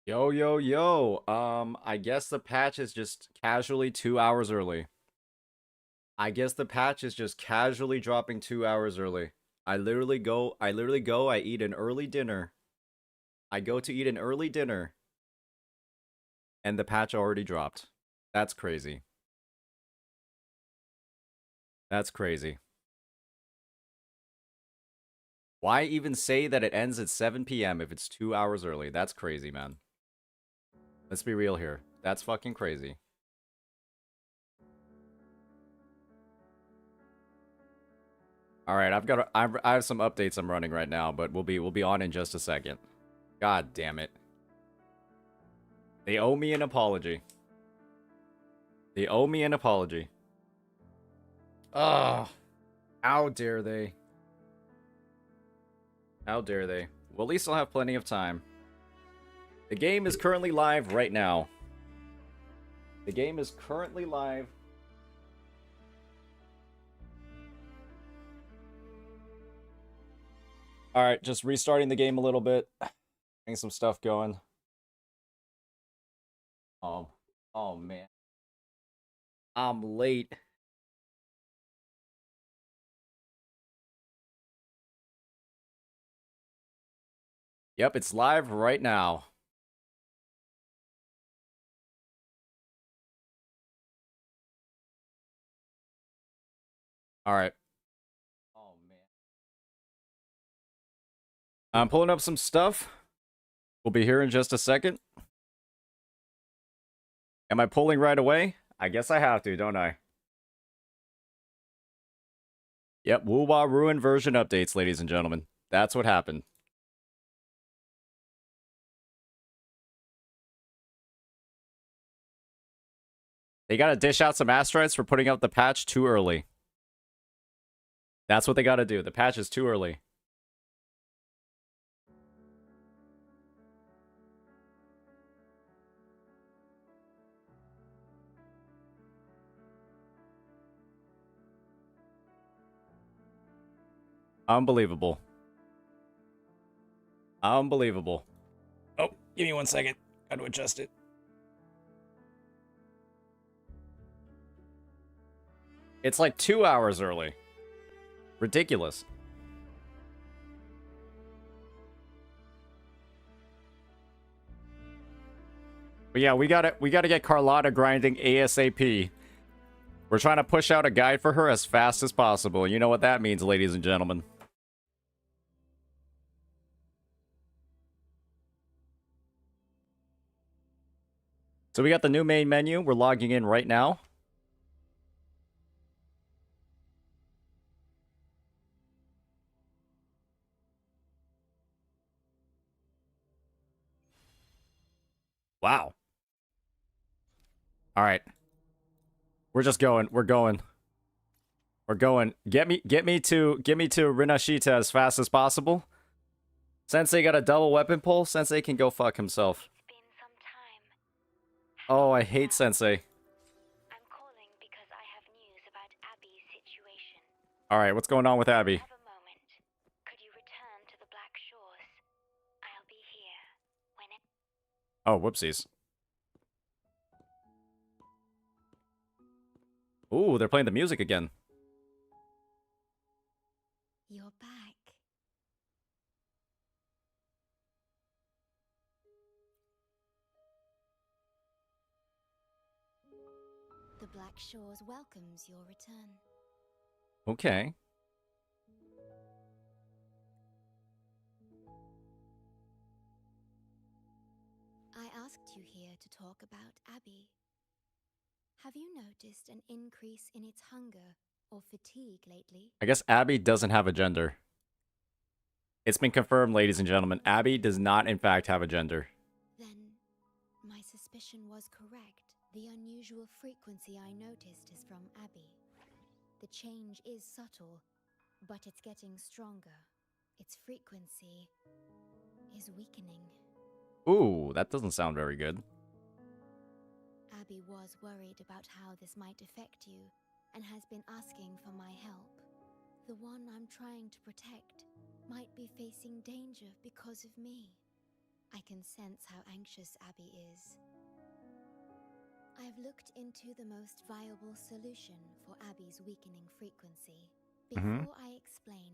Yo, yo, yo. I guess the patch is just casually 2 hours early. I guess the patch is just casually dropping 2 hours early. I eat an early dinner. I go to eat an early dinner, and the patch already dropped. That's crazy. That's crazy. Why even say that it ends at 7 p.m. if it's 2 hours early? That's crazy, man. Let's be real here. That's fucking crazy. All right, I have some updates I'm running right now, but we'll be on in just a second. God damn it. They owe me an apology. They owe me an apology. Ugh. How dare they? How dare they? Well, at least I'll have plenty of time. The game is currently live right now. The game is currently live. Alright, just restarting the game a little bit. Getting some stuff going. Oh man. I'm late. Yep, it's live right now. Alright. Oh man. I'm pulling up some stuff. We'll be here in just a second. Am I pulling right away? I guess I have to, don't I? Yep, Woo-Wah Ruin version updates, ladies and gentlemen. That's what happened. They gotta dish out some asteroids for putting out the patch too early. That's what they gotta do. The patch is too early. Unbelievable. Unbelievable. Oh, give me 1 second. Gotta adjust it. It's like 2 hours early. Ridiculous. But yeah, we gotta get Carlotta grinding ASAP. We're trying to push out a guide for her as fast as possible. You know what that means, ladies and gentlemen. So we got the new main menu. We're logging in right now. Wow. All right. We're just going. We're going. We're going. Get me to Rinascita as fast as possible. Sensei got a double weapon pull. Sensei can go fuck himself. It's been some time. Oh, I hate Sensei. I'm calling because I have news about Abby's situation. All right, what's going on with Abby? Have a moment. Could you return to the Black Shores? I'll be here when it... Oh, whoopsies. Ooh, they're playing the music again. You're back. The Black Shores welcomes your return. Okay. I asked you here to talk about Abby. Have you noticed an increase in its hunger or fatigue lately? I guess Abby doesn't have a gender. It's been confirmed, ladies and gentlemen. Abby does not, in fact, have a gender. Then, my suspicion was correct. The unusual frequency I noticed is from Abby. The change is subtle, but it's getting stronger. Its frequency is weakening. Ooh, that doesn't sound very good. Abby was worried about how this might affect you, and has been asking for my help. The one I'm trying to protect might be facing danger because of me. I can sense how anxious Abby is. I've looked into the most viable solution for Abby's weakening frequency. Before I explain,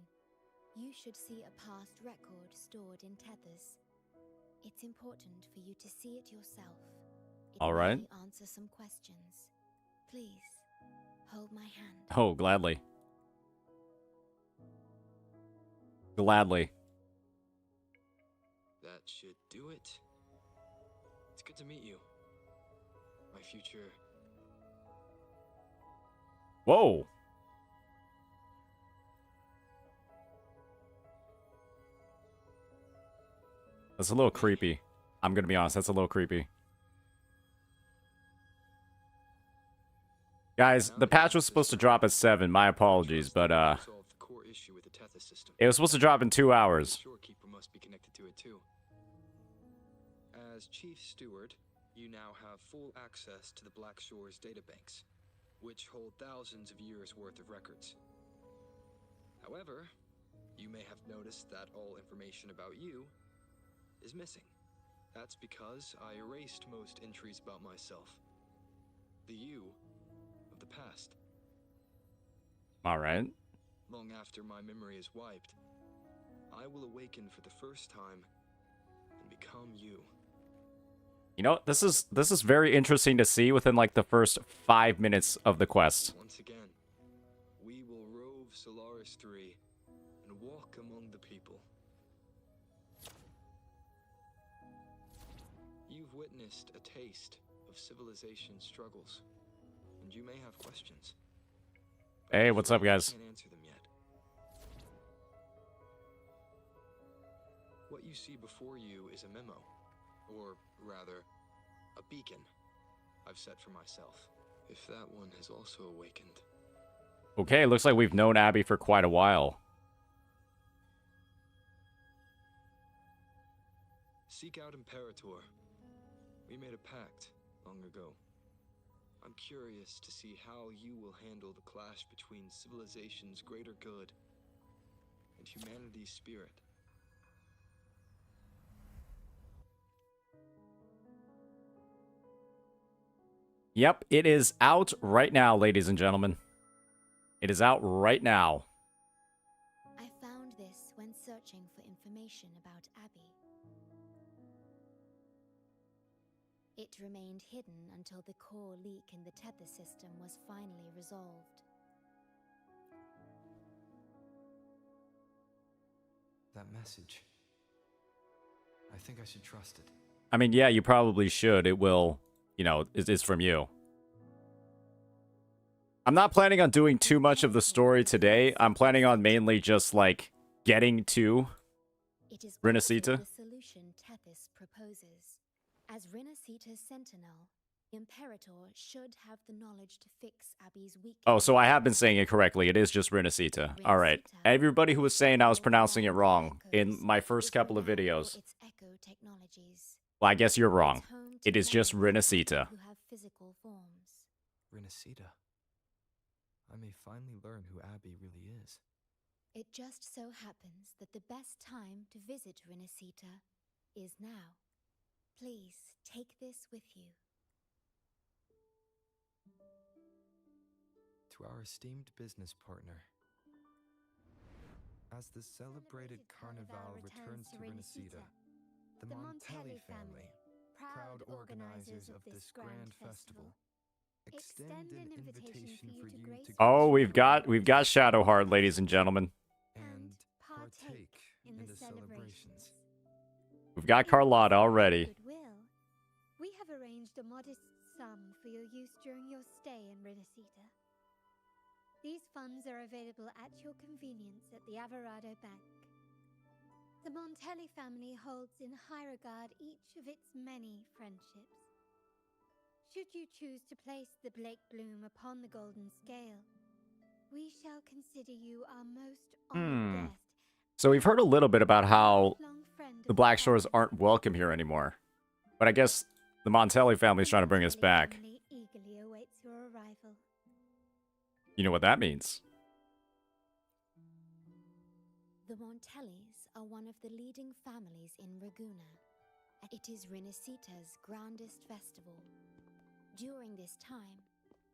you should see a past record stored in tethers. It's important for you to see it yourself. It All right. may answer some questions. Please, hold my hand. Oh, gladly. Gladly. That should do it. It's good to meet you. My future. Whoa. That's a little creepy. I'm gonna be honest, that's a little creepy. Guys, the patch was supposed to drop at 7. My apologies, but it was supposed to drop in 2 hours. Shorekeeper must be connected to it too. As Chief Steward, you now have full access to the Black Shore's databanks, which hold thousands of years' worth of records. However, you may have noticed that all information about you is missing. That's because I erased most entries about myself. The you of the past. All right. Long after my memory is wiped, I will awaken for the first time and become you. You know, this is very interesting to see within like the first 5 minutes of the quest. Once again, we will rove Solaris 3 and walk among the people. You've witnessed a taste of civilization's struggles, and you may have questions. Hey, what's up, guys? I can't answer them yet. What you see before you is a memo, or rather, a beacon I've set for myself. If that one has also awakened. Okay, looks like we've known Abby for quite a while. Seek out Imperator. We made a pact long ago. I'm curious to see how you will handle the clash between civilization's greater good and humanity's spirit. Yep, it is out right now, ladies and gentlemen. It is out right now. I found this when searching for information about Abby. It remained hidden until the core leak in the tether system was finally resolved. That message. I think I should trust it. I mean, yeah, you probably should. It will, you know, it's from you. I'm not planning on doing too much of the story today. I'm planning on mainly just, like, getting to Rinascita. The solution Tethys proposes. As Rinascita's sentinel, the Imperator should have the knowledge to fix Abby's weakness. Oh, so I have been saying it correctly. It is just Rinascita. All right. Everybody who was saying I was pronouncing it wrong in my first couple of videos. Well, I guess you're wrong. It is just Rinascita. Rinascita. I may finally learn who Abby really is. It just so happens that the best time to visit Rinascita is now. Please take this with you. To our esteemed business partner. As the celebrated Carnival returns to Rinascita, the Montelli family, proud organizers of this grand festival, extend an invitation for you to Oh, we've got Shadowheart, ladies and gentlemen. and partake in the celebrations. We've got Carlotta already. Goodwill. We have arranged a modest sum for your use during your stay in Rinascita. These funds are available at your convenience at the Averado Bank. The Montelli family holds in high regard each of its many friendships. Should you choose to place the Blake Bloom upon the golden scale, we shall consider you our most honored guest. So we've heard a little bit about how Lifelong friend of the Black Shores aren't welcome here anymore. But I guess the Montelli family's trying to bring us back. family eagerly awaits your arrival. You know what that means. The Montellis are one of the leading families in Ragunna. It is Rinascita's grandest festival. During this time,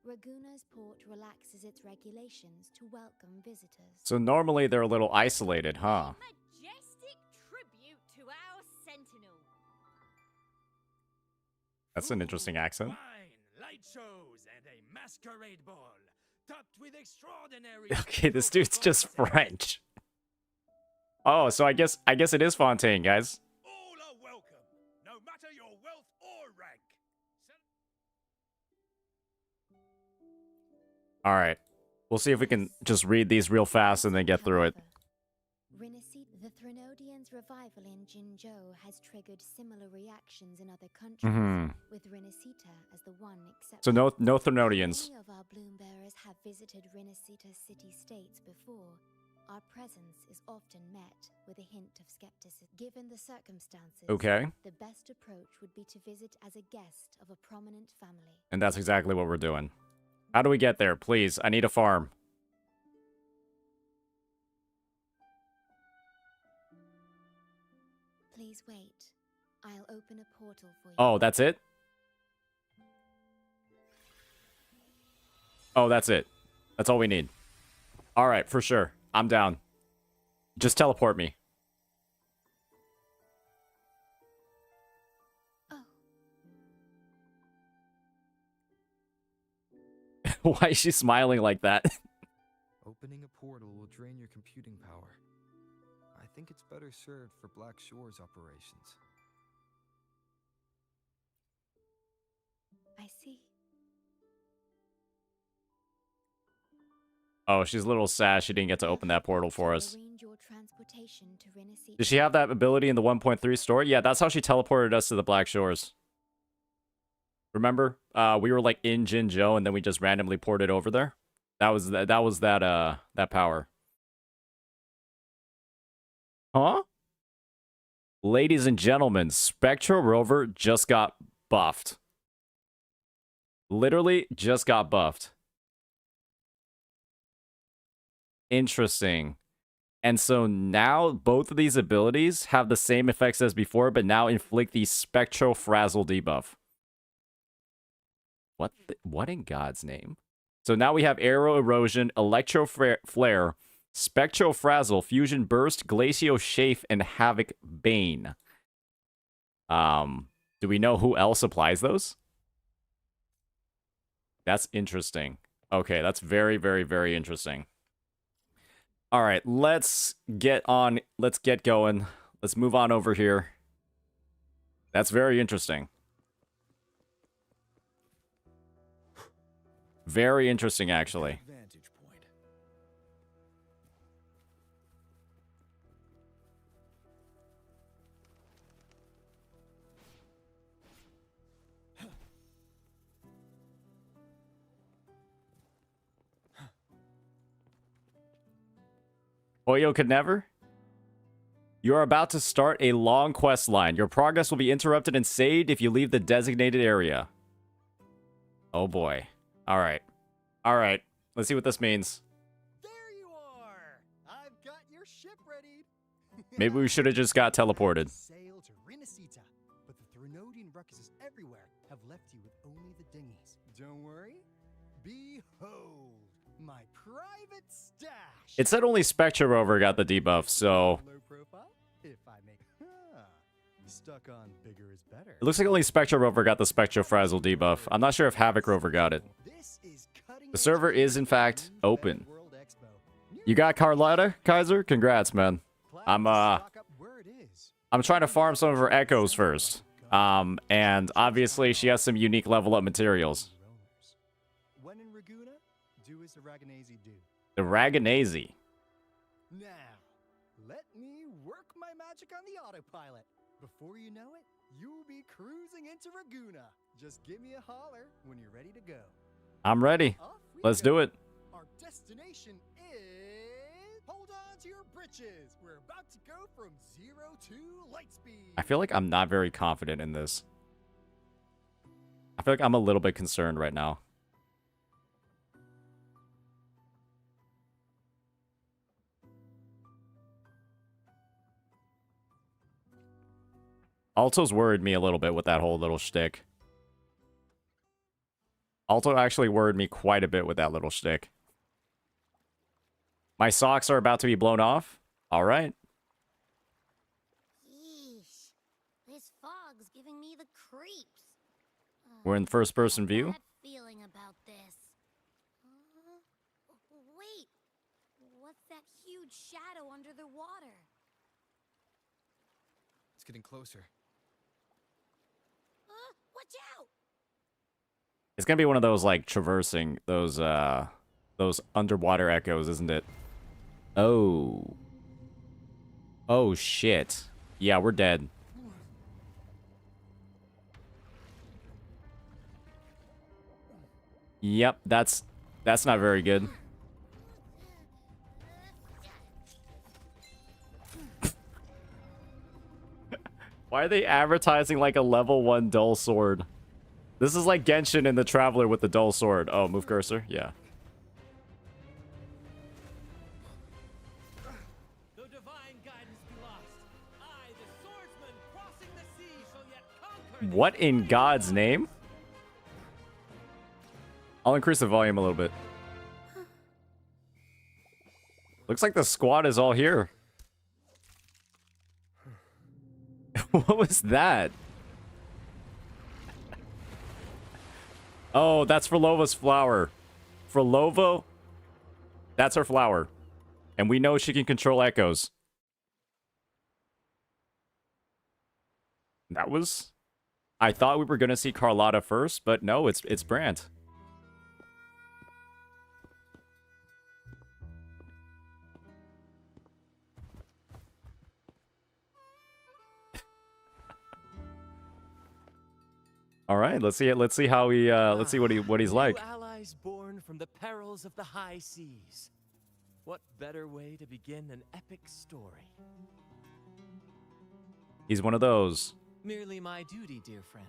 Ragunna's port relaxes its regulations to welcome visitors. So normally they're a little isolated, huh? Majestic tribute to our sentinel. That's an interesting accent. Wine, light shows, and a masquerade ball, topped with extraordinary. Okay, this dude's just French. Oh, so I guess it is Fontaine, guys. All are welcome, no matter your wealth or rank. All right. We'll see if we can just read these real fast and then get through it. The Threnodians' revival in Jinzhou has triggered similar reactions in other countries, with Rinascita as the one exception. So no Threnodians. Many of our bloom bearers have visited Rinascita city-states before. Our presence is often met with a hint of skepticism. Given the circumstances, Okay. the best approach would be to visit as a guest of a prominent family. And that's exactly what we're doing. How do we get there? Please, I need a farm. Please wait. I'll open a portal for you. Oh, that's it? Oh, that's it. That's all we need. All right, for sure. I'm down. Just teleport me. Oh. Why is she smiling like that? Opening a portal will drain your computing power. I think it's better served for Black Shore's operations. I see. Oh, she's a little sad she didn't get to open that portal for us. Arrange your transportation to Rinascita. Does she have that ability in the 1.3 store? Yeah, that's how she teleported us to the Black Shores. Remember? We were like in Jinzhou and then we just randomly ported over there. That was that power. Huh? Ladies and gentlemen, Spectral Rover just got buffed. Literally just got buffed. Interesting. And so now both of these abilities have the same effects as before, but now inflict the Spectral Frazzle debuff. What in God's name? So now we have Arrow Erosion, Electro Flare, Spectral Frazzle, Fusion Burst, Glacio Chafe, and Havoc Bane. Do we know who else applies those? That's interesting. Okay, that's very, very, very interesting. All right, let's get going. Let's move on over here. That's very interesting. Very interesting, actually. Vantage point. Oyo could never? You are about to start a long quest line. Your progress will be interrupted and saved if you leave the designated area. Oh boy. Alright. Alright. Let's see what this means. There you are! I've got your ship ready. Maybe we should have just got teleported. Sail to Rinascita, but the Threnodian ruckuses everywhere have left you with only the dinghies. Don't worry. Behold, my private stash. It said only Spectre Rover got the debuff, so... Low profile, if I may. Stuck on bigger is better. It looks like only Spectre Rover got the Spectral Frazzle debuff. I'm not sure if Havoc Rover got it. The server is, in fact, open. You got Carlotta, Kaiser? Congrats, man. I'm trying to farm some of her echoes first. And obviously she has some unique level up materials. When in Ragunna, do as the Ragunese do. The Ragunese. Now, let me work my magic on the autopilot. Before you know it, you'll be cruising into Ragunna. Just give me a holler when you're ready to go. I'm ready. Let's do it. Our destination is... Hold on to your britches. We're about to go from 0 to light speed. I feel like I'm not very confident in this. I feel like I'm a little bit concerned right now. Alto's worried me a little bit with that whole little shtick. Alto actually worried me quite a bit with that little shtick. My socks are about to be blown off. All right. Yeesh. This fog's giving me the creeps. We're in first-person view. Bad feeling about this. Wait. What's that huge shadow under the water? It's getting closer. Watch out! It's gonna be one of those, like, traversing those underwater echoes, isn't it? Oh. Oh, shit. Yeah, we're dead. Yep, that's not very good. Why are they advertising like a level 1 dull sword? This is like Genshin and the Traveler with the dull sword. Oh, move cursor? Yeah. Though divine guidance be lost, I, the swordsman crossing the sea, shall yet conquer. What in God's name? I'll increase the volume a little bit. Looks like the squad is all here. What was that? Oh, that's Frolova's flower. Frolova? That's her flower. And we know she can control echoes. That was... I thought we were going to see Carlotta first, but no, it's Brandt. All right, let's see it. Let's see how he. Let's see what he's like. Two allies born from the perils of the high seas. What better way to begin an epic story? He's one of those. Merely my duty, dear friend.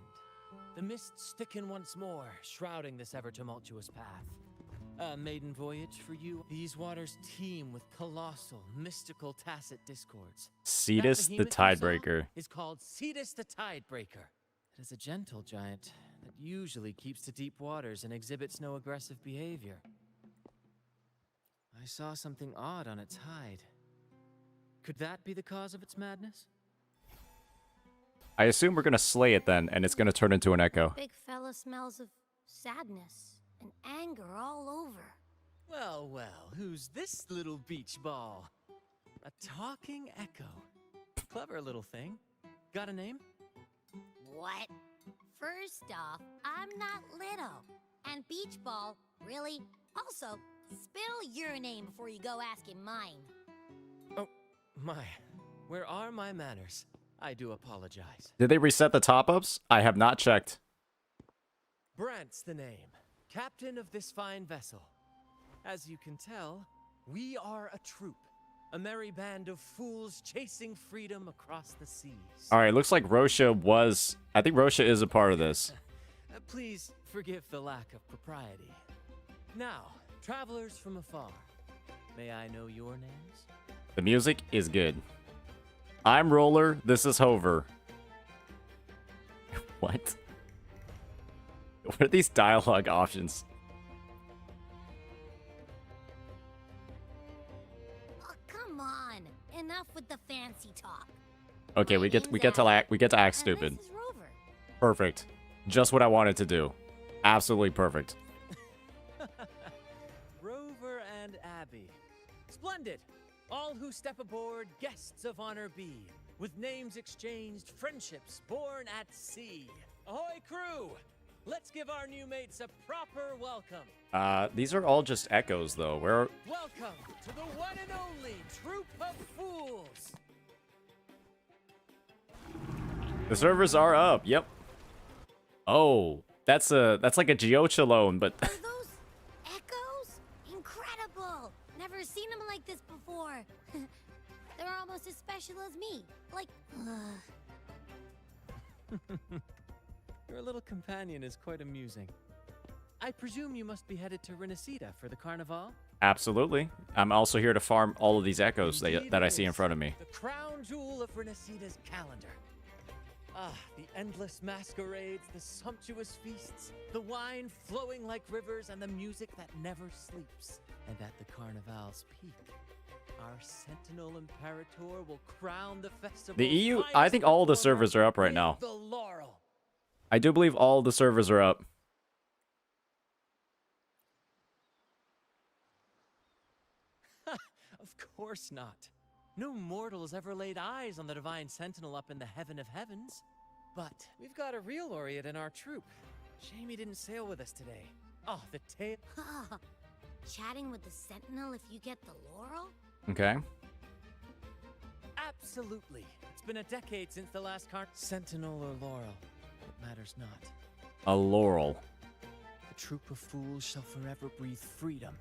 The mists thicken once more, shrouding this ever-tumultuous path. A maiden voyage for you. These waters teem with colossal, mystical, tacit discords. Cetus the Tidebreaker is called Cetus the Tidebreaker. It is a gentle giant that usually keeps to deep waters and exhibits no aggressive behavior. I saw something odd on its hide. Could that be the cause of its madness? I assume we're gonna slay it then, and it's gonna turn into an echo. Big fella smells of sadness and anger all over. Well, well, who's this little beach ball? A talking echo. Clever little thing. Got a name? What? First off, I'm not little. And beach ball, really? Also, spill your name before you go asking mine. Oh, my. Where are my manners? I do apologize. Did they reset the top-ups? I have not checked. Brandt's the name. Captain of this fine vessel. As you can tell, we are a troupe. A merry band of fools chasing freedom across the seas. Alright, looks like Rosha was... I think Rosha is a part of this. Please forgive the lack of propriety. Now, travelers from afar, may I know your names? The music is good. I'm Roller, this is Hover. What? What are these dialogue options? Oh, come on. Enough with the fancy talk. Okay, we get to act stupid. This is Rover. Perfect. Just what I wanted to do. Absolutely perfect. Rover and Abby. Splendid. All who step aboard, guests of honor be. With names exchanged, friendships born at sea. Ahoy, crew! Let's give our new mates a proper welcome. These are all just echoes, though. Welcome to the one and only Troupe of Fools. The servers are up. Yep. Oh, that's like a Geochalone, but Are those echoes? Incredible! Never seen them like this before. They're almost as special as me. Like, Your little companion is quite amusing. I presume you must be headed to Rinascita for the carnival? absolutely. I'm also here to farm all of these echoes Indeed that it I see in is. front of me. The crown jewel of Rinascita's calendar. Ah, the endless masquerades, the sumptuous feasts, the wine flowing like rivers, and the music that never sleeps. And at the Carnival's peak, our Sentinel Imperator will crown the festival. The EU, I think all the servers are up right now. The laurel. I do believe all the servers are up. Of course not. No mortal has ever laid eyes on the Divine Sentinel up in the heaven of heavens. But we've got a real laureate in our troop. Shame he didn't sail with us today. Oh, the tale. Chatting with the Sentinel if you get the laurel? Okay. Absolutely. It's been a decade since the last Sentinel or laurel. It matters not. A laurel. The Troupe of Fools shall forever breathe freedom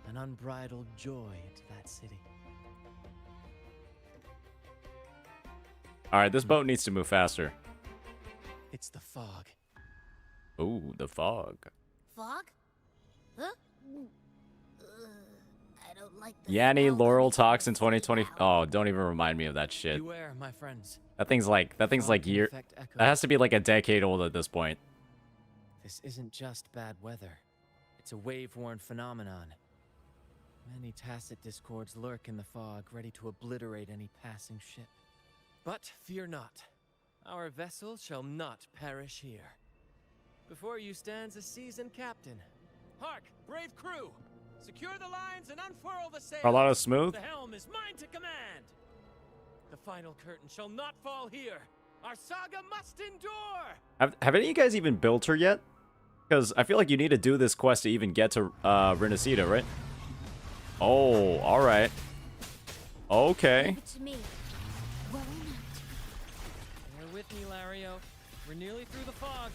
and unbridled joy into that city. Alright, this boat needs to move faster. It's the fog. Ooh, the fog. Fog? Huh? I don't like the Yanni smell Laurel of talks in it. 2020. Oh, don't even remind me of that shit. Beware, my friends. That thing's like year. That has to be like a decade old at this point. This isn't just bad weather. It's a wave-worn phenomenon. Many tacit discords lurk in the fog, ready to obliterate any passing ship. But fear not. Our vessel shall not perish here. Before you stands a seasoned captain. Hark, brave crew! Secure the lines and unfurl the sails. Carlotta smooth. The helm is mine to command. The final curtain shall not fall here. Our saga must endure. Have any of you guys even built her yet? Because I feel like you need to do this quest to even get to Rinascita, right? Oh, all right. Okay. Leave it to me. Worry not. Bear with me, Lario. We're nearly through the fog.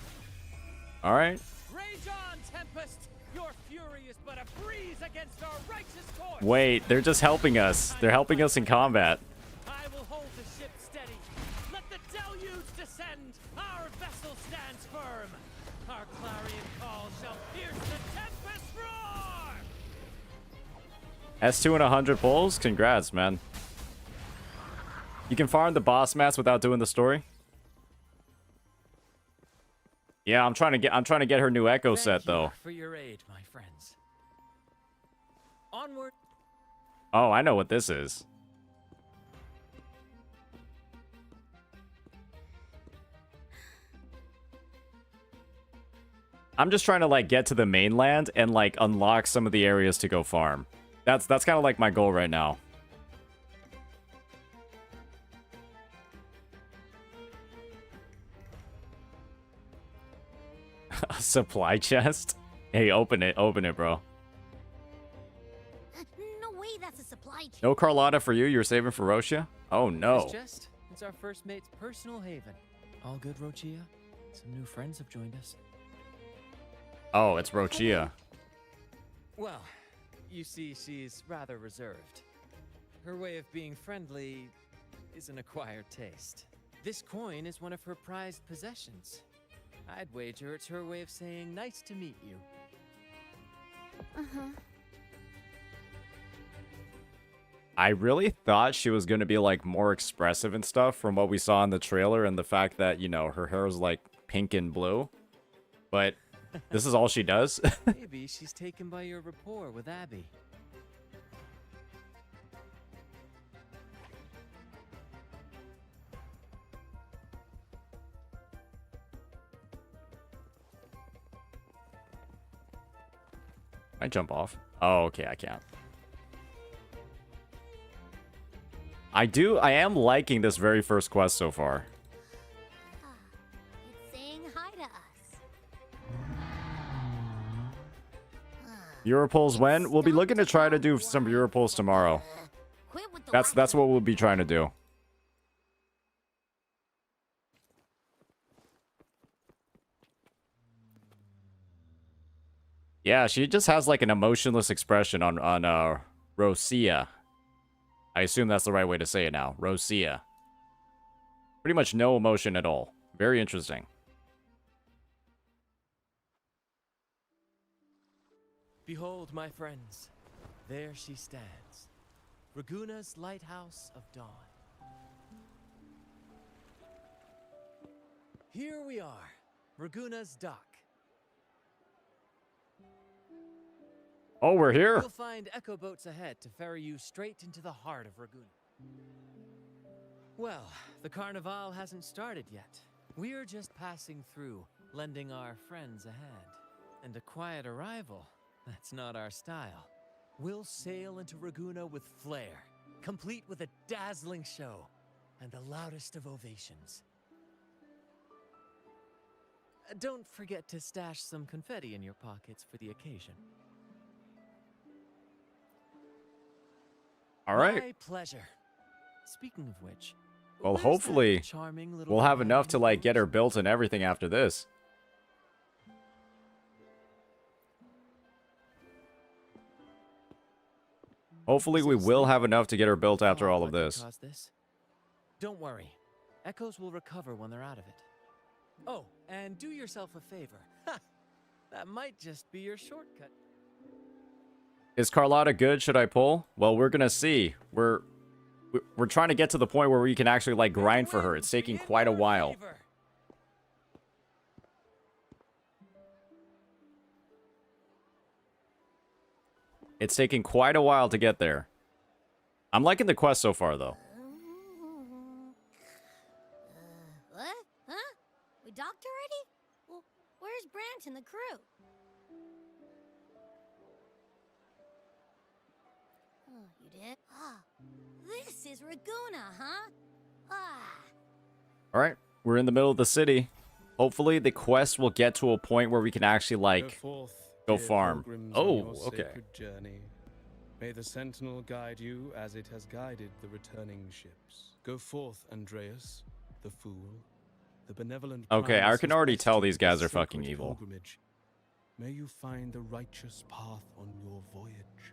All right. Rage on, Tempest! Your fury is but a breeze against our righteous course! Wait, they're just helping us. They're helping us in combat. I will hold the ship steady. Let the deluge descend. Our vessel stands firm. Our clarion call shall pierce the tempest roar! S2 and 100 pulls? Congrats, man. You can farm the boss mats without doing the story? Yeah, I'm trying to get her new Echo set though. For your aid, my friends. Onward. Oh, I know what this is. I'm just trying to like get to the mainland and like unlock some of the areas to go farm. That's kind of like my goal right now. A supply chest? Hey, open it, bro. No way, that's a supply chain. No Carlotta for you? You're saving for Rocia? Oh no. This chest, it's our first mate's personal haven. All good, Rocia? Some new friends have joined us. Oh, it's Rocia. Well, you see, she's rather reserved. Her way of being friendly is an acquired taste. This coin is one of her prized possessions. I'd wager it's her way of saying nice to meet you. Uh-huh. I really thought she was going to be like more expressive and stuff from what we saw in the trailer and the fact that, you know, her hair was like pink and blue. But this is all she does. Maybe she's taken by your rapport with Abby. I jump off. Oh, okay, I can't. I am liking this very first quest so far. It's saying hi to us. Europulls when? We'll be looking to try to do some Europulls tomorrow. Quit with the That's what we'll be trying to do. Yeah, she just has like an emotionless expression on Rocia. I assume that's the right way to say it now. Rocia. Pretty much no emotion at all. Very interesting. Behold, my friends, there she stands, Ragunna's lighthouse of dawn. Here we are, Ragunna's dock. Oh, we're here. You'll find echo boats ahead to ferry you straight into the heart of Ragunna. Well, the Carnival hasn't started yet. We're just passing through, lending our friends a hand. And a quiet arrival, that's not our style. We'll sail into Ragunna with flair, complete with a dazzling show and the loudest of ovations. Don't forget to stash some confetti in your pockets for the occasion. All right. My pleasure. Speaking of which, Well, where's hopefully that charming little we'll have man enough to in like get the her built and everything after this. Hopefully we will have enough to get her built after all of this. Don't worry. Echoes will recover when they're out of it. Oh, and do yourself a favor. Ha! That might just be your shortcut. Is Carlotta good? Should I pull? Well, we're gonna see. We're trying to get to the point where we can actually like grind for her. It's taking quite a while. It's taking quite a while to get there. I'm liking the quest so far, though. What? Huh? We docked already? Well, where's Brant and the crew? Oh, you did? Ah, this is Ragunna, huh? Ah. All right, we're in the middle of the city. Hopefully, the quest will get to a point where we can actually like go farm. Oh, okay. Journey. May the Sentinel guide you as it has guided the returning ships. Go forth, Andreas, the fool, the benevolent. Okay, I Primus can has already blessed tell you these with guys a are fucking sacred evil. pilgrimage. May you find the righteous path on your voyage.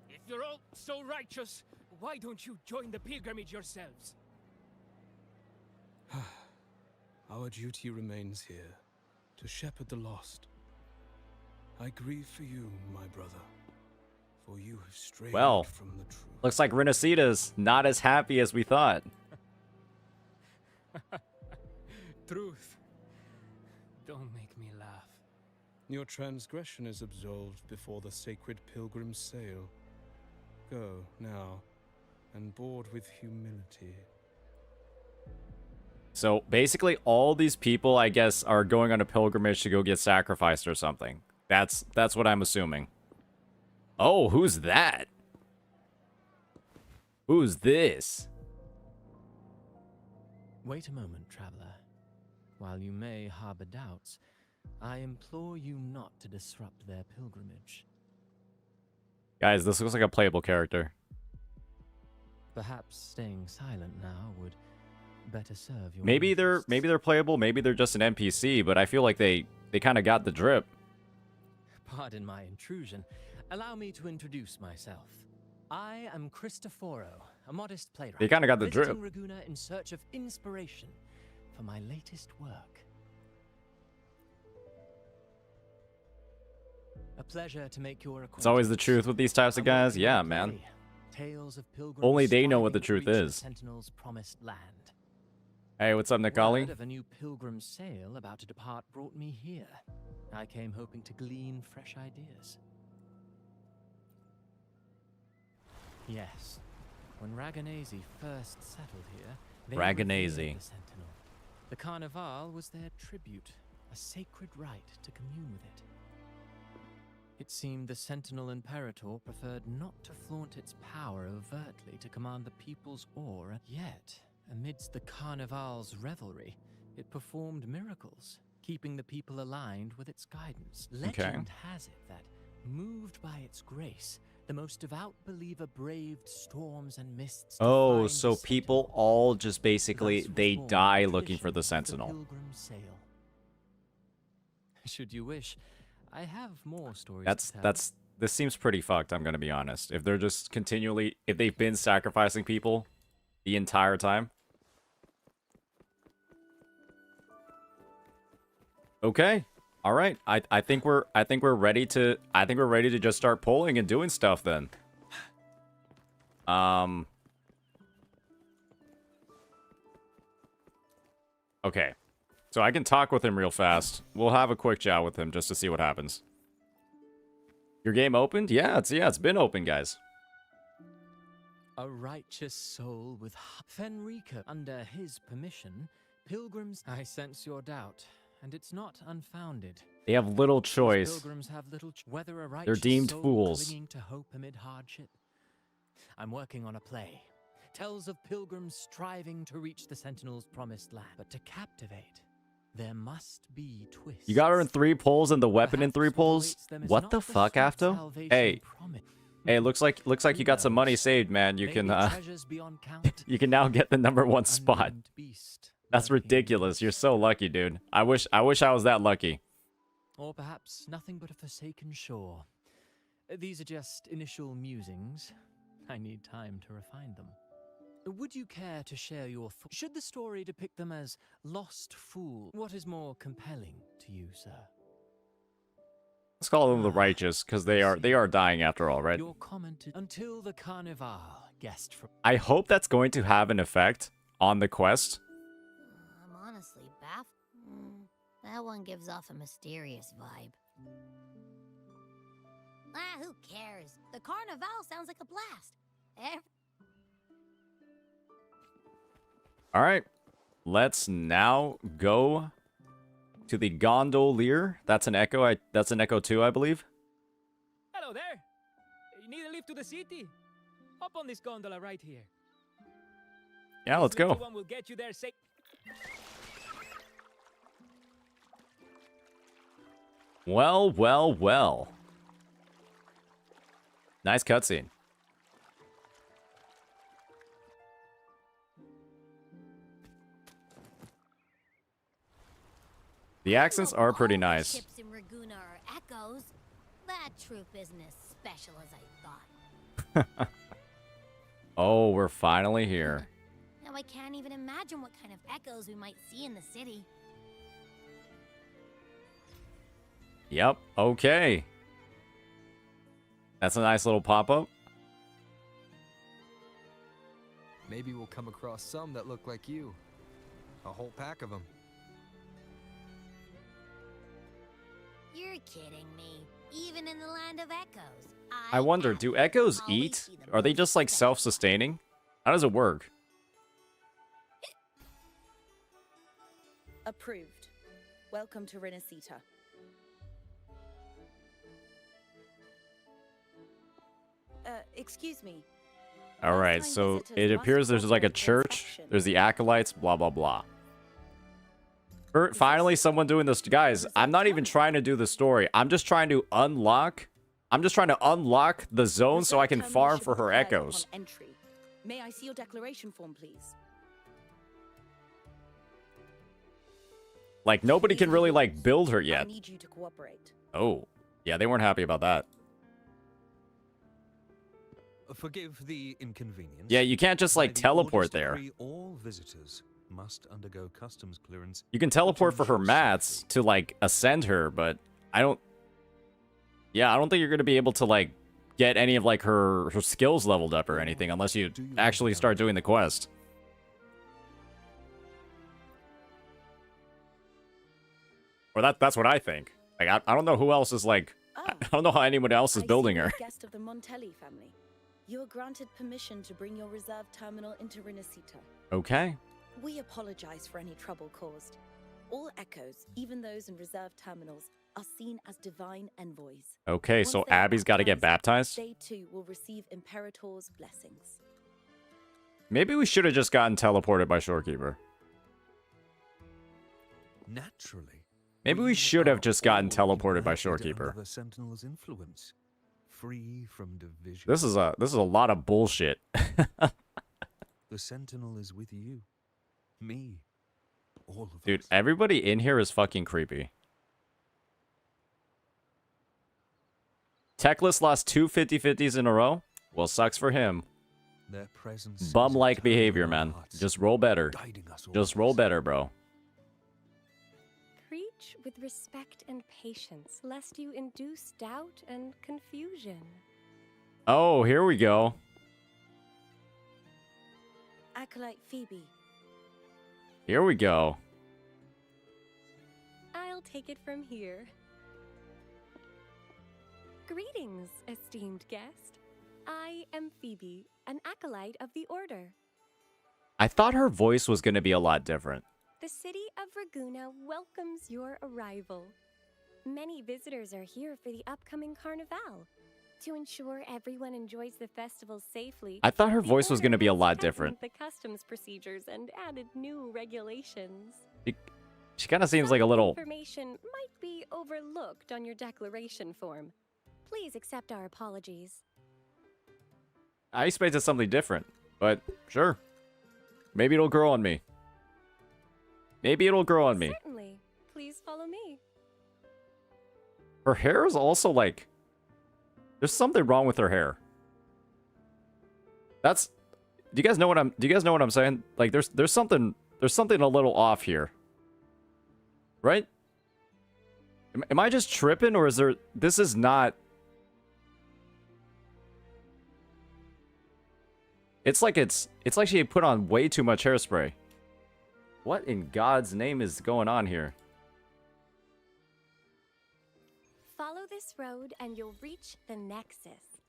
If you're all so righteous, why don't you join the pilgrimage yourselves? Our duty remains here, to shepherd the lost. I grieve for you, my brother, for you have strayed from the truth. Looks like Rinascita's not as happy as we thought. Truth. Don't make me laugh. Your transgression is absolved before the sacred pilgrims sail. Go, now, and board with humility. So, basically, all these people, I guess, are going on a pilgrimage to go get sacrificed or something. That's what I'm assuming. Oh, who's that? Who's this? Wait a moment, traveler. While you may harbor doubts, I implore you not to disrupt their pilgrimage. Guys, this looks like a playable character. Perhaps staying silent now would better serve your Maybe they're playable, maybe they're just an NPC, but I feel like they kind of got the drip. Pardon my intrusion. Allow me to introduce myself. I am Cristoforo, a modest playwright. They kind of got the drip. Visiting Ragunna in search of inspiration for my latest work. A pleasure to make your acquaintance. It's always the truth with these types of guys. Yeah, man. Tales of pilgrims Only they know what the striving truth to reach is. the Sentinel's promised land. Hey, what's up, Nikali? Word of a new pilgrim sail about to depart brought me here. I came hoping to glean fresh ideas. Yes, when Ragunese first settled here, they Ragunese. revered the Sentinel. The Carnival was their tribute, a sacred right to commune with it. It seemed the Sentinel Imperator preferred not to flaunt its power overtly to command the people's awe, yet, amidst the Carnival's revelry, it performed miracles, keeping the people aligned with its guidance. Legend has it that, moved by its grace, the most devout believer braved storms and mists. Oh, so people all just basically, they die looking for the Sentinel. Pilgrim sail. Should you wish, I have more stories. This seems pretty fucked, I'm gonna be honest. If they're just continually, if they've been sacrificing people the entire time. Okay. All right. I think we're ready to just start pulling and doing stuff then. Okay. So I can talk with him real fast. We'll have a quick chat with him just to see what happens. Your game opened? Yeah, it's been open, guys. A righteous soul with Fenrica. Under his permission, pilgrims. I sense your doubt, and it's not unfounded. They have little choice. Pilgrims have little whether a righteous They're deemed soul fools. clinging to hope amid hardship. I'm working on a play. Tells of pilgrims striving to reach the Sentinel's promised land. But to captivate, there must be twists. You gotta earn 3 pulls and the weapon in 3 pulls? What the fuck, Afto? Hey. Hey, looks like you got some money saved, man. You can you can now get the #1 spot. That's ridiculous. You're so lucky, dude. I wish I was that lucky. Or perhaps nothing but a forsaken shore. These are just initial musings. I need time to refine them. Would you care to share your thoughts? Should the story depict them as lost fools? What is more compelling to you, sir? Let's call them the righteous, because they are dying after all, right? Your comment until the Carnival guest from. I hope that's going to have an effect on the quest. I'm honestly baffled. That one gives off a mysterious vibe. Who cares? The Carnival sounds like a blast. All right, let's now go to the gondolier. That's an Echo. That's an Echo 2, I believe. Hello there. You need a lift to the city? Hop on this gondola right here. Yeah, let's go. One will get you there safe. Well, well, well. Nice cutscene. The accents are pretty nice. Ships in Ragunna are echoes. That troupe isn't as special as I thought. Oh, we're finally here. Now I can't even imagine what kind of echoes we might see in the city. Yep, okay. That's a nice little pop-up. Maybe we'll come across some that look like you. A whole pack of them. You're kidding me. Even in the land of echoes. I wonder, do echoes eat? Are they just like self-sustaining? How does it work? Approved. Welcome to Rinascita. Excuse me. Alright, so it appears there's like a church, there's the acolytes, blah blah blah. Finally, someone doing this. Guys, I'm not even trying to do the story. I'm just trying to unlock the zone so I can farm for her echoes. May I see your declaration form, please? Like, nobody can really, like, build her yet. I need you to cooperate. Oh. Yeah, they weren't happy about that. Forgive the inconvenience. Yeah, you can't just, like, teleport there. All visitors must undergo customs clearance. You can teleport for her mats to, like, ascend her, but I don't... Yeah, I don't think you're going to be able to, like, get any of, like, her skills leveled up or anything unless you actually start doing the quest. Or that's what I think. Like, I don't know who else is, like... I don't know how anyone else is building her. Guest of the Montelli family. You are granted permission to bring your reserve terminal into Rinascita. Okay. We apologize for any trouble caused. All echoes, even those in reserve terminals, are seen as divine envoys. Okay, so Abby's got to get baptized? They too will receive Imperator's blessings. Maybe we should have just gotten teleported by Shorekeeper. Naturally. Maybe we should have just gotten teleported by Shorekeeper. The Sentinel's influence, free from division. This is a lot of bullshit. The Sentinel is with you. Me. All of Dude, us. everybody in here is fucking creepy. Techless lost 2 50-50s in a row? Well, sucks for him. Their presence Bum-like behavior, man. Just roll better. Just roll better, bro. Preach with respect and patience, lest you induce doubt and confusion. Oh, here we go. Acolyte Phoebe. Here we go. I'll take it from here. Greetings, esteemed guest. I am Phoebe, an acolyte of the Order. I thought her voice was going to be a lot different. The city of Ragunna welcomes your arrival. Many visitors are here for the upcoming Carnival. To ensure everyone enjoys the festival safely, I thought her the voice was going to Order be a has lot tightened different. the customs procedures and added new regulations. She kind of seems like a Some little... information might be overlooked on your declaration form. Please accept our apologies. I expected something different, but sure. Maybe it'll grow on me. Maybe it'll grow on me. Certainly. Please follow me. Her hair is also like... There's something wrong with her hair. That's... Do you guys know what I'm saying? Like there's something a little off here. Right? Am I just tripping, or is there... This is not... It's like she put on way too much hairspray. What in God's name is going on here? Follow this road and you'll reach the Nexus.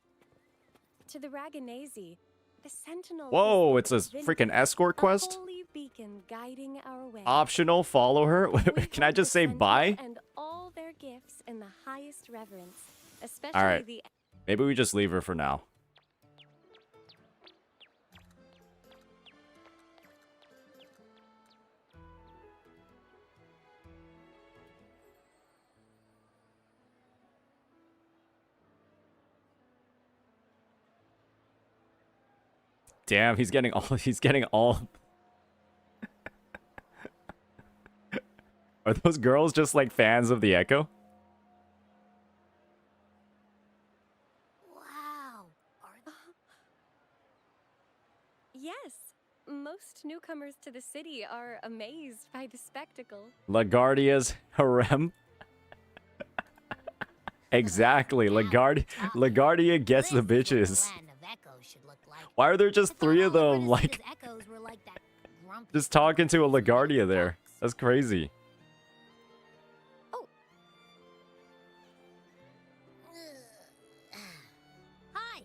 To the Ragunese, the Sentinel. Whoa, is it's a freaking escort quest? A holy beacon guiding our way. Optional, follow her? Can I just say bye? And all their gifts in the highest reverence, especially Alright. the... Maybe we just leave her for now. Damn, he's getting all Are those girls just like fans of the Echo? Wow. Yes, most newcomers to the city are amazed by the spectacle. LaGuardia's harem. Exactly, LaGuardia gets the bitches. Why are there just 3 of them, like, just talking to a LaGuardia there? That's crazy. Oh. Hi,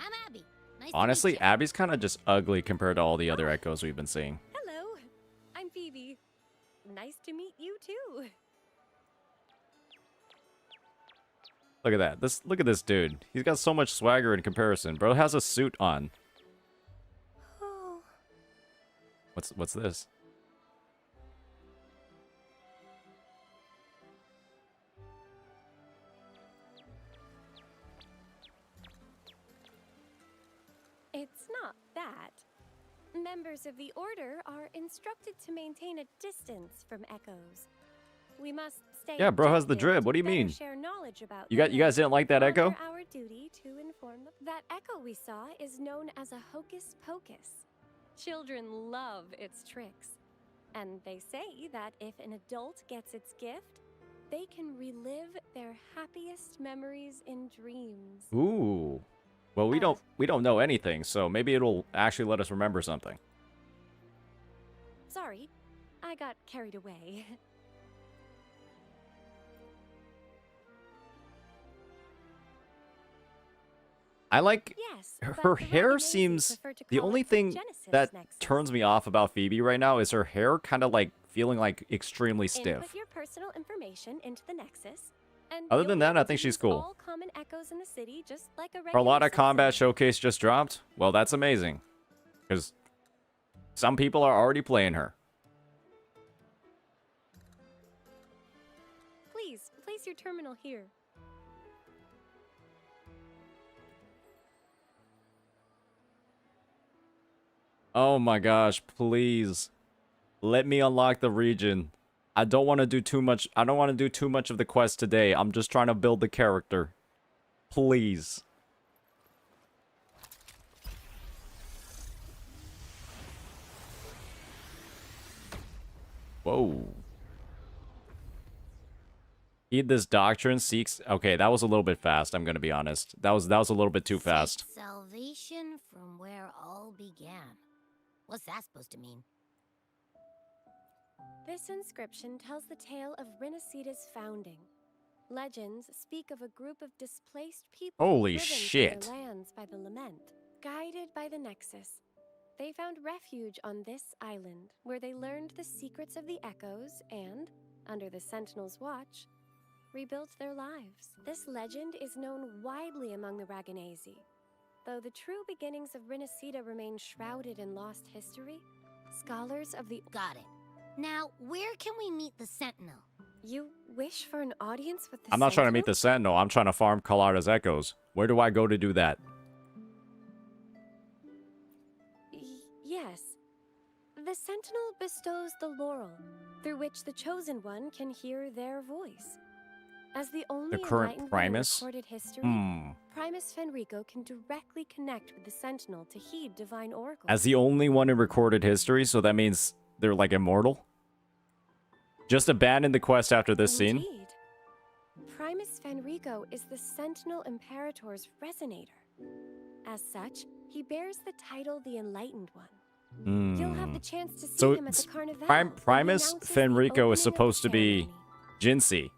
I'm Abby. Nice Honestly, to meet you. Abby's kind of just ugly compared to all the other Echoes we've been seeing. Hello, I'm Phoebe. Nice to meet you too. Look at that. Look at this dude. He's got so much swagger in comparison. Bro has a suit on. Oh. What's this? It's not that. Members of the Order are instructed to maintain a distance from Echoes. We must stay. Yeah, bro has the objective drip. What do you to better mean? share knowledge about You guys didn't like that them. Echo? Our duty to inform them. That Echo we saw is known as a hocus pocus. Children love its tricks. And they say that if an adult gets its gift, they can relive their happiest memories in dreams. Ooh. Well, we don't know anything, so maybe it'll actually let us remember something. Sorry, I got carried away. I like Yes, her but the hair Ragunese seems prefer to the call only it the thing Genesis that Nexus. turns me off about Phoebe right now is her hair kind of like feeling like extremely stiff. Input your personal information into the Nexus. And Other you'll than be that, able I to think she's use cool. All common echoes in the city, just like a regular Carlotta citizen. Combat Showcase just dropped. Well, that's amazing. Because some people are already playing her. Please, place your terminal here. Oh my gosh, please. Let me unlock the region. I don't want to do too much. I don't want to do too much of the quest today. I'm just trying to build the character. Please. Whoa. Heed this doctrine seeks... Okay, that was a little bit fast, I'm gonna be honest. That was a little bit too fast. Salvation from where all began. What's that supposed to mean? This inscription tells the tale of Rinascita's founding. Legends speak of a group of displaced people Holy driven shit. from their lands by the lament. Guided by the Nexus, they found refuge on this island, where they learned the secrets of the echoes and, under the Sentinel's watch, rebuilt their lives. This legend is known widely among the Ragunnazi. Though the true beginnings of Rinascita remain shrouded in lost history, scholars of the... Got it. Now, where can we meet the Sentinel? You wish for an audience with the I'm not trying to meet the Sentinel. I'm trying to farm Carlotta's echoes. Where do I go to do that? Yes. The Sentinel bestows the laurel, through which the Chosen One can hear their voice. As the only current enlightened Primus? one in recorded history, Primus Fenrico can directly connect with the Sentinel to heed divine oracles. As the only one in recorded history, so that means they're like immortal? Just abandon the quest after this scene? Indeed. Primus Fenrico is the Sentinel Imperator's resonator. As such, he bears the title the Enlightened One. You'll have the chance to see him at the Carnival. Primus Fenrico is supposed to be Jinsi.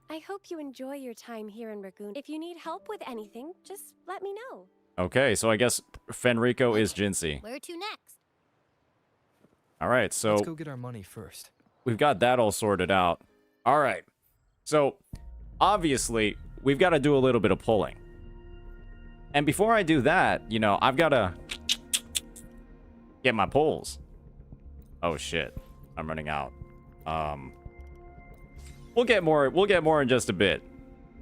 I hope you enjoy your time here in Ragunna. If you need help with anything, just let me know. Okay, so I guess Fenrico is Jinsi. Where to next? Alright, so... Let's go get our money first. We've got that all sorted out. Alright. So, obviously, we've got to do a little bit of pulling. And before I do that, you know, I've got to get my pulls. Oh shit. I'm running out. We'll get more in just a bit.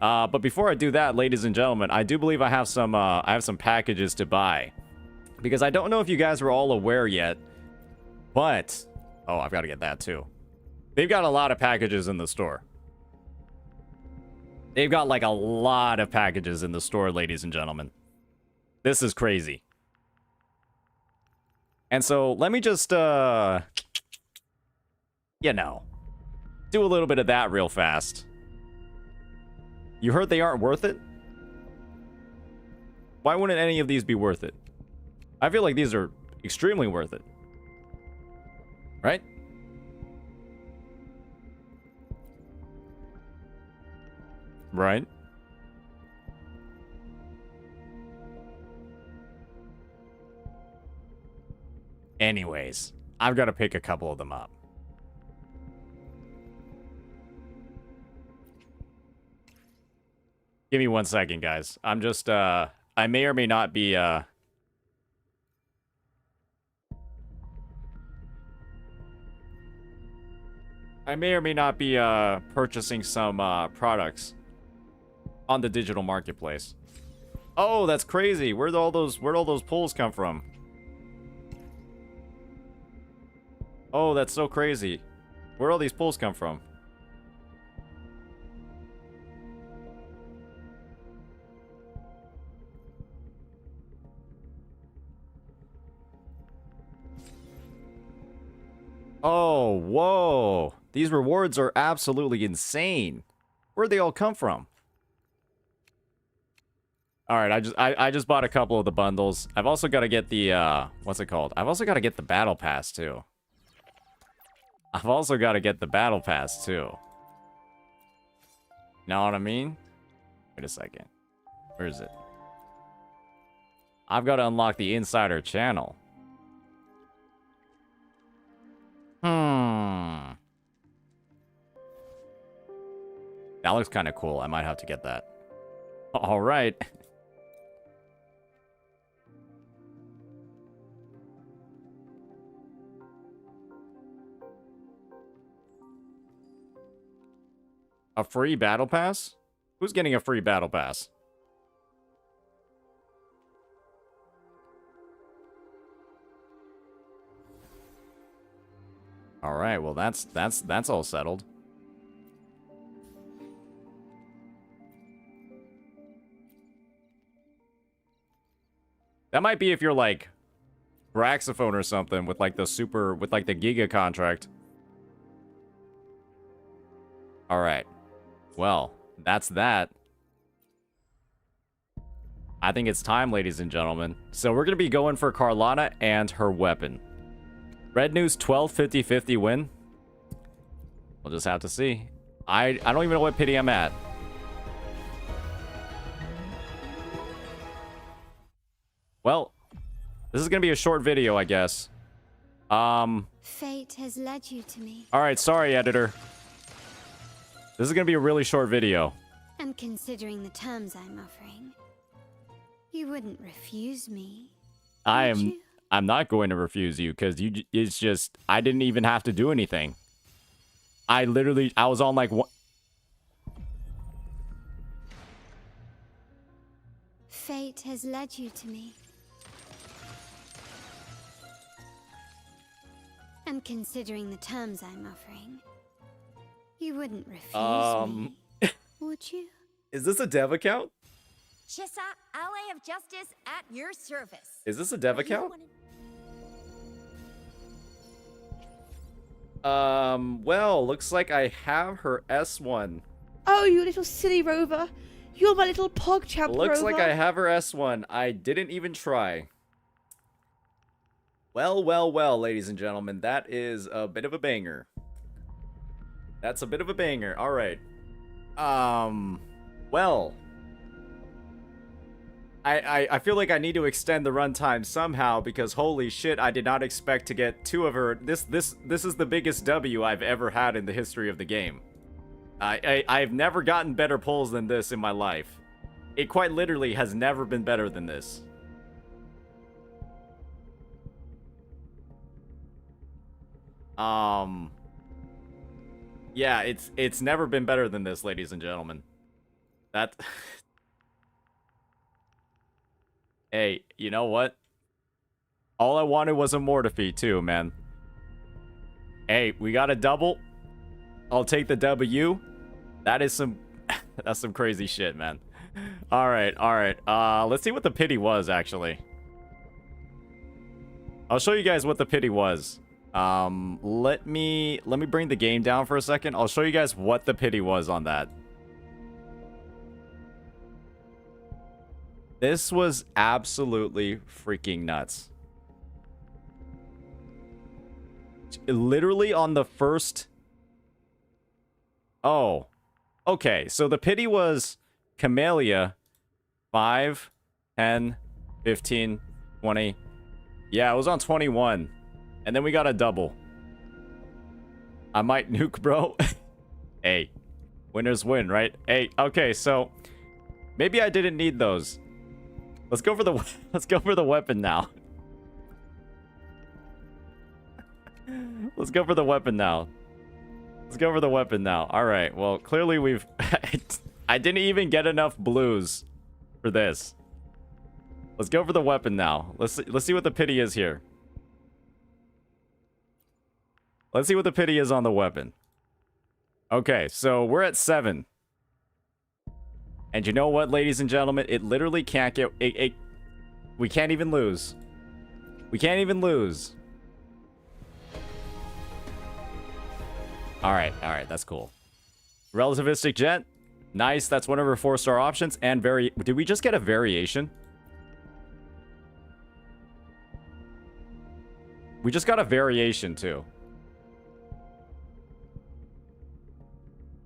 But before I do that, ladies and gentlemen, I do believe I have some packages to buy. Because I don't know if you guys are all aware yet, but oh, I've got to get that too. They've got a lot of packages in the store. They've got like a lot of packages in the store, ladies and gentlemen. This is crazy. And so let me just, you know, do a little bit of that real fast. You heard they aren't worth it? Why wouldn't any of these be worth it? I feel like these are extremely worth it. Right? Right? Anyways, I've got to pick a couple of them up. Give me 1 second, guys. I'm just, I may or may not be, I may or may not be, purchasing some, products on the digital marketplace. Oh, that's crazy. Where'd all those pulls come from? Oh, that's so crazy. Where'd all these pulls come from? Oh, whoa. These rewards are absolutely insane. Where'd they all come from? Alright, I just bought a couple of the bundles. I've also got to get the, what's it called? I've also got to get the battle pass, too. I've also got to get the battle pass, too. Know what I mean? Wait a second. Where is it? I've got to unlock the insider channel. That looks kind of cool. I might have to get that. All right. A free battle pass? Who's getting a free battle pass? All right, well that's all settled. That might be if you're like Braxophone or something with like the Giga contract. All right. Well, that's that. I think it's time, ladies and gentlemen. So we're going to be going for Carlotta and her weapon. Red News 12 50-50 win. We'll just have to see. I don't even know what pity I'm at. Well, this is gonna be a short video, I guess. Fate has led you to me. Alright, sorry, editor. This is gonna be a really short video. And considering the terms I'm offering, you wouldn't refuse me. I'm not going to refuse you, because it's just, I didn't even have to do anything. I was on like one. Fate has led you to me. And considering the terms I'm offering, you wouldn't refuse me, would you? Is this a dev account? Chissa, ally of justice at your service. Is this a dev account? Well, looks like I have her S1. Oh, you little silly rover. You're my little PogChamp Looks rover. like I have her S1. I didn't even try. Well, well, well, ladies and gentlemen. That is a bit of a banger. That's a bit of a banger. All right. Well. I feel like I need to extend the runtime somehow, because holy shit, I did not expect to get 2 of her. This is the biggest W I've ever had in the history of the game. I've never gotten better pulls than this in my life. It quite literally has never been better than this. Yeah, it's never been better than this, ladies and gentlemen. That Hey, you know what? All I wanted was a Mortifee too, man. Hey, we got a double. I'll take the W. That is some that's some crazy shit, man. All right. Let's see what the pity was actually. I'll show you guys what the pity was. Let me bring the game down for a second. I'll show you guys what the pity was on that. This was absolutely freaking nuts. Literally on the first... Oh. Okay, so the pity was Camellia 5, 10, 15, 20. Yeah, it was on 21. And then we got a double. I might nuke, bro. Hey, winners win, right? Hey, okay, so maybe I didn't need those. Let's go for the weapon now. Let's go for the weapon now. Let's go for the weapon now. All right. Well, clearly we've I didn't even get enough blues for this. Let's go for the weapon now. Let's see what the pity is here. Let's see what the pity is on the weapon. Okay, so we're at 7. And you know what, ladies and gentlemen? It literally can't get... we can't even lose. We can't even lose. Alright, that's cool. Relativistic Jet. Nice, that's one of our 4-star options. And did we just get a variation? We just got a variation, too.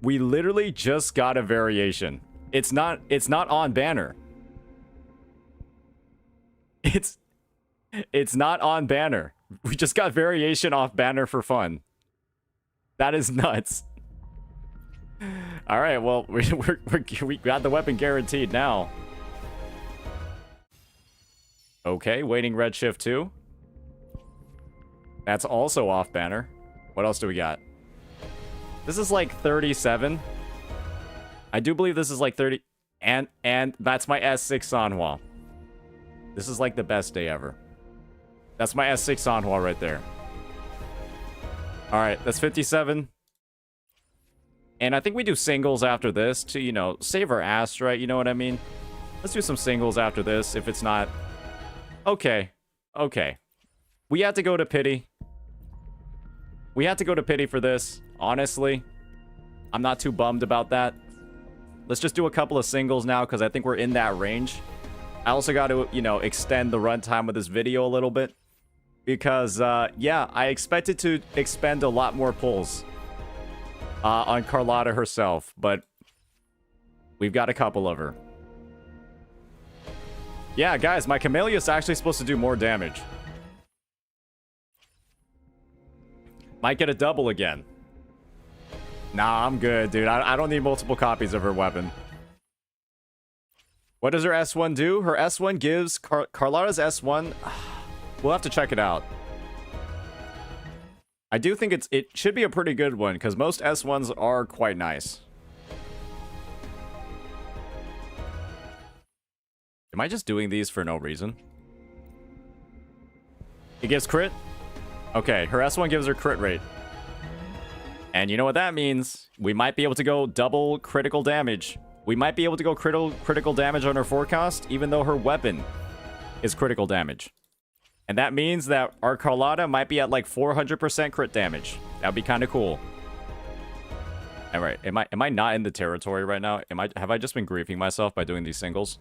We literally just got a variation. It's not on banner. It's not on banner. We just got variation off banner for fun. That is nuts. All right, well, we got the weapon guaranteed now. Okay, waiting redshift 2. That's also off banner. What else do we got? This is like 37. I do believe this is like 30. And that's my S6 Sanhua. This is like the best day ever. That's my S6 Sanhua right there. Alright, that's 57. And I think we do singles after this to, you know, save our ass, right? You know what I mean? Let's do some singles after this if it's not... Okay. We had to go to pity. We had to go to pity for this, honestly. I'm not too bummed about that. Let's just do a couple of singles now, because I think we're in that range. I also got to, you know, extend the runtime of this video a little bit. Because, yeah, I expected to expend a lot more pulls. on Carlotta herself, but we've got a couple of her. Yeah, guys, my Camellia's actually supposed to do more damage. Might get a double again. Nah, I'm good, dude. I don't need multiple copies of her weapon. What does her S1 do? Her S1 gives... Carlotta's S1... We'll have to check it out. I do think it should be a pretty good one, because most S1s are quite nice. Am I just doing these for no reason? It gives crit? Okay, her S1 gives her crit rate. And you know what that means? We might be able to go double critical damage. We might be able to go critical damage on her forecast, even though her weapon is critical damage. And that means that our Carlotta might be at like 400% crit damage. That'd be kind of cool. Alright, am I not in the territory right now? Have I just been griefing myself by doing these singles?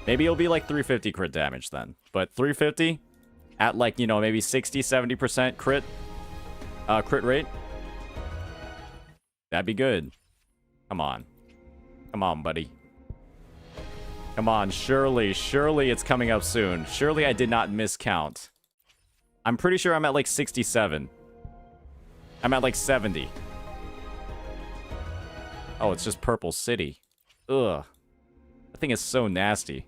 Maybe it'll be like 350 crit damage then. But 350 at like, you know, maybe 60-70% crit rate. That'd be good. Come on. Come on, buddy. Come on, surely it's coming up soon. Surely I did not miscount. I'm pretty sure I'm at like 67. I'm at like 70. Oh, it's just Purple City. Ugh. That thing is so nasty.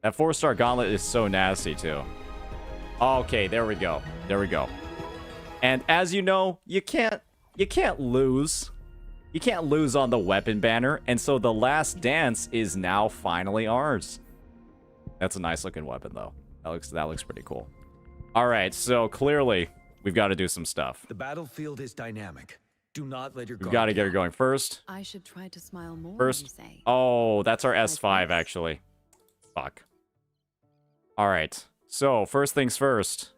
That 4-star gauntlet is so nasty too. Okay, there we go. There we go. And as you know, you can't lose. You can't lose on the weapon banner, and so the last dance is now finally ours. That's a nice looking weapon though. That looks pretty cool. All right, so clearly we've got to do some stuff. The battlefield is dynamic. Do not let your guard We've got to get her going first. I should try to smile more. First. You say. Oh, that's our S5 actually. Fuck. All right. So first things first.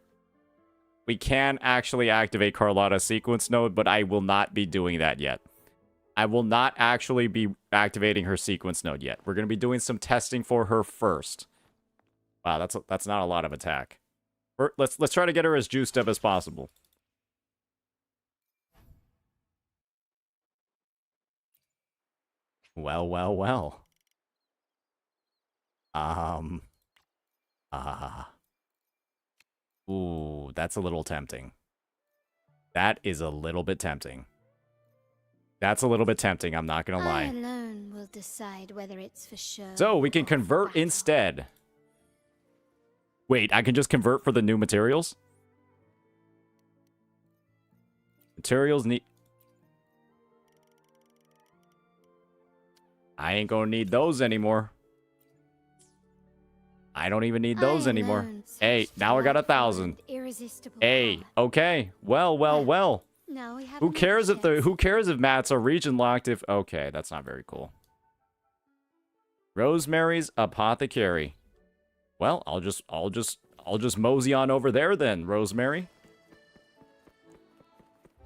We can actually activate Carlotta's sequence node, but I will not be doing that yet. I will not actually be activating her sequence node yet. We're going to be doing some testing for her first. Wow, that's not a lot of attack. Let's try to get her as juiced up as possible. Well. Ooh, that's a little tempting. That is a little bit tempting. That's a little bit tempting, I'm not gonna lie. I alone will decide whether it's for sure. So, we can convert instead. Wait, I can just convert for the new materials? Materials need... I ain't gonna need those anymore. I don't even need those anymore. Hey, now I got 1,000. Hey, okay. Well. Who cares if mats are region locked if... Okay, that's not very cool. Rosemary's Apothecary. Well, I'll just mosey on over there then, Rosemary.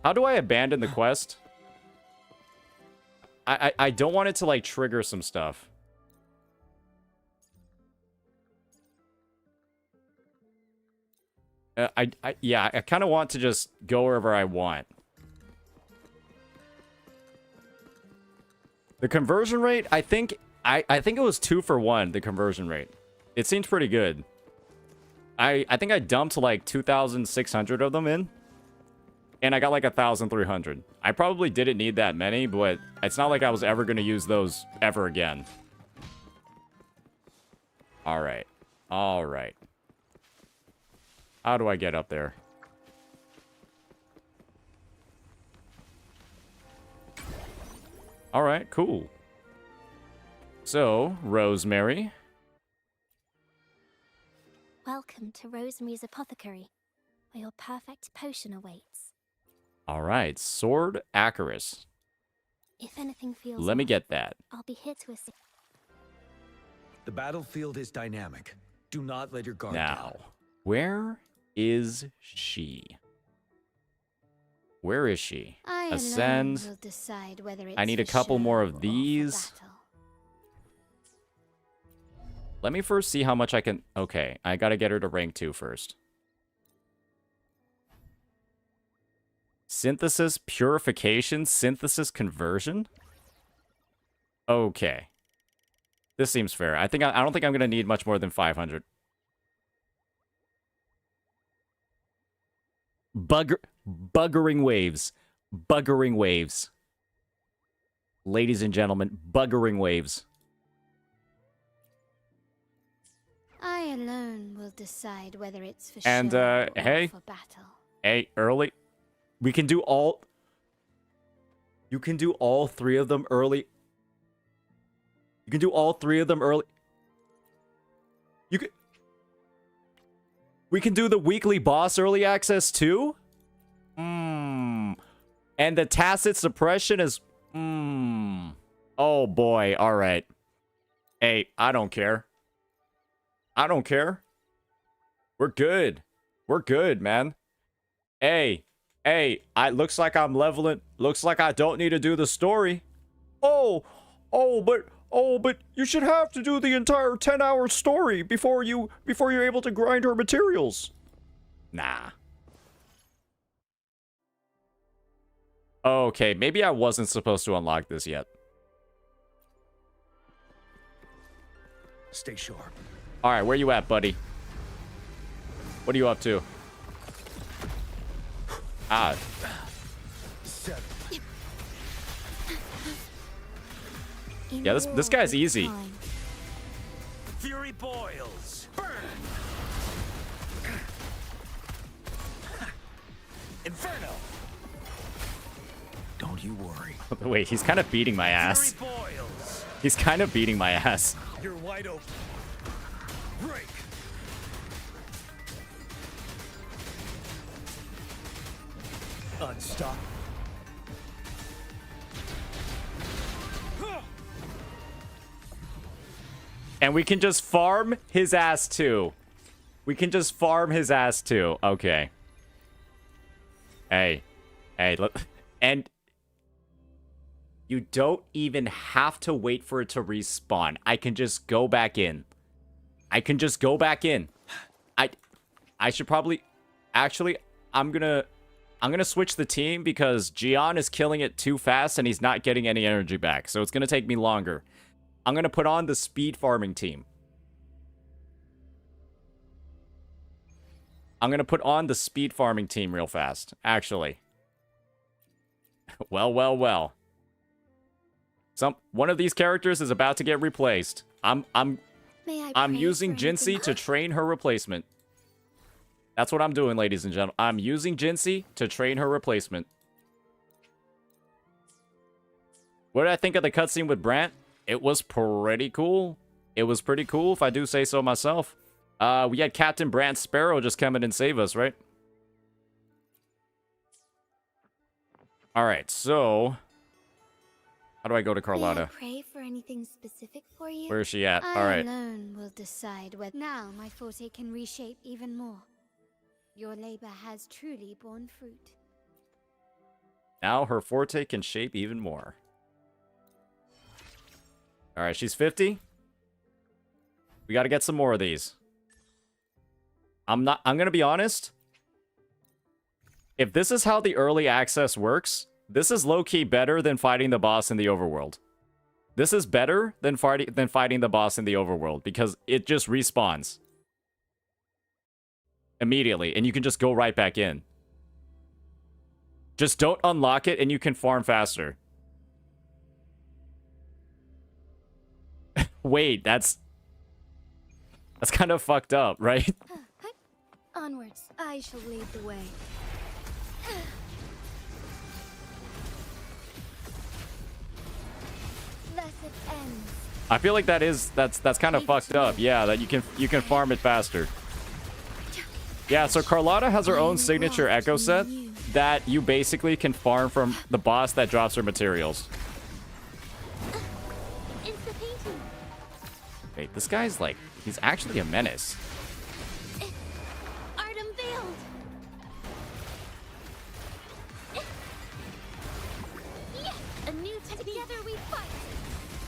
How do I abandon the quest? I don't want it to like trigger some stuff. Yeah, I kind of want to just go wherever I want. The conversion rate, I think it was 2 for 1, the conversion rate. It seems pretty good. I think I dumped like 2,600 of them in. And I got like 1,300. I probably didn't need that many, but it's not like I was ever going to use those ever again. Alright. Alright. How do I get up there? Alright, cool. So, Rosemary. Welcome to Rosemary's Apothecary, where your perfect potion awaits. Alright, Sword Acarus. If anything feels Let me off, get that. I'll be here to assist. The battlefield is dynamic. Do not let your guard Now, down. where is she? Where is she? Ascend. Will decide whether it's I need a for couple show more or of for these. battle. Let me first see how much I can... Okay, I gotta get her to rank 2 first. Synthesis, purification, synthesis, conversion? Okay. This seems fair. I don't think I'm going to need much more than 500. Buggering waves. Buggering waves. Ladies and gentlemen, buggering waves. I alone will decide whether it's for And, show or hey. for battle. Hey, early. We can do all... You can do all 3 of them early. You can do all 3 of them early. You can... We can do the weekly boss early access too? And the tacit suppression is... Oh boy, alright. Hey, I don't care. I don't care. We're good. We're good, man. Hey, looks like I'm leveling. Looks like I don't need to do the story. Oh, but you should have to do the entire 10-hour story before you're able to grind her materials. Nah. Okay, maybe I wasn't supposed to unlock this yet. Stay sharp. All right, where you at, buddy? What are you up to? Ah. 7. Yeah, this guy's easy. Fury boils. Burn. Inferno. Don't you worry. Wait, he's kind of beating my ass. Fury boils. He's kind of beating my ass. You're wide open. Break. Unstop. And we can just farm his ass too. We can just farm his ass too. Okay. Hey, look. And you don't even have to wait for it to respawn. I can just go back in. I can just go back in. I should probably... Actually, I'm gonna switch the team because Gian is killing it too fast and he's not getting any energy back. So it's gonna take me longer. I'm gonna put on the speed farming team. I'm gonna put on the speed farming team real fast, actually. Well. One of these characters is about to get replaced. I'm using Jinsey to train her replacement. That's what I'm doing, ladies and gentlemen. I'm using Jinsey to train her replacement. What did I think of the cutscene with Brant? It was pretty cool. It was pretty cool, if I do say so myself. We had Captain Brant Sparrow just come in and save us, right? Alright, so... How do I go to Carlotta? May I pray for anything specific for you? Where is she at? I Alright. alone will decide whether... Now my forte can reshape even more. Your labor has truly borne fruit. Now her forte can shape even more. Alright, she's 50. We gotta get some more of these. I'm gonna be honest. If this is how the early access works, this is low-key better than fighting the boss in the overworld. This is better than fighting the boss in the overworld because it just respawns immediately and you can just go right back in. Just don't unlock it and you can farm faster. Wait, that's kind of fucked up, right? Onwards, I shall lead the way. Thus it ends. I feel like that's kind of fucked up. Yeah, that you can farm it faster. Yeah, so Carlotta has her own signature echo set that you basically can farm from the boss that drops her materials. Wait, this guy's like, he's actually a menace. Art unveiled. A new together we fight.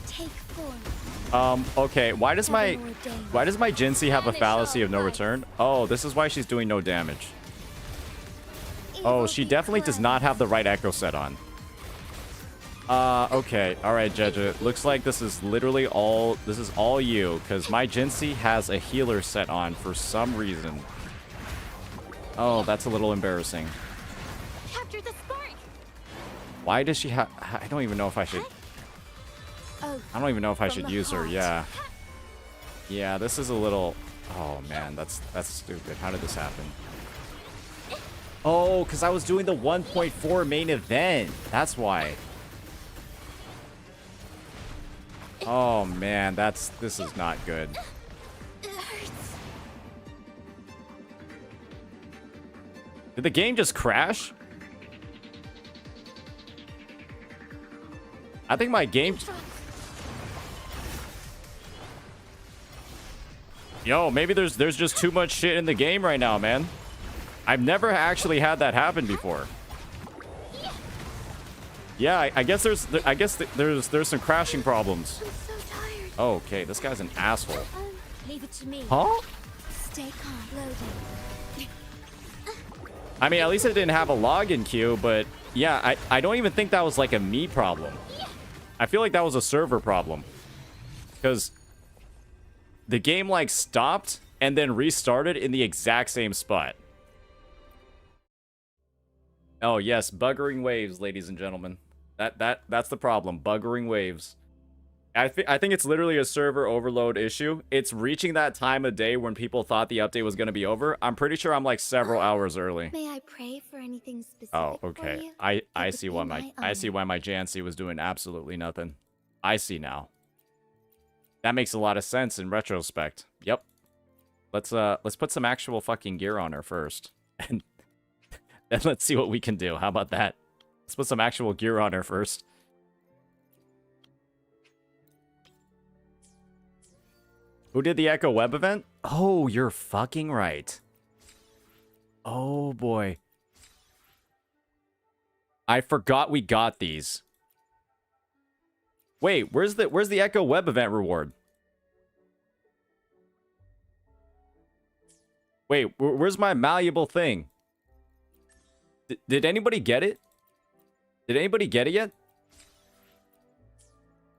Take form. Okay, why does my Jinsey have a fallacy of no return? Oh, this is why she's doing no damage. Oh, she definitely does not have the right echo set on. Okay. Alright, Jeja. Looks like this is literally all... This is all you, because my Jinxie has a healer set on for some reason. Oh, that's a little embarrassing. Capture the spark. Why does she have... I don't even know if I should... I don't even know if I should use her. Yeah. Yeah, this is a little... Oh, man. That's stupid. How did this happen? Oh, because I was doing the 1.4 main event. That's why. Oh, man. This is not good. It hurts. Did the game just crash? I think my game... Yo, maybe there's just too much shit in the game right now, man. I've never actually had that happen before. Yeah, I guess there's some crashing problems. I'm so tired. Oh, okay, this guy's an asshole. Leave it to me. Huh? Stay calm. Loading. I mean, at least it didn't have a login queue, but yeah, I don't even think that was like a me problem. I feel like that was a server problem. Because the game like stopped and then restarted in the exact same spot. Oh yes, buggering waves, ladies and gentlemen. That's the problem. Buggering waves. I think it's literally a server overload issue. It's reaching that time of day when people thought the update was going to be over. I'm pretty sure I'm like several hours early. May I pray for anything specific? Oh, okay. I see why my Jancy was doing absolutely nothing. I see now. That makes a lot of sense in retrospect. Yep. Let's put some actual fucking gear on her first. And then let's see what we can do. How about that? Let's put some actual gear on her first. Who did the Echo Web event? Oh, you're fucking right. Oh boy. I forgot we got these. Wait, where's the Echo Web event reward? Wait, where's my malleable thing? Did anybody get it? Did anybody get it yet?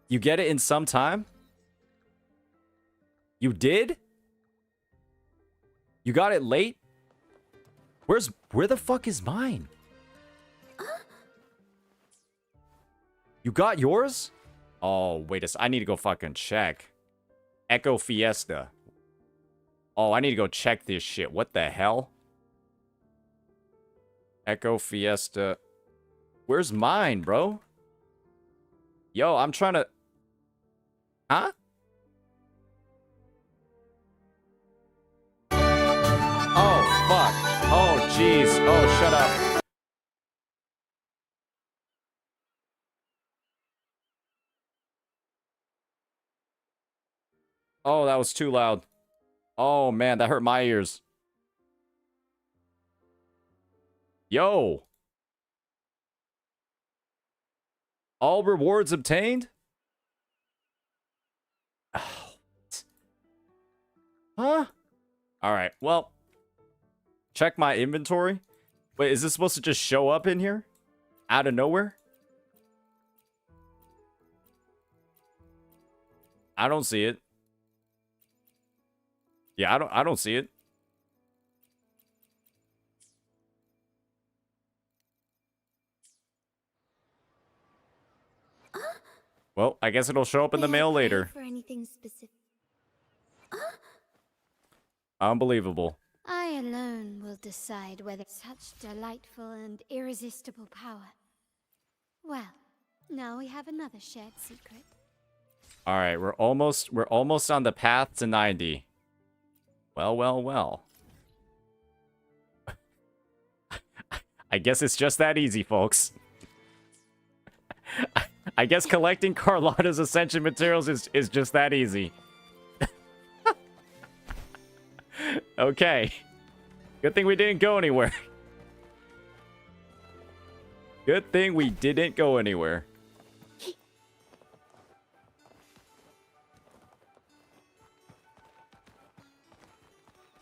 You get it in some time? You did? You got it late? Where the fuck is mine? You got yours? Oh, wait a second. I need to go fucking check. Echo Fiesta. Oh, I need to go check this shit. What the hell? Echo Fiesta. Where's mine, bro? Yo, I'm trying to... Huh? Oh, fuck. Oh, jeez. Oh, shut up. Oh, that was too loud. Oh, man, that hurt my ears. Yo. All rewards obtained? Oh. Huh? Alright, well. Check my inventory. Wait, is this supposed to just show up in here? Out of nowhere? I don't see it. Yeah, I don't see it. Well, I guess it'll show up in the mail later. For anything specific? Unbelievable. I alone will decide whether such delightful and irresistible power. Well, now we have another shared secret. All right, we're almost on the path to 90. Well, well, well. I guess it's just that easy, folks. I guess collecting Carlotta's Ascension materials is just that easy. Okay. Good thing we didn't go anywhere. Good thing we didn't go anywhere.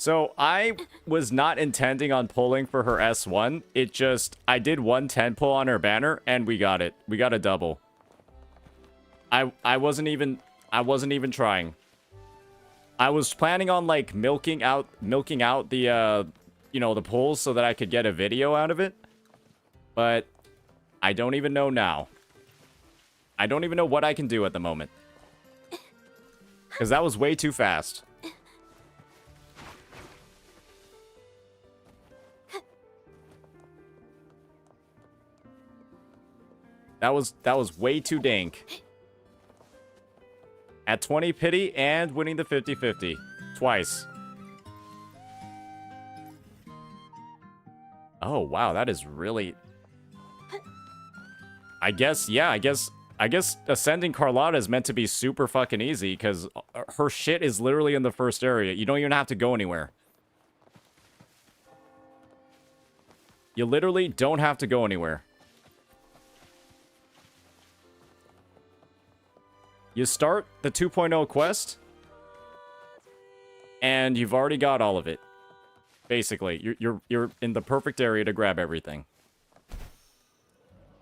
So I was not intending on pulling for her S1. It just, I did 110 pull on her banner and we got it. We got a double. I wasn't even trying. I was planning on like milking out the you know, the pulls so that I could get a video out of it. But I don't even know now. I don't even know what I can do at the moment. Because that was way too fast. That was way too dank. At 20 pity and winning the 50-50. Twice. Oh, wow, that is really... I guess ascending Carlotta is meant to be super fucking easy, because her shit is literally in the first area. You don't even have to go anywhere. You literally don't have to go anywhere. You start the 2.0 quest, and you've already got all of it. Basically, you're in the perfect area to grab everything.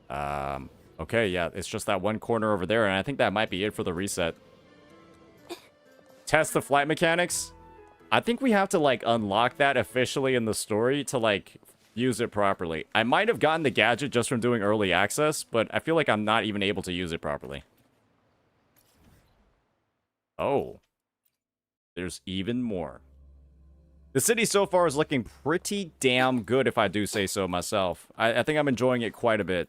Okay, yeah, it's just that one corner over there, and I think that might be it for the reset. Test the flight mechanics. I think we have to, like, unlock that officially in the story to, like, use it properly. I might have gotten the gadget just from doing early access, but I feel like I'm not even able to use it properly. Oh. There's even more. The city so far is looking pretty damn good, if I do say so myself. I think I'm enjoying it quite a bit.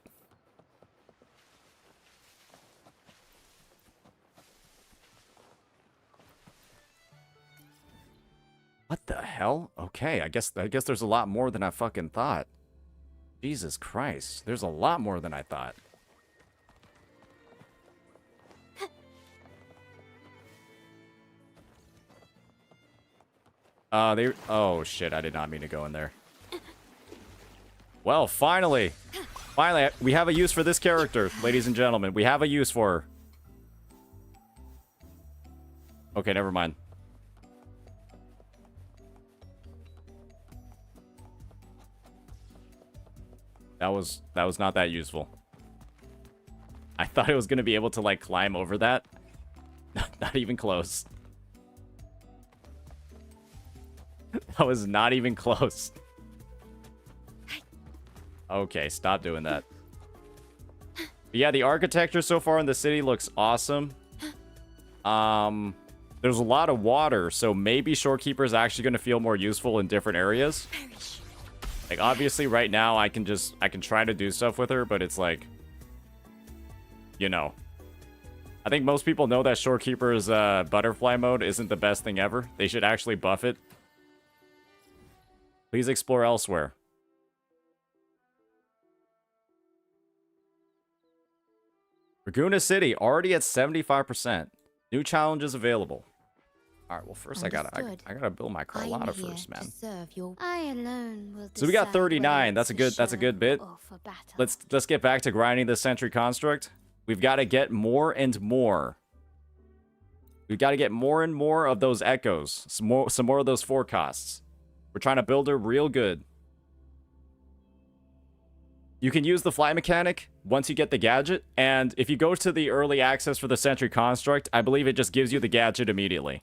What the hell? Okay, I guess there's a lot more than I fucking thought. Jesus Christ. There's a lot more than I thought. Oh shit, I did not mean to go in there. Well, finally, we have a use for this character, ladies and gentlemen. We have a use for her. Okay, never mind. That was not that useful. I thought I was gonna be able to like climb over that. Not even close. That was not even close. Okay, stop doing that. But yeah, the architecture so far in the city looks awesome. There's a lot of water, so maybe Shorekeeper is actually going to feel more useful in different areas. Like, obviously, right now, I can try to do stuff with her, but it's like, you know. I think most people know that Shorekeeper's butterfly mode isn't the best thing ever. They should actually buff it. Please explore elsewhere. Ragunna City, already at 75%. New challenges available. Alright, well first I gotta build my Carlotta first, man. I alone will So we got 39. That's a good bit. Let's get back to grinding the Sentry Construct. We've got to get more and more. We've got to get more and more of those echoes. Some more of those forecasts. We're trying to build her real good. You can use the fly mechanic once you get the gadget, and if you go to the early access for the Sentry Construct, I believe it just gives you the gadget immediately.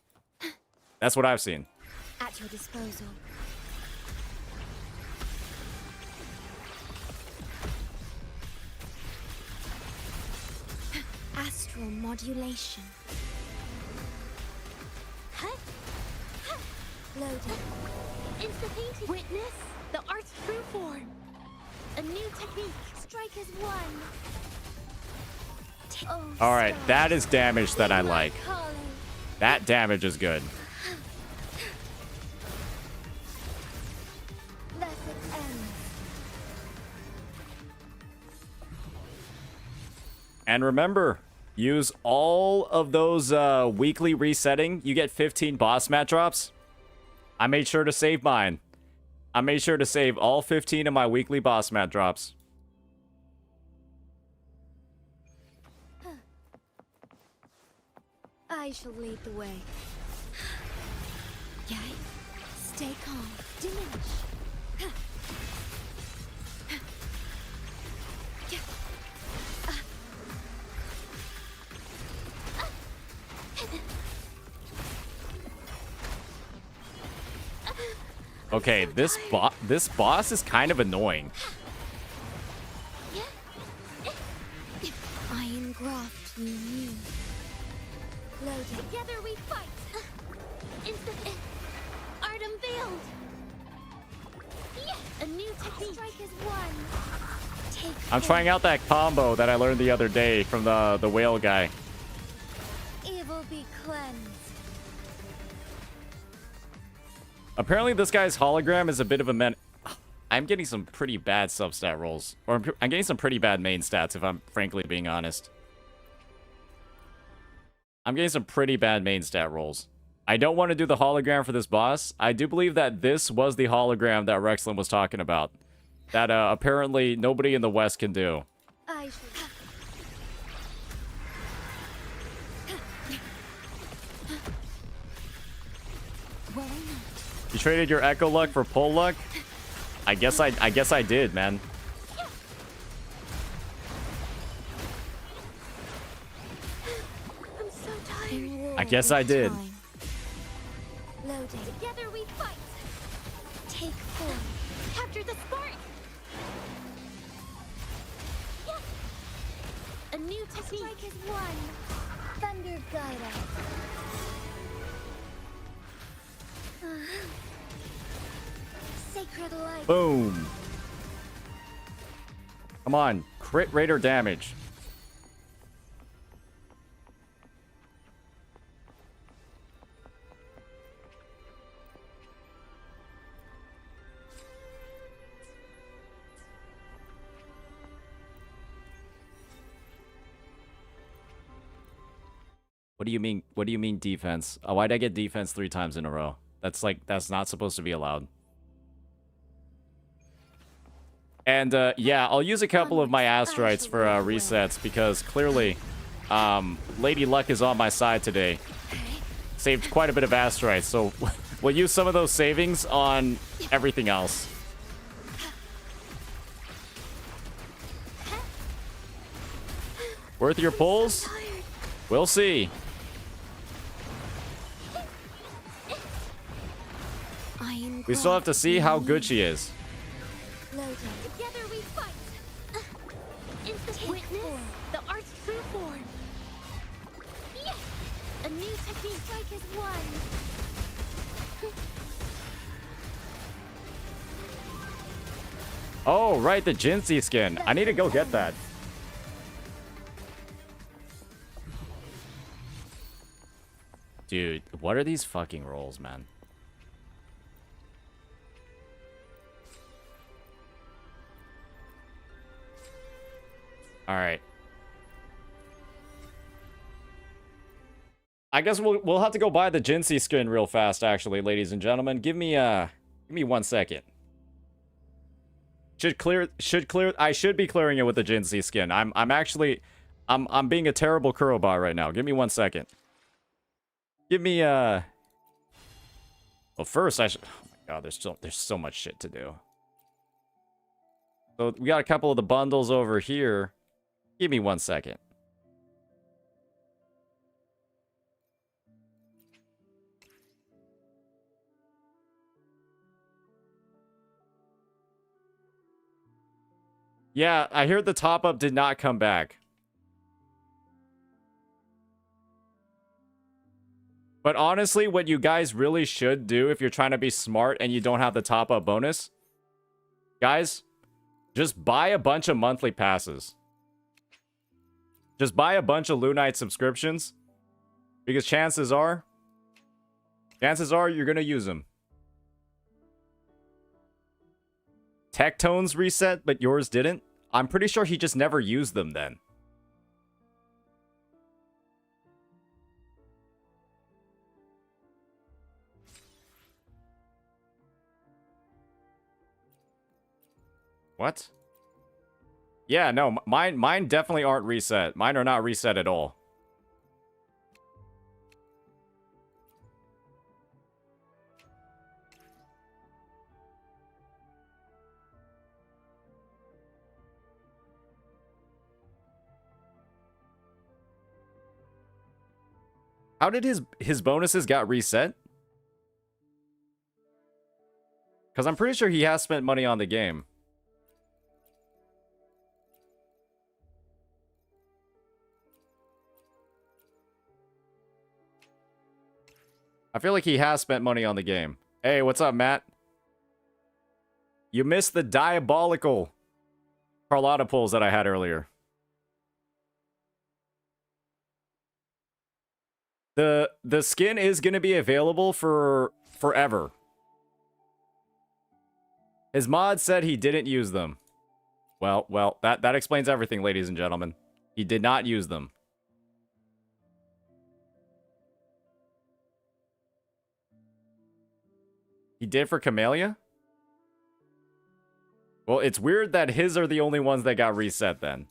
That's what I've seen. At your disposal. Astral modulation. Loading. Insta-painting. Witness the art's true form. A new technique. Strike as one. Oh, Alright, that is damage that I like. That damage is good. And remember, use all of those weekly resetting. You get 15 boss mat drops. I made sure to save mine. I made sure to save all 15 of my weekly boss mat drops. I shall lead the way. Yay. Stay calm. Diminish. Okay, this boss is kind of annoying. Iron graft you knew. Loaded. Together we fight. Instant art unveiled. A new technique. Strike is one. Take I'm trying out that combo that I learned the other day from the whale guy. Evil be cleansed. Apparently this guy's hologram is a bit of a men. I'm getting some pretty bad substat rolls. Or I'm getting some pretty bad main stats, if I'm frankly being honest. I'm getting some pretty bad main stat rolls. I don't want to do the hologram for this boss. I do believe that this was the hologram that Rexlin was talking about. That apparently nobody in the West can do. I should. You traded your Echo luck for pull luck? I guess I did, man. I'm so tired. I guess I did. Loaded. Together we fight. Take form. Capture the spark. A new technique. Strike is one. Thunder guide us. Sacred light. Boom. Come on, crit rate or damage. What do you mean? What do you mean defense? Why'd I get defense 3 times in a row? That's not supposed to be allowed. And yeah, I'll use a couple of my asteroids for resets because clearly Lady Luck is on my side today. Saved quite a bit of asteroids, so we'll use some of those savings on everything else. Worth your pulls? We'll see. We still have to see how good she is. Together we fight. Instant witness the art's true form. Yes! A new technique. Strike is one. Oh, right, the Jinsey skin. I need to go get that. Dude, what are these fucking rolls, man? All right. I guess we'll have to go buy the Jinsey skin real fast, actually, ladies and gentlemen. Give me 1 second. I should be clearing it with the Jinsey skin. I'm being a terrible Kurobot right now. Give me 1 second. Give me well, first I should. Oh my god, there's so much shit to do. So we got a couple of the bundles over here. Give me 1 second. Yeah, I heard the top up did not come back. But honestly, what you guys really should do if you're trying to be smart and you don't have the top up bonus, guys, just buy a bunch of monthly passes. Just buy a bunch of Lunite subscriptions, because chances are you're going to use them. Tectones reset, but yours didn't? I'm pretty sure he just never used them then. What? Yeah, no, mine definitely aren't reset. Mine are not reset at all. How did his bonuses got reset? Because I'm pretty sure he has spent money on the game. I feel like he has spent money on the game. Hey, what's up, Matt? You missed the diabolical Carlotta pulls that I had earlier. The skin is going to be available for forever. His mod said he didn't use them. Well, that explains everything, ladies and gentlemen. He did not use them. He did for Camellia? Well, it's weird that his are the only ones that got reset then.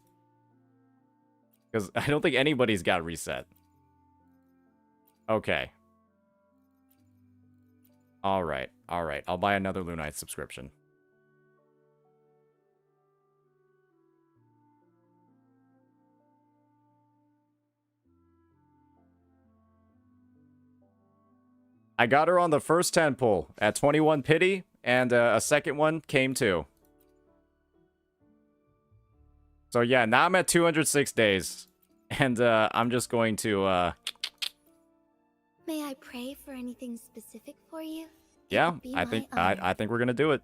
Because I don't think anybody's got reset. Okay. Alright. I'll buy another Lunite subscription. I got her on the first 10 pull at 21 pity, and a second one came too. So yeah, now I'm at 206 days, and I'm just going to... May I pray for anything specific for you? Yeah, I think we're gonna do it.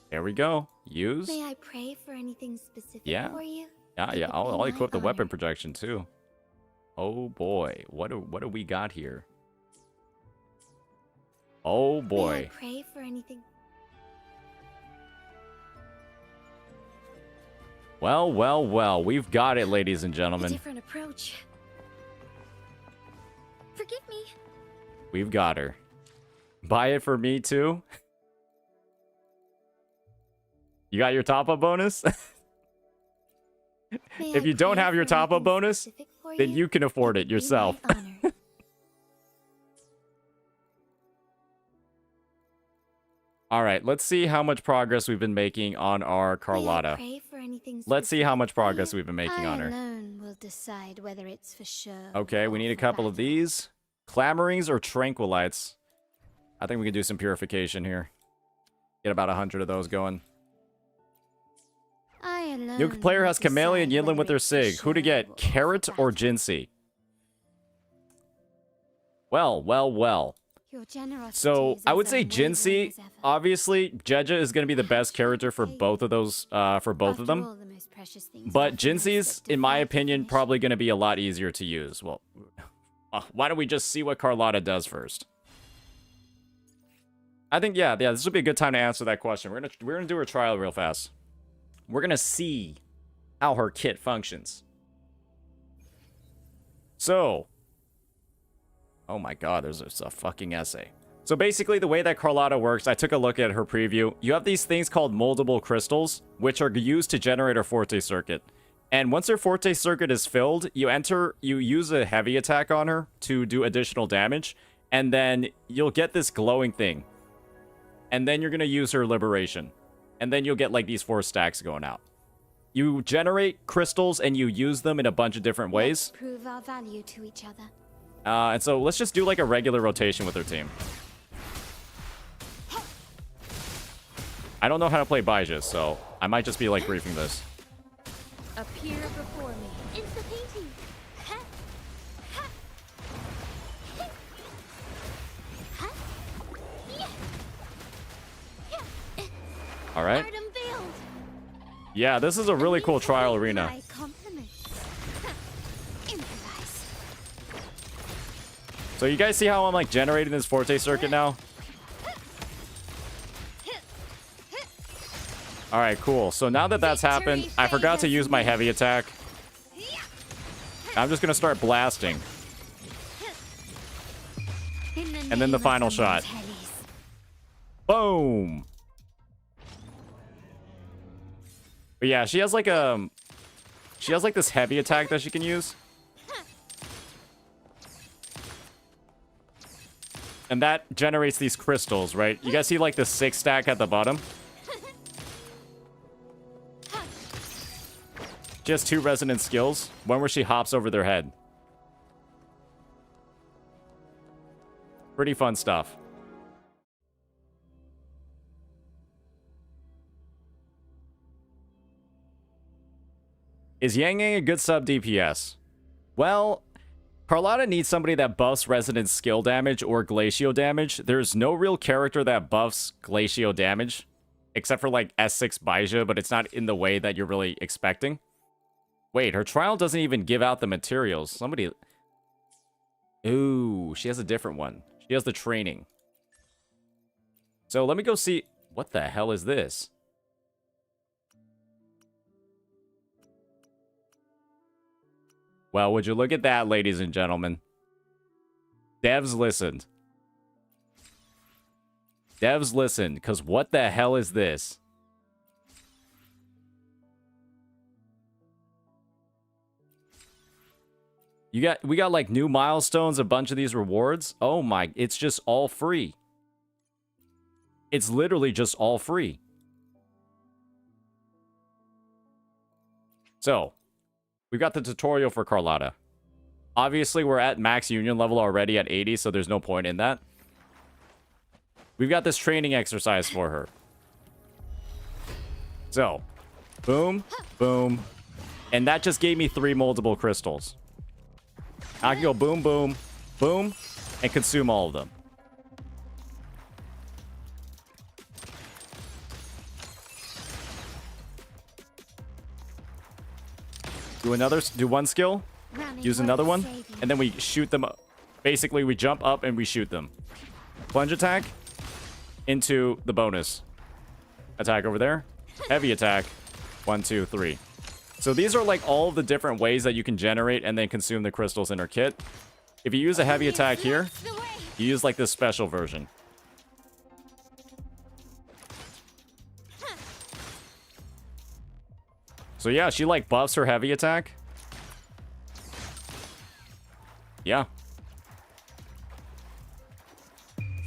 There we go. Use. May I pray for anything specific for you? Yeah. I'll equip the weapon projection too. Oh boy, what do we got here? Oh boy. May I pray for anything? Well, we've got it, ladies and gentlemen. A different approach. Forgive me. We've got her. Buy it for me too. You got your top-up bonus? If you don't have your top-up bonus, then you can afford it yourself. Alright, let's see how much progress we've been making on our Carlotta. Let's see how much progress we've been making on her. Alone will decide whether it's for sure. Okay, we need a couple of these. Clamorings or Tranquilites. I think we can do some purification here. Get about 100 of those going. New player has Camellia and Yinlin with their Sig. Who to get, Carrot or Jinsey? Well. So, I would say Jinsey. Obviously, Jeja is going to be the best character for both of those, for both of them. But Jinsey's, in my opinion, probably going to be a lot easier to use. Well, why don't we just see what Carlotta does first? I think, yeah, this would be a good time to answer that question. We're gonna do her trial real fast. We're gonna see how her kit functions. So, oh my god, there's a fucking essay. So basically, the way that Carlotta works, I took a look at her preview. You have these things called moldable crystals, which are used to generate her Forte circuit. And once her Forte circuit is filled, you use a heavy attack on her to do additional damage, and then you'll get this glowing thing. And then you're gonna use her Liberation. And then you'll get like these 4 stacks going out. You generate crystals and you use them in a bunch of different ways. Let's prove our value to each other. And so let's just do like a regular rotation with her team. I don't know how to play Baija, so I might just be like briefing this. Appear before me. Into the painting. All right. Yeah, this is a really cool trial arena. So you guys see how I'm like generating this Forte circuit now? All right, cool. So now that that's happened, I forgot to use my heavy attack. I'm just gonna start blasting. And then the final shot. Boom. But yeah, she has like this heavy attack that she can use. And that generates these crystals, right? You guys see like the 6 stack at the bottom? She has 2 resonant skills. One where she hops over their head. Pretty fun stuff. Is Yang Yang a good sub DPS? Well, Carlotta needs somebody that buffs Resonance skill damage or Glacio damage. There's no real character that buffs Glacio damage, except for like S6 Baija, but it's not in the way that you're really expecting. Wait, her trial doesn't even give out the materials. Somebody... Ooh, she has a different one. She has the training. So let me go see... What the hell is this? Well, would you look at that, ladies and gentlemen? Devs listened. Devs listened, because what the hell is this? We got like new milestones, a bunch of these rewards. Oh my, it's just all free. It's literally just all free. So, we've got the tutorial for Carlotta. Obviously, we're at max union level already at 80, so there's no point in that. We've got this training exercise for her. So, boom, boom. And that just gave me 3 multiple crystals. I can go boom, boom, boom, and consume all of them. Do one skill, use another one, and then we shoot them up. Basically, we jump up and we shoot them. Plunge attack into the bonus. Attack over there. Heavy attack. 1, 2, 3. So these are like all of the different ways that you can generate and then consume the crystals in her kit. If you use a heavy attack here, you use like this special version. So yeah, she like buffs her heavy attack. Yeah.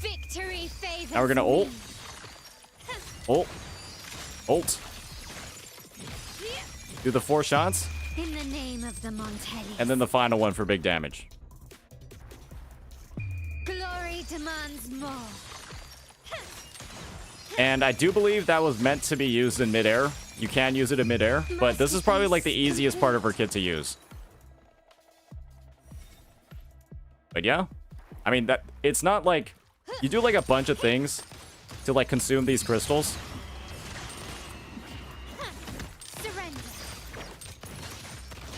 Victory favors Now we're gonna ult. Ult. Ult. Do the 4 shots. In the name of the Montelli. And then the final one for big damage. Glory demands more. And I do believe that was meant to be used in midair. You can use it in midair, but this is probably like the easiest part of her kit to use. But yeah, I mean, that it's not like you do like a bunch of things to like consume these crystals. Surrender.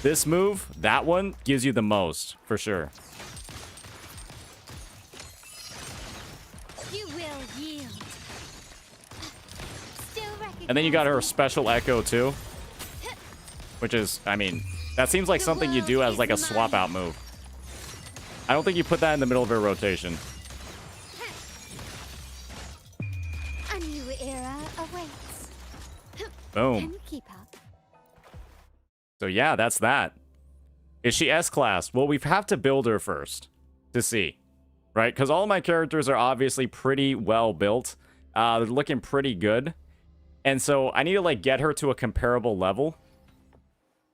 This move, that one, gives you the most, for sure. You will yield. And then you got her special echo too, which is, I mean, that seems like something you do as like a swap out move. I don't think you put that in the middle of her rotation. A new era awaits. Boom. Can you keep up? So yeah, that's that. Is she S-class? Well, we have to build her first to see, right? Because all of my characters are obviously pretty well built. They're looking pretty good. And so I need to like get her to a comparable level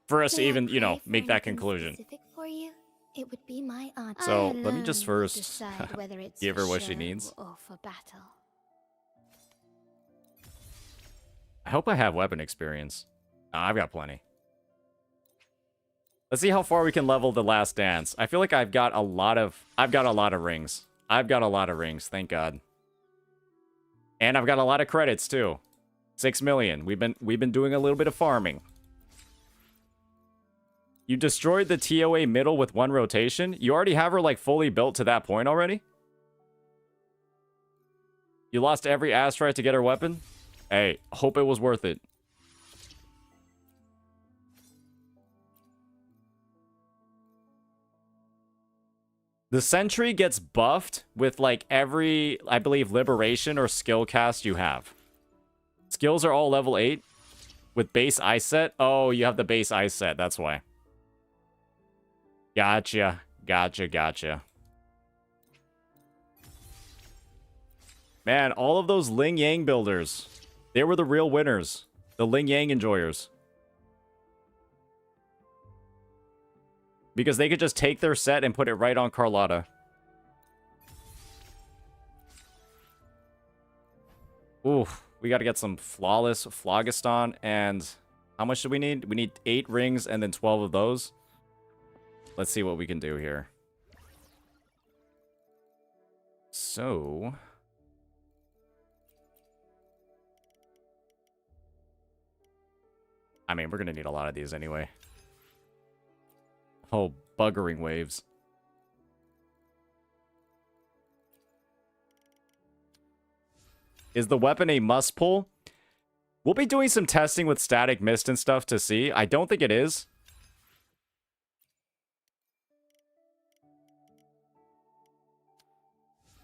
for us to even, you know, make that conclusion. For you, it would be my honor. So let me just first give her what she needs. Or for battle. I hope I have weapon experience. I've got plenty. Let's see how far we can level the Last Dance. I feel like I've got a lot of rings. I've got a lot of rings, thank God. And I've got a lot of credits too. 6 million. We've been doing a little bit of farming. You destroyed the ToA middle with 1 rotation? You already have her like fully built to that point already? You lost every astrite to get her weapon? Hey, hope it was worth it. The sentry gets buffed with like every, I believe, liberation or skill cast you have. Skills are all level 8 with base ice set. Oh, you have the base ice set. That's why. Gotcha. Gotcha. Man, all of those Ling Yang builders, they were the real winners. The Ling Yang enjoyers. Because they could just take their set and put it right on Carlotta. Ooh, we got to get some flawless phlogiston. And how much do we need? We need 8 rings and then 12 of those. Let's see what we can do here. So... I mean, we're going to need a lot of these anyway. Oh, buggering waves. Is the weapon a must pull? We'll be doing some testing with static mist and stuff to see. I don't think it is.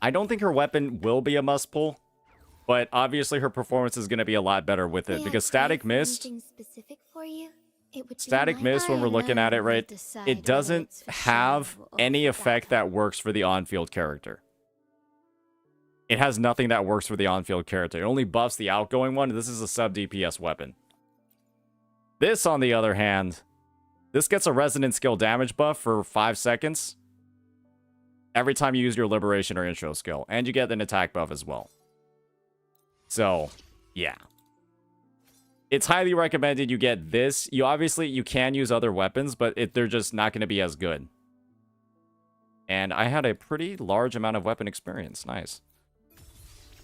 I don't think her weapon will be a must pull. But obviously her performance is going to be a lot better with it. Because static mist... Static mist, when we're looking at it, right, it doesn't have any effect that works for the on-field character. It has nothing that works for the on-field character. It only buffs the outgoing one. This is a sub-DPS weapon. This, on the other hand, this gets a resonant skill damage buff for 5 seconds every time you use your liberation or intro skill. And you get an attack buff as well. So, yeah. It's highly recommended you get this. You obviously, you can use other weapons, but they're just not going to be as good. And I had a pretty large amount of weapon experience. Nice.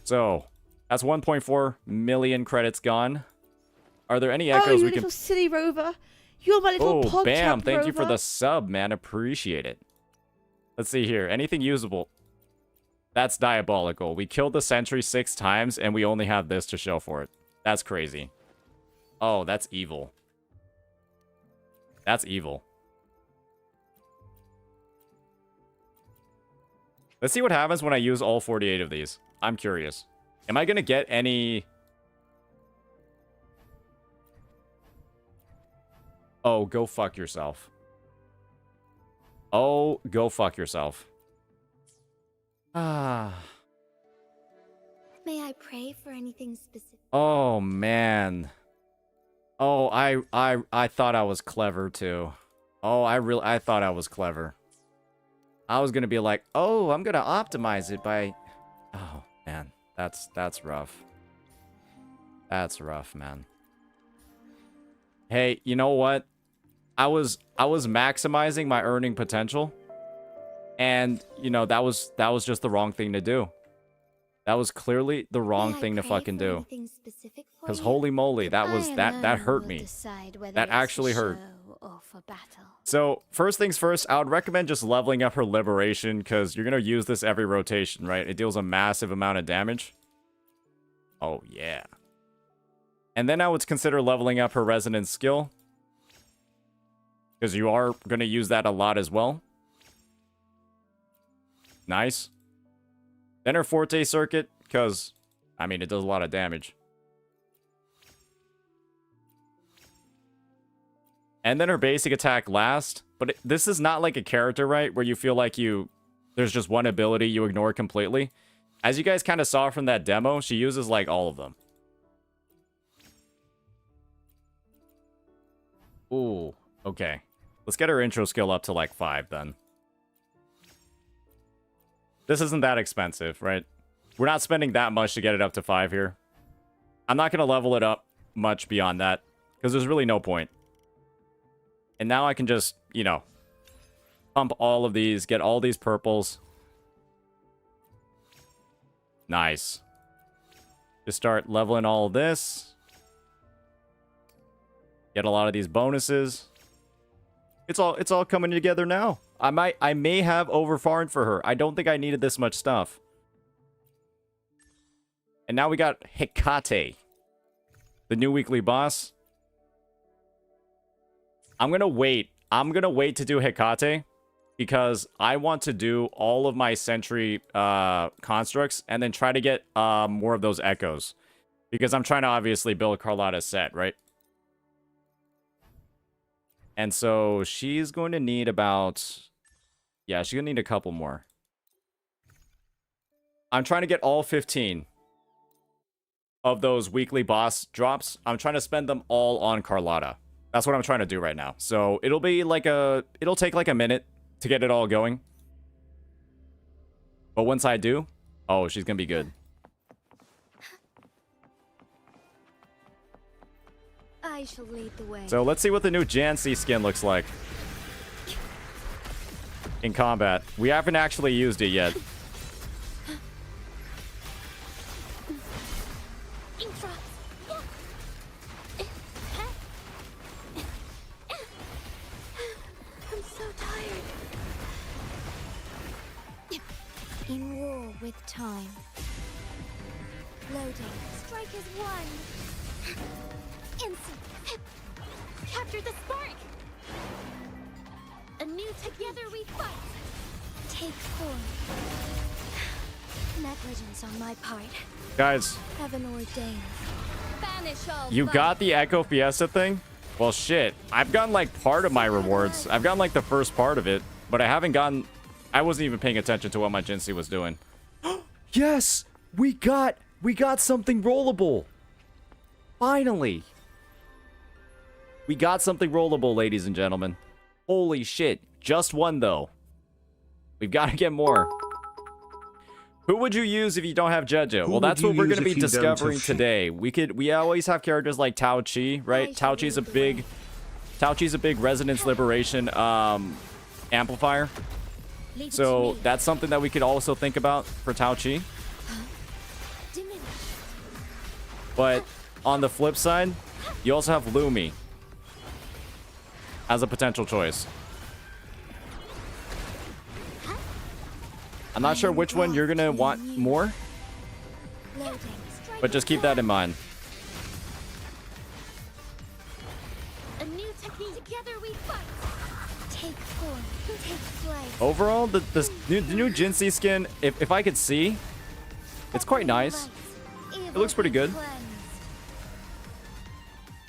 So, that's 1.4 million credits gone. Are there any echoes you we can... little silly rover. You're my little Oh, bam. Thank you for rover. the sub, man. Appreciate it. Let's see here. Anything usable? That's diabolical. We killed the sentry 6 times, and we only have this to show for it. That's crazy. Oh, that's evil. That's evil. Let's see what happens when I use all 48 of these. I'm curious. Am I going to get any... Oh, go fuck yourself. Oh, go fuck yourself. Ah. May I pray for anything specific? Oh, man. Oh, I thought I was clever too. Oh, I thought I was clever. I was gonna be like, oh, I'm gonna optimize it by... Oh, man. That's rough. That's rough, man. Hey, you know what? I was maximizing my earning potential. And, you know, that was just the wrong thing to do. That was clearly the wrong thing to fucking do. Because holy moly, that hurt me. That actually hurt. So, first things first, I would recommend just leveling up her liberation, because you're going to use this every rotation, right? It deals a massive amount of damage. Oh, yeah. And then I would consider leveling up her resonance skill, because you are going to use that a lot as well. Nice. Then her Forte Circuit, because, I mean, it does a lot of damage. And then her basic attack last. But this is not like a character, right? Where you feel like there's just one ability you ignore completely. As you guys kind of saw from that demo, she uses, like, all of them. Ooh, okay. Let's get her intro skill up to, like, 5, then. This isn't that expensive, right? We're not spending that much to get it up to 5 here. I'm not going to level it up much beyond that, because there's really no point. And now I can just, you know, pump all of these, get all these purples. Nice. Just start leveling all of this. Get a lot of these bonuses. It's all coming together now. I may have overfarmed for her. I don't think I needed this much stuff. And now we got Hecate, the new weekly boss. I'm gonna wait. I'm gonna wait to do Hecate because I want to do all of my sentry constructs and then try to get more of those echoes, because I'm trying to obviously build Carlotta's set, right? And so she's going to need about... Yeah, she's going to need a couple more. I'm trying to get all 15 of those weekly boss drops. I'm trying to spend them all on Carlotta. That's what I'm trying to do right now. So it'll be like it'll take like a minute to get it all going. But once I do, oh, she's going to be good. I shall lead the way. So let's see what the new Jancy skin looks like in combat. We haven't actually used it yet. I'm so tired. In war with time. Loading. Strikers one. Instant. Capture the spark. A new together we fight. Take form. Negligence on my part. Guys, Heaven ordained. Banish all you vice. got the Echo Fiesta thing? Well, shit. I've gotten like part of my rewards. I've gotten like the first part of it, but I haven't gotten... I wasn't even paying attention to what my Jinxie was doing. Yes! We got something rollable! Finally! We got something rollable, ladies and gentlemen. Holy shit. Just one, though. We've got to get more. Who would you use if you don't have Jeju? Well, that's what we're going to be discovering today. We always have characters like Tao Chi, right? Tao Chi's a big resonance liberation amplifier. So that's something that we could also think about for Tao Chi. But on the flip side, you also have Lumi as a potential choice. I'm not sure which one you're going to want more, but just keep that in mind. A new technique. Together we fight. Take form. Take flight. Overall, the new Jinxie skin, if I could see, it's quite nice. It looks pretty good.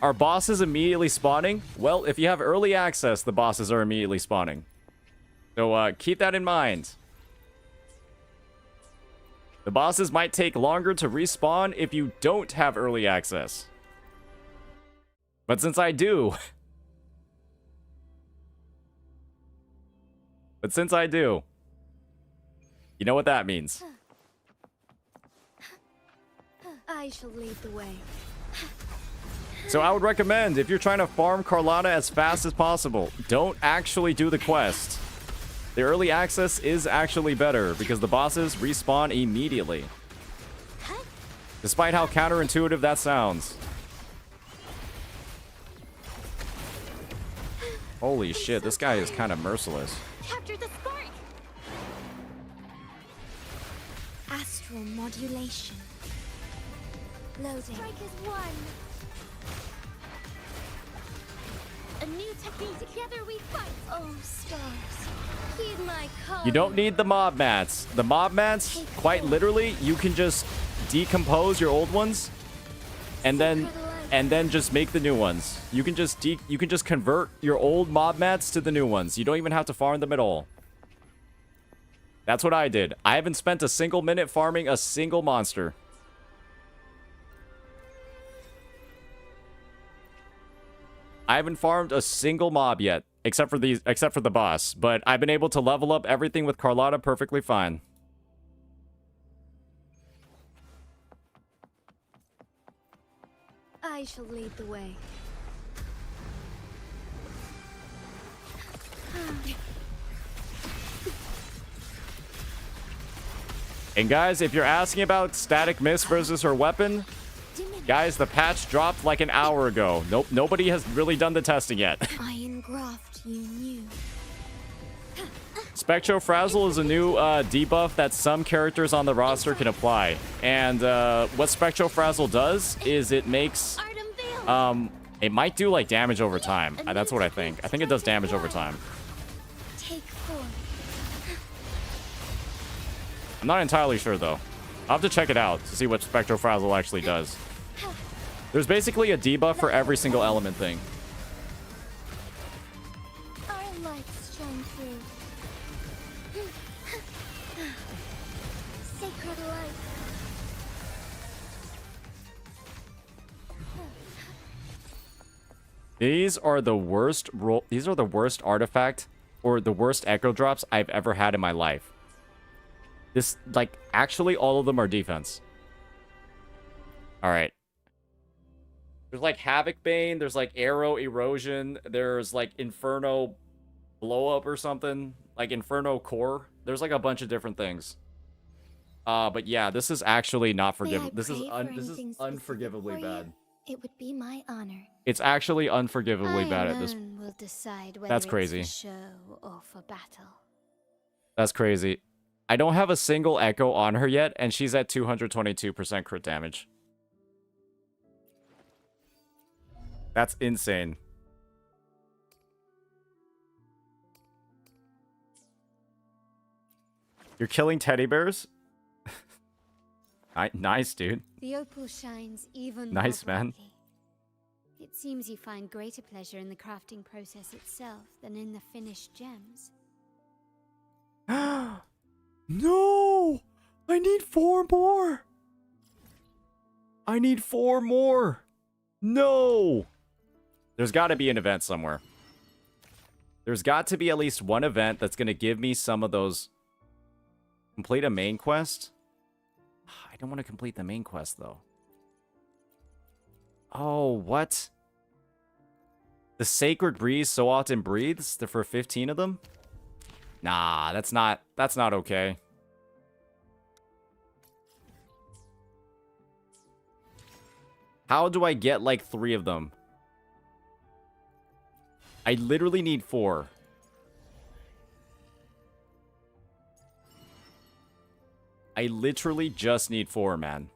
Are bosses immediately spawning? Well, if you have early access, the bosses are immediately spawning. So keep that in mind. The bosses might take longer to respawn if you don't have early access. But since I do... you know what that means. I shall lead the way. So I would recommend, if you're trying to farm Carlotta as fast as possible, don't actually do the quest. The early access is actually better because the bosses respawn immediately. Despite how counterintuitive that sounds. Holy shit, this guy is kind of merciless. Capture the spark. Astral modulation. Loading. Strikers one. A new technique. Together we fight. Oh, stars. Heed my call. You don't need the mob mats. The mob mats, quite literally, you can just decompose your old ones and then just make the new ones. You can just convert your old mob mats to the new ones. You don't even have to farm them at all. That's what I did. I haven't spent a single minute farming a single monster. I haven't farmed a single mob yet, except for the boss, but I've been able to level up everything with Carlotta perfectly fine. I shall lead the way. And guys, if you're asking about static miss versus her weapon, guys, the patch dropped like an hour ago. Nope, nobody has really done the testing yet. I engraft you new. Spectrofrazzle is a new debuff that some characters on the roster can apply. And what Spectrofrazzle does is it makes... it might do like damage over time. That's what I think. I think it does damage over time. Take form. I'm not entirely sure though. I'll have to check it out to see what Spectrofrazzle actually does. There's basically a debuff for every single element thing. Our lights shine through. Sacred light. These are the worst artifact or the worst echo drops I've ever had in my life. This, like, actually all of them are defense. All right. There's like Havoc Bane, there's like Arrow Erosion, there's like Inferno Blow Up or something, like Inferno Core. There's like a bunch of different things. But yeah, this is actually not forgivable. This is unforgivably bad. It would be my honor. It's actually unforgivably bad at this. Will decide whether That's crazy. It's for show or for battle. That's crazy. I don't have a single echo on her yet, and she's at 222% crit damage. That's insane. You're killing teddy bears? Nice, dude. The opal shines even Nice, more man. brightly. It seems you find greater pleasure in the crafting process itself than in the finished gems. No! I need 4 more! I need 4 more! No! There's got to be an event somewhere. There's got to be at least one event that's going to give me some of those. Complete a main quest? I don't want to complete the main quest, though. Oh, what? The Sacred Breeze so often breathes? For 15 of them? Nah, that's not okay. How do I get like 3 of them? I literally need 4. I literally just need 4, man.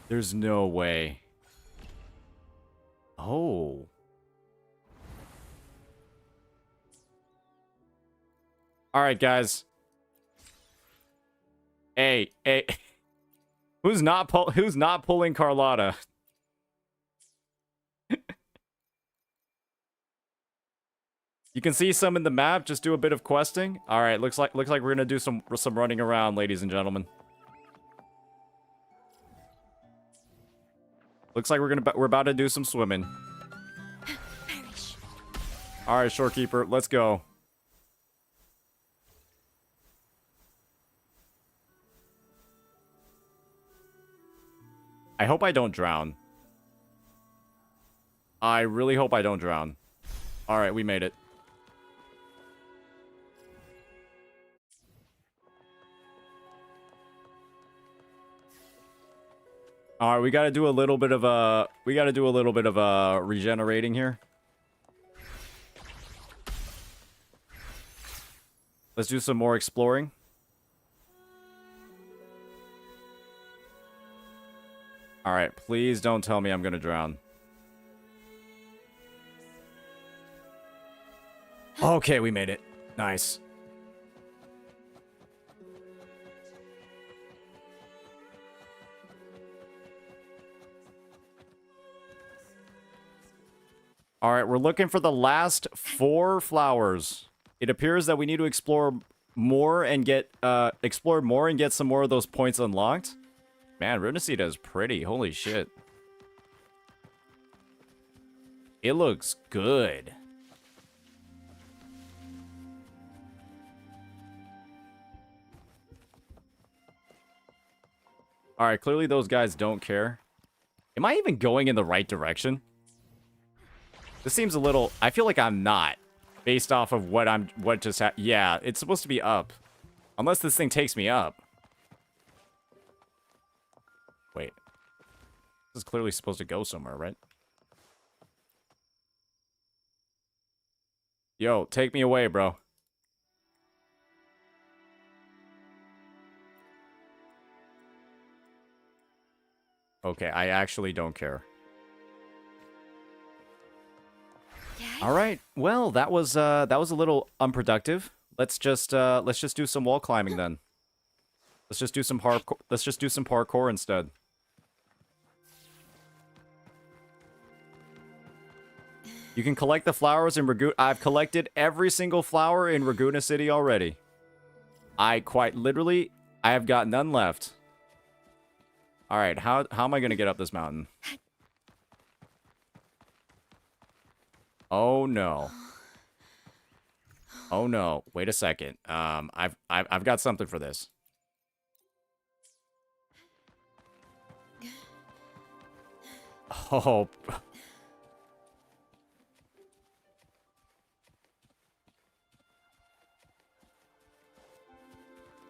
There's no way. Oh. All right, guys. Hey. Who's not pulling Carlotta? You can see some in the map. Just do a bit of questing. All right, looks like we're gonna do some running around, ladies and gentlemen. Looks like we're about to do some swimming. All right, Shorekeeper, let's go. I hope I don't drown. I really hope I don't drown. All right, we made it. All right, we got to do a little bit of regenerating here. Let's do some more exploring. All right, please don't tell me I'm going to drown. Okay, we made it. Nice. All right, we're looking for the last 4 flowers. It appears that we need to explore more and get some more of those points unlocked. Man, Rinascita is pretty. Holy shit. It looks good. All right, clearly those guys don't care. Am I even going in the right direction? This seems a little... I feel like I'm not. Based off of what just happened. Yeah, it's supposed to be up. Unless this thing takes me up. Wait. This is clearly supposed to go somewhere, right? Yo, take me away, bro. Okay, I actually don't care. All right. Well, that was a little unproductive. Let's just do some wall climbing then. Let's just do some parkour instead. You can collect the flowers in Ragunna. I've collected every single flower in Ragunna City already. I have got none left. All right, how am I going to get up this mountain? Oh, no. Oh no, wait a second. I've got something for this. Oh.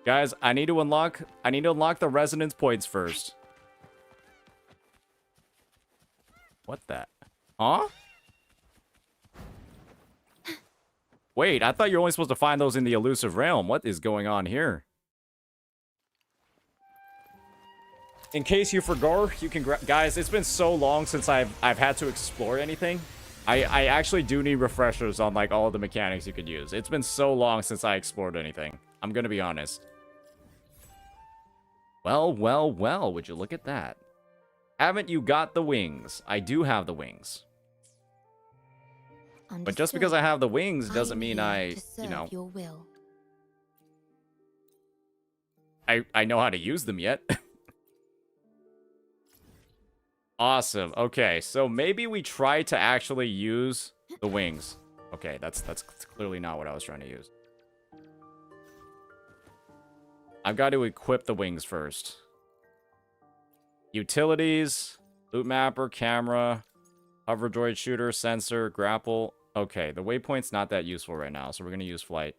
Guys, I need to unlock the resonance points first. What that? Huh? Wait, I thought you're only supposed to find those in the elusive realm. What is going on here? In case you forgot, you can guys, it's been so long since I've had to explore anything. I actually do need refreshers on like all of the mechanics you could use. It's been so long since I explored anything. I'm gonna be honest. Well, well, well, would you look at that? Haven't you got the wings? I do have the wings. Understood. But just because I have the wings doesn't mean you know, your will. I know how to use them yet. Awesome. Okay, so maybe we try to actually use the wings. Okay, that's clearly not what I was trying to use. I've got to equip the wings first. Utilities, loot mapper, camera, hover droid shooter, sensor, grapple. Okay, the waypoint's not that useful right now, so we're going to use flight.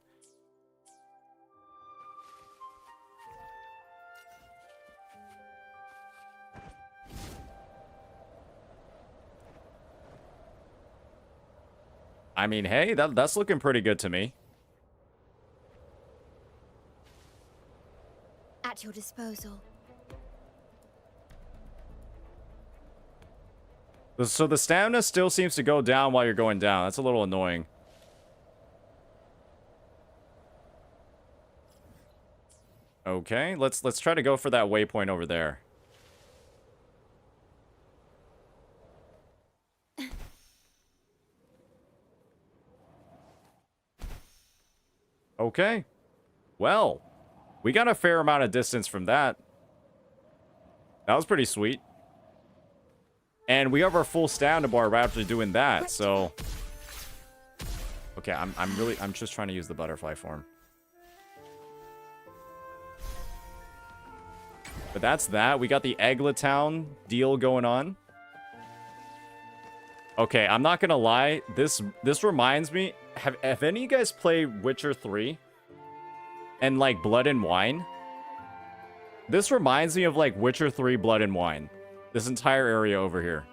I mean, hey, that's looking pretty good to me. At your disposal. So the stamina still seems to go down while you're going down. That's a little annoying. Okay, let's try to go for that waypoint over there. Okay. Well, we got a fair amount of distance from that. That was pretty sweet. And we have our full stamina bar right after doing that, so... Okay, I'm just trying to use the butterfly form. But that's that. We got the Egla Town deal going on. Okay, I'm not gonna lie. This reminds me... Have any of you guys played Witcher 3? And, like, Blood and Wine? This reminds me of, like, Witcher 3 Blood and Wine. This entire area over here.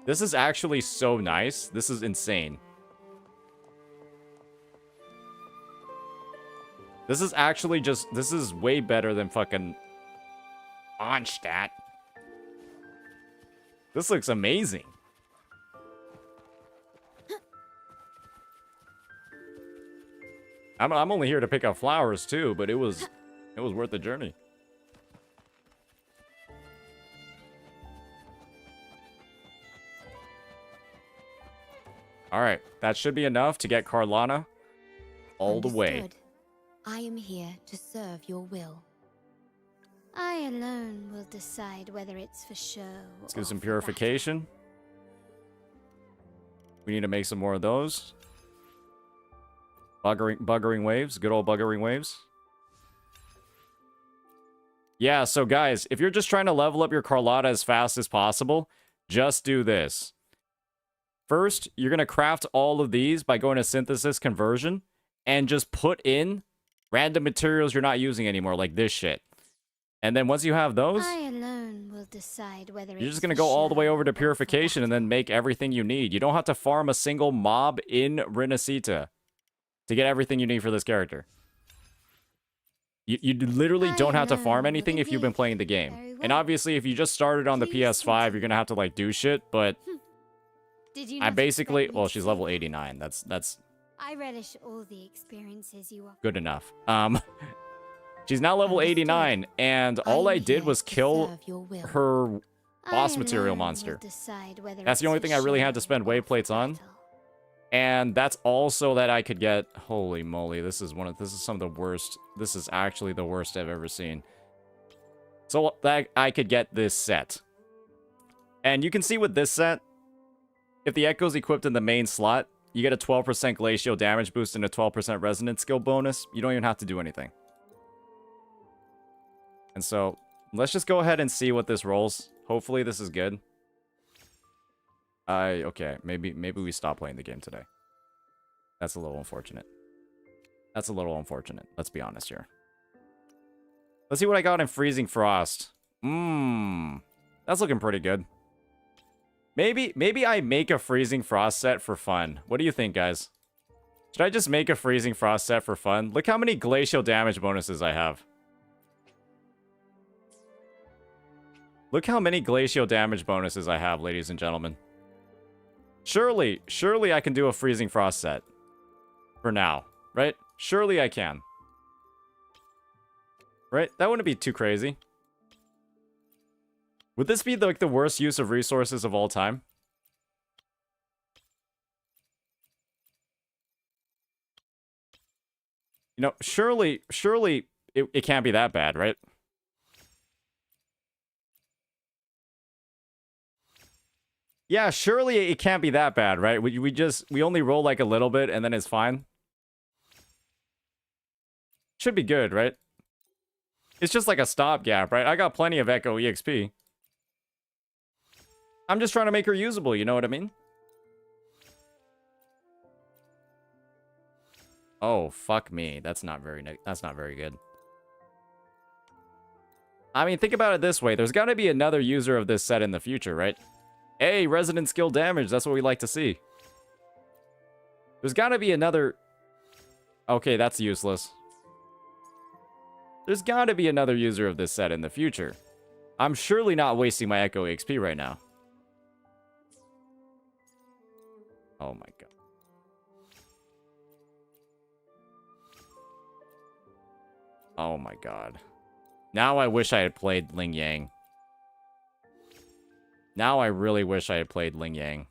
This is actually so nice. This is insane. This is actually just... This is way better than fucking... Onstadt. This looks amazing. I'm only here to pick up flowers too, but it was worth the journey. All right, that should be enough to get Carlotta all the way. Understood. I am here to serve your will. I alone will decide whether it's for show. Let's do some purification. We need to make some more of those. Buggering waves. Good old buggering waves. Yeah, so guys, if you're just trying to level up your Carlotta as fast as possible, just do this. First, you're going to craft all of these by going to synthesis conversion and just put in random materials you're not using anymore, like this shit. And then once you have those, I alone will decide whether you're just going to go all the way over to purification and then make everything you need. You don't have to farm a single mob in Rinascita to get everything you need for this character. You literally don't have to farm anything if you've been playing the game. And obviously, if you just started on the PS5, you're going to have to, like, do shit, but... I basically... Well, she's level 89. That's... I relish all the experiences you offer. Good enough. She's now level 89, and all I did was kill her boss material monster. That's the only thing I really had to spend wave plates on. And that's also that I could get... Holy moly, this is some of the worst. This is actually the worst I've ever seen. So that I could get this set. And you can see with this set, if the Echo's equipped in the main slot, you get a 12% glacial damage boost and a 12% resonance skill bonus. You don't even have to do anything. And so, let's just go ahead and see what this rolls. Hopefully this is good. Okay, maybe we stop playing the game today. That's a little unfortunate. That's a little unfortunate. Let's be honest here. Let's see what I got in Freezing Frost. That's looking pretty good. Maybe I make a Freezing Frost set for fun. What do you think, guys? Should I just make a Freezing Frost set for fun? Look how many glacial damage bonuses I have. Look how many glacial damage bonuses I have, ladies and gentlemen. Surely I can do a Freezing Frost set. For now, right? Surely I can. Right? That wouldn't be too crazy. Would this be like the worst use of resources of all time? You know, surely it can't be that bad, right? Yeah, surely it can't be that bad, right? We only roll like a little bit and then it's fine. Should be good, right? It's just like a stopgap, right? I got plenty of Echo EXP. I'm just trying to make her usable, you know what I mean? Oh, fuck me. That's not very good. I mean, think about it this way. There's got to be another user of this set in the future, right? Hey, resonant skill damage. That's what we like to see. There's got to be another... Okay, that's useless. There's got to be another user of this set in the future. I'm surely not wasting my Echo EXP right now. Oh my god. Oh my god. Now I wish I had played Ling Yang. Now I really wish I had played Ling Yang.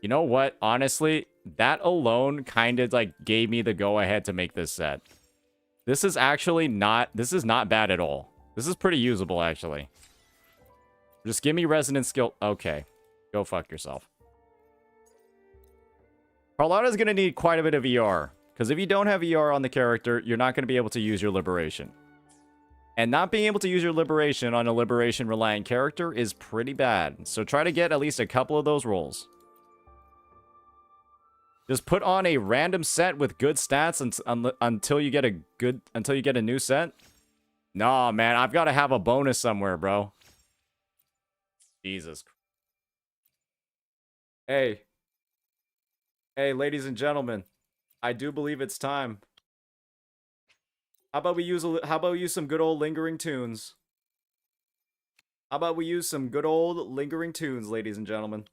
You know what? Honestly, that alone kind of like gave me the go-ahead to make this set. This is actually not... This is not bad at all. This is pretty usable, actually. Just give me resonance skill... Okay. Go fuck yourself. Carlotta's going to need quite a bit of ER. Because if you don't have ER on the character, you're not going to be able to use your Liberation. And not being able to use your Liberation on a Liberation-reliant character is pretty bad. So try to get at least a couple of those rolls. Just put on a random set with good stats until you get a new set. Nah, man, I've got to have a bonus somewhere, bro. Jesus. Hey, ladies and gentlemen, I do believe it's time. How about we use some good old lingering tunes? How about we use some good old lingering tunes, ladies and gentlemen?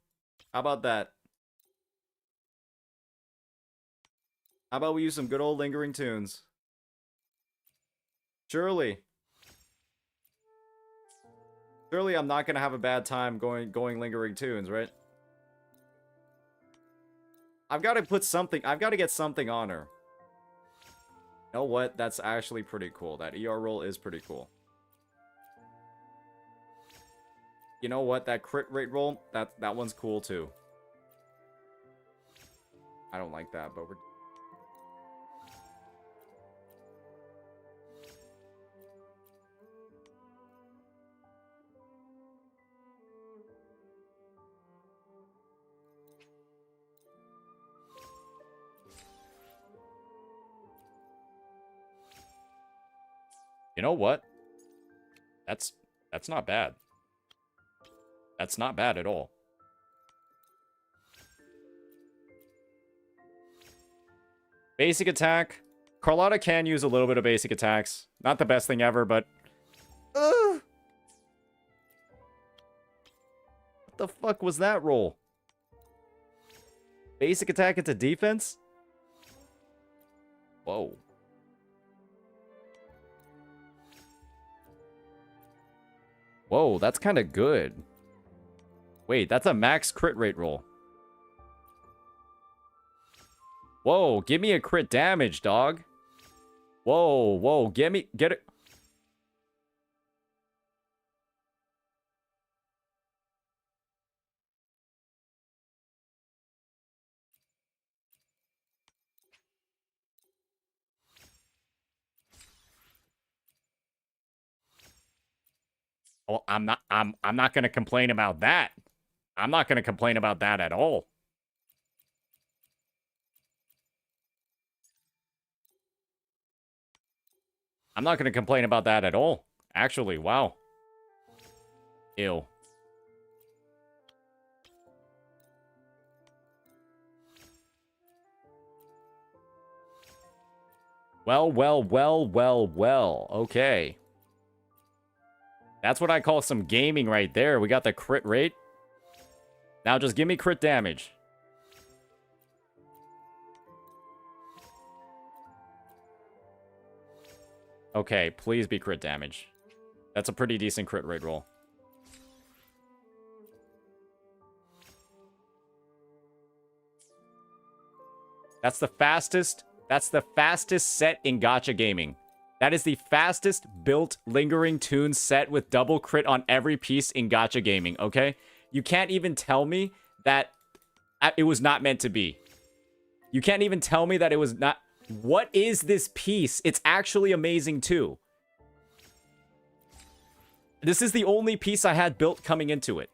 How about that? How about we use some good old lingering tunes? Surely I'm not gonna have a bad time going lingering tunes, right? I've got to put something. I've got to get something on her. You know what? That's actually pretty cool. That ER roll is pretty cool. You know what? That crit rate roll, that one's cool too. I don't like that, but we're... You know what? That's not bad. That's not bad at all. Basic attack. Carlotta can use a little bit of basic attacks. Not the best thing ever, but... What the fuck was that roll? Basic attack into defense? Whoa. Whoa, that's kind of good. Wait, that's a max crit rate roll. Whoa, give me a crit damage, dog. Whoa, get it. Well, I'm not going to complain about that. I'm not going to complain about that at all. I'm not going to complain about that at all. Actually, wow. Ew. Well. Okay. That's what I call some gaming right there. We got the crit rate. Now just give me crit damage. Okay, please be crit damage. That's a pretty decent crit rate roll. That's the fastest set in gacha gaming. That is the fastest built Lingering Tune set with double crit on every piece in gacha gaming, okay? You can't even tell me that it was not meant to be. You can't even tell me that it was not... What is this piece? It's actually amazing too. This is the only piece I had built coming into it.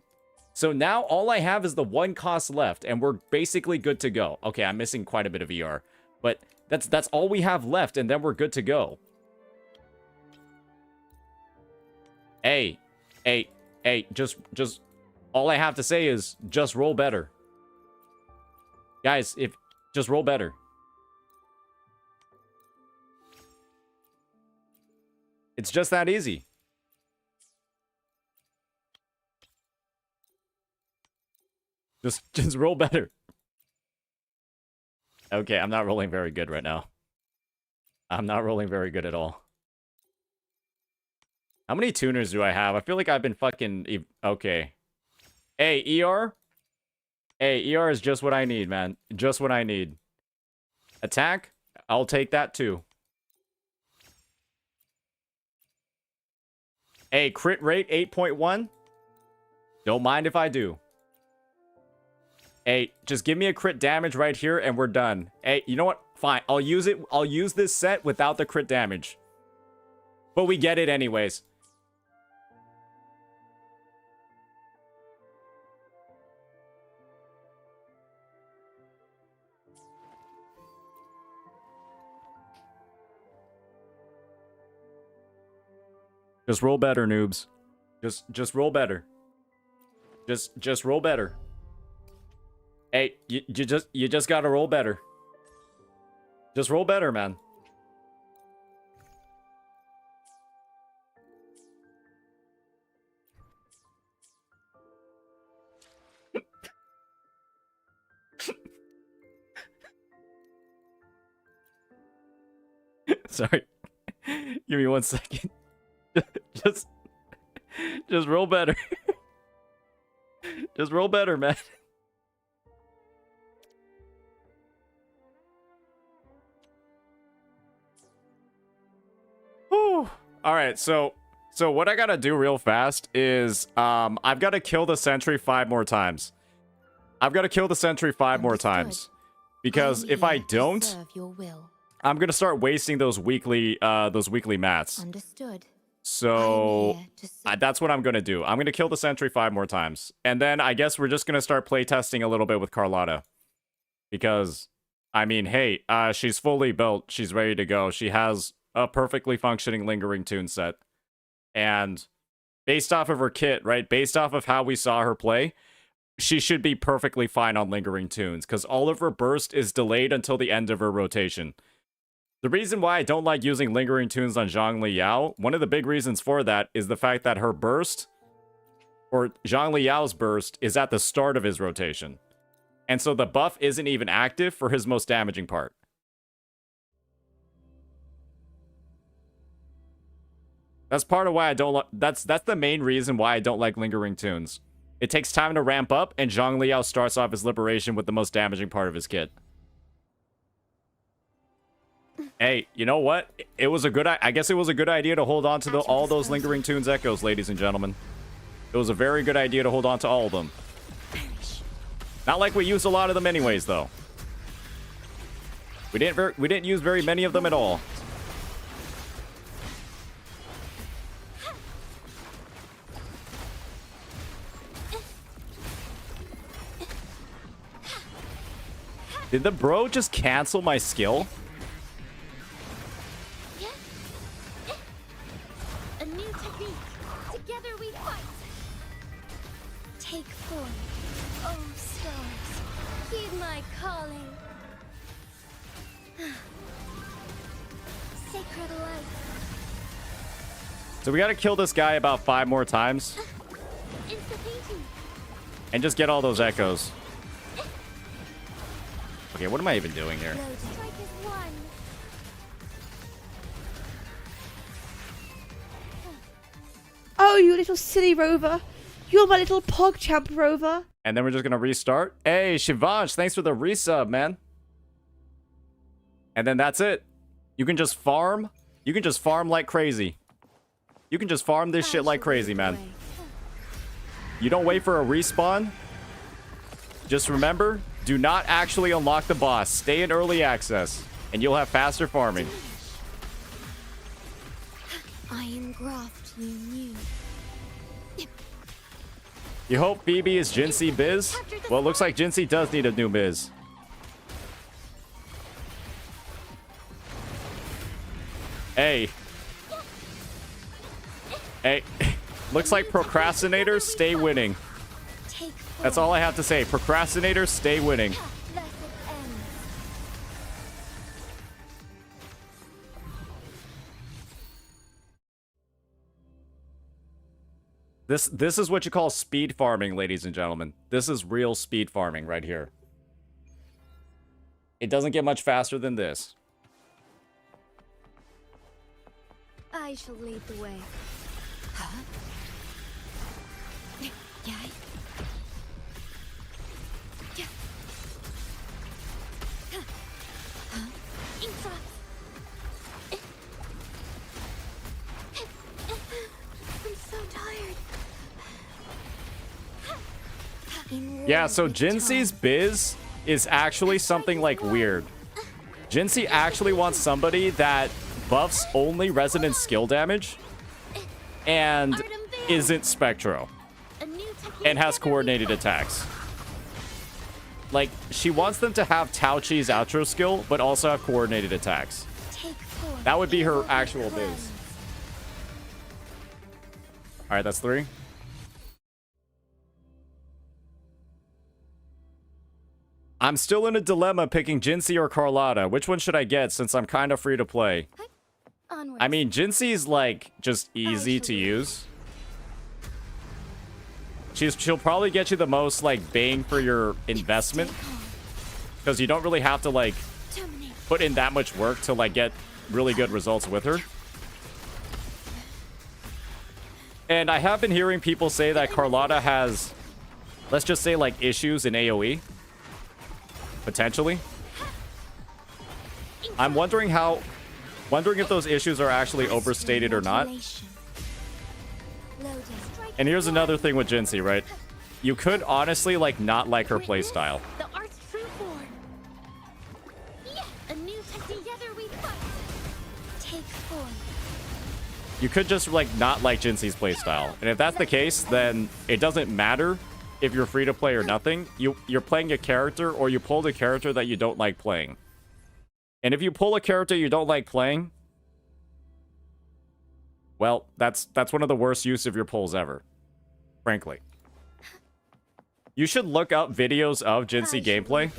So now all I have is the one cost left, and we're basically good to go. Okay, I'm missing quite a bit of ER, but that's all we have left, and then we're good to go. Hey, just all I have to say is just roll better. Guys, just roll better. It's just that easy. Just roll better. Okay, I'm not rolling very good right now. I'm not rolling very good at all. How many tuners do I have? I feel like I've been fucking... Okay. Hey, ER? Hey, ER is just what I need, man. Just what I need. Attack? I'll take that too. Hey, crit rate 8.1? Don't mind if I do. Hey, just give me a crit damage right here and we're done. Hey, you know what? Fine. I'll use it. I'll use this set without the crit damage. But we get it anyways. Just roll better, noobs. Just roll better. Just roll better. Hey, you just gotta roll better. Just roll better, man. Sorry. Give me 1 second. Just roll better. Just roll better, man. Whew. All right, so what I gotta do real fast is I've got to kill the sentry 5 more times. I've got to kill the sentry 5 more times because if I don't, I'm gonna start wasting those weekly mats. Understood. So that's what I'm going to do. I'm going to kill the sentry 5 more times. And then I guess we're just going to start playtesting a little bit with Carlotta. Because, I mean, hey, she's fully built. She's ready to go. She has a perfectly functioning Lingering Tune set. And based off of her kit, right? Based off of how we saw her play, she should be perfectly fine on Lingering Tunes. Because all of her burst is delayed until the end of her rotation. The reason why I don't like using Lingering Tunes on Zhongli Yao, one of the big reasons for that is the fact that her burst, or Zhongli Yao's burst, is at the start of his rotation. And so the buff isn't even active for his most damaging part. That's part of why I don't like... That's the main reason why I don't like Lingering Tunes. It takes time to ramp up, and Zhongli Yao starts off his liberation with the most damaging part of his kit. Hey, you know what? It was a good... I guess it was a good idea to hold on to all those Lingering Tunes echoes, ladies and gentlemen. It was a very good idea to hold on to all of them. Not like we used a lot of them anyways, though. We didn't use very many of them at all. Did the bro just cancel my skill? A new technique. Together we fight. Take form. Oh, stars, heed my calling. Sacred light. So we gotta kill this guy about 5 more times. And just get all those echoes. Okay, what am I even doing here? Oh, you little silly rover. You're my little PogChamp rover. And then we're just gonna restart. Hey, Shivansh, thanks for the resub, man. And then that's it. You can just farm. You can just farm like crazy. You can just farm this shit like crazy, man. You don't wait for a respawn. Just remember, do not actually unlock the boss. Stay in early access, and you'll have faster farming. I engraft you new. You hope Phoebe is Jinsey Biz? Well, it looks like Jinsey does need a new Biz. Hey. Hey. Looks like procrastinators stay winning. That's all I have to say. Procrastinators stay winning. This is what you call speed farming, ladies and gentlemen. This is real speed farming right here. It doesn't get much faster than this. I shall lead the way. Huh? Yeah. Yeah, so Jinsey's biz is actually something like weird. Jinsey actually wants somebody that buffs only resonant skill damage and isn't Spectro and has coordinated attacks. Like, she wants them to have Tauchi's outro skill, but also have coordinated attacks. That would be her actual biz. Alright, that's 3. I'm still in a dilemma picking Jinsey or Carlotta. Which one should I get since I'm kind of free to play? I mean, Jinsey's like just easy to use. She'll probably get you the most like bang for your investment, because you don't really have to like put in that much work to like get really good results with her. And I have been hearing people say that Carlotta has, let's just say, like issues in AoE. Potentially. I'm wondering if those issues are actually overstated or not. And here's another thing with Jinsey, right? You could honestly like not like her playstyle. You could just like not like Jinsey's playstyle. And if that's the case, then it doesn't matter if you're free to play or nothing. You're playing a character, or you pulled a character that you don't like playing. And if you pull a character you don't like playing, well, that's one of the worst use of your pulls ever, frankly. You should look up videos of Jinsey gameplay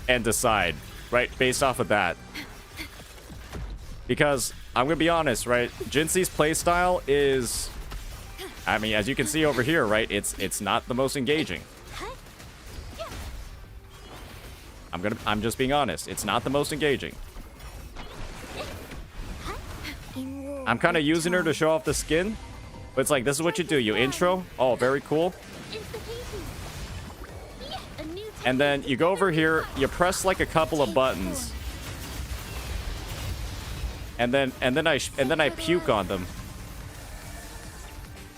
and decide, right, based off of that. Because I'm gonna be honest, right, Jinsey's playstyle is, I mean, as you can see over here, right, it's not the most engaging. I'm just being honest. It's not the most engaging. I'm kind of using her to show off the skin, but it's like, this is what you do. You intro. Oh, very cool. And then you go over here, you press like a couple of buttons. And then I puke on them.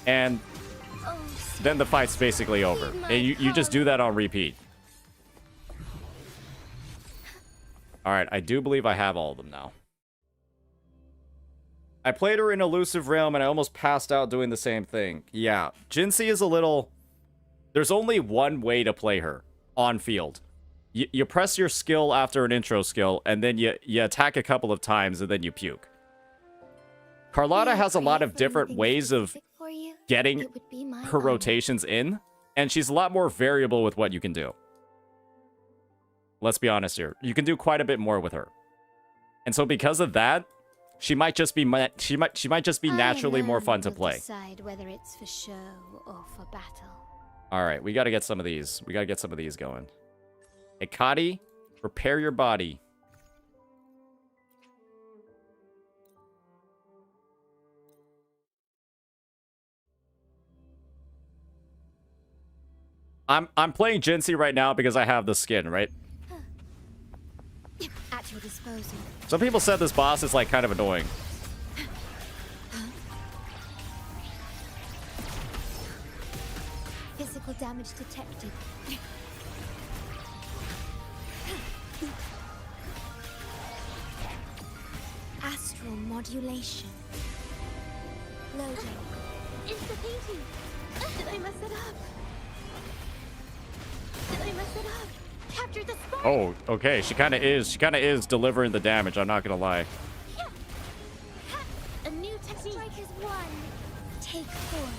And then the fight's basically over. And you just do that on repeat. Alright, I do believe I have all of them now. I played her in Elusive Realm and I almost passed out doing the same thing. Yeah, Jinsey is a little... There's only one way to play her on field. You press your skill after an intro skill, and then you attack a couple of times, and then you puke. Carlotta has a lot of different ways of getting her rotations in, and she's a lot more variable with what you can do. Let's be honest here. You can do quite a bit more with her. And so because of that, she might just be naturally more fun to play. Decide whether it's for show or for battle. All right, we got to get some of these. We got to get some of these going. Hecate, prepare your body. I'm playing Jinxie right now because I have the skin, right? At your disposal. Some people said this boss is like kind of annoying. Physical damage detected. Astral modulation. Loading. It's the painting. Did I mess it up? Did I mess it up? Capture the spark. Oh, okay. She kind of is. She kind of is delivering the damage. I'm not gonna lie. A new technique. Strikers one. Take four.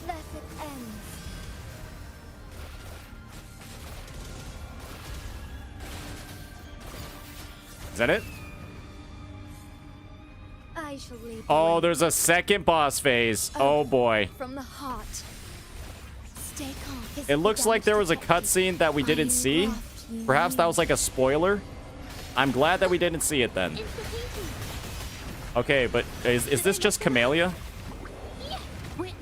Let it end. Is that it? I shall lead. Oh, there's a second boss phase. Oh boy. From the heart. Stay calm. It looks like there was a cutscene that we didn't see. Perhaps that was like a spoiler. I'm glad that we didn't see it then. Okay, but is this just Camellia?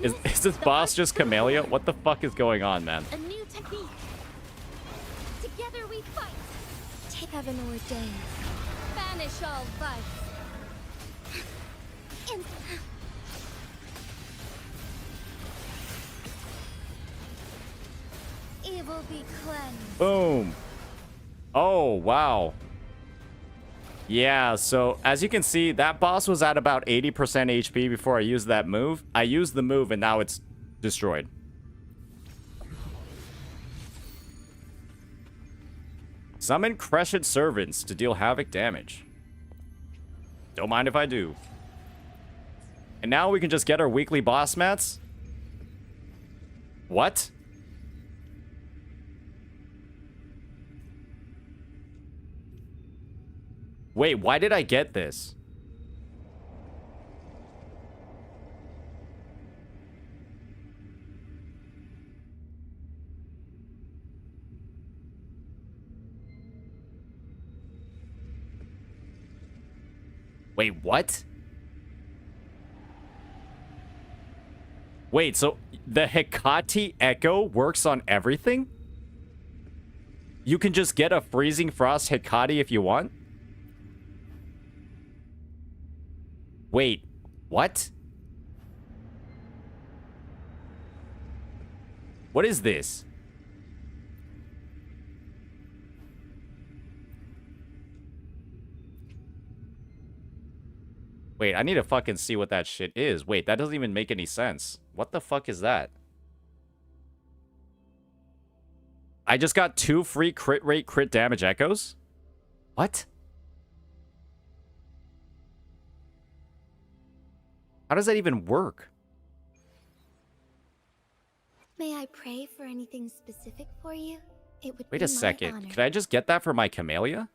Is this boss just Camellia? What the fuck is going on, man? A new technique. Together we fight. Take heaven ordained. Banish all vice. Evil be cleansed. Boom. Oh, wow. Yeah, so as you can see, that boss was at about 80% HP before I used that move. I used the move and now it's destroyed. Summon Crescent Servants to deal havoc damage. Don't mind if I do. And now we can just get our weekly boss mats. What? Wait, why did I get this? Wait, what? Wait, so the Hecate Echo works on everything? You can just get a Freezing Frost Hecate if you want? Wait, what? What is this? Wait, I need to fucking see what that shit is. Wait, that doesn't even make any sense. What the fuck is that? I just got 2 free crit rate, crit damage echoes? What? How does that even work? May I pray for anything specific for you? It would Wait be a second. my honor. Could I just get that for my Camellia?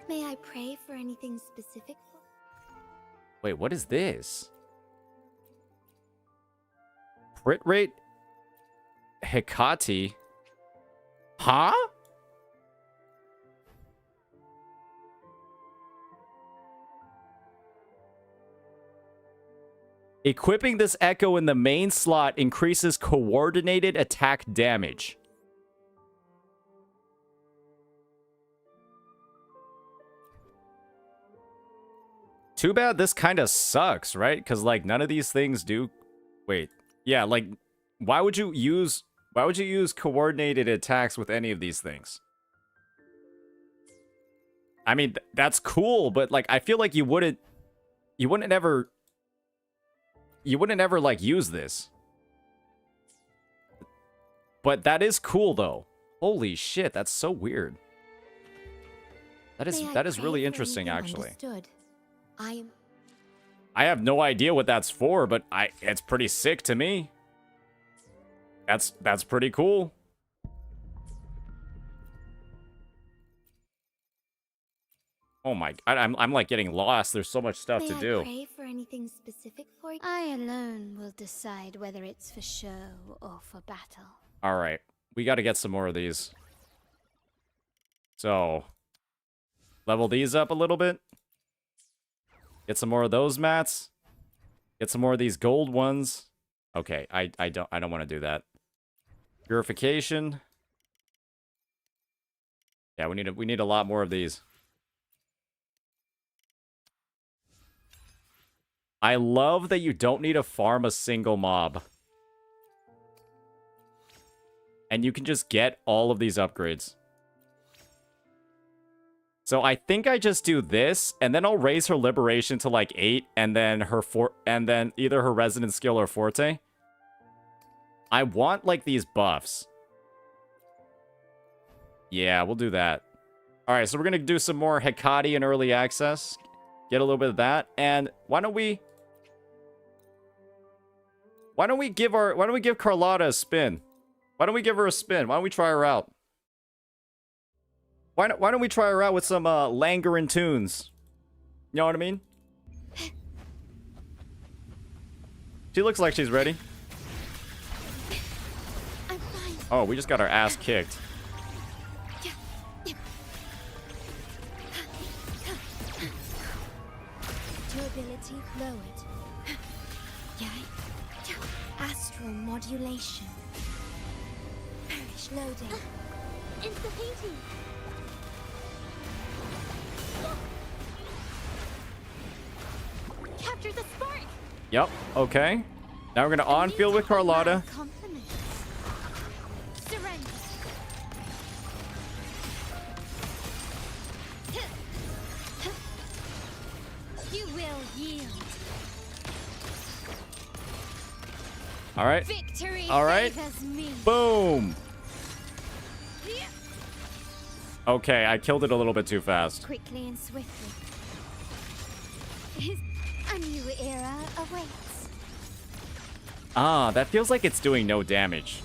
May I pray for anything specific for... Wait, what is this? Crit rate? Hecate? Huh? Equipping this echo in the main slot increases coordinated attack damage. Too bad this kind of sucks, right? Because, like, none of these things do... Wait. Yeah, like, why would you use coordinated attacks with any of these things? I mean, that's cool, but, like, I feel like you wouldn't ever you wouldn't ever like use this. But that is cool though. Holy shit, that's so weird. That is really interesting actually. I have no idea what that's for, but it's pretty sick to me. That's pretty cool. Oh my, I'm like getting lost. There's so much stuff to do. May I pray for anything specific for you? I alone will decide whether it's for show or for battle. All right, we got to get some more of these. So, level these up a little bit. Get some more of those mats. Get some more of these gold ones. Okay, I don't want to do that. Purification. Yeah, we need a lot more of these. I love that you don't need to farm a single mob. And you can just get all of these upgrades. So I think I just do this, and then I'll raise her liberation to like 8, and then her either her resonant skill or forte. I want like these buffs. Yeah, we'll do that. Alright, so we're gonna do some more Hecate in early access. Get a little bit of that. And why don't we give Carlotta a spin? Why don't we give her a spin? Why don't we try her out? Why don't we try her out with some Langerin tunes? You know what I mean? She looks like she's ready. I'm fine. Oh, we just got our ass kicked. Durability lowered. Astral modulation. Perish loading. Insta-painting. Capture the spark. Yep, okay. Now we're gonna on-field with Carlotta. Surrender. You will yield. All right. Victory All right. favors me. Boom. Okay, I killed it a little bit too fast. Quickly and swiftly. A new era awaits. Ah, that feels like it's doing no damage.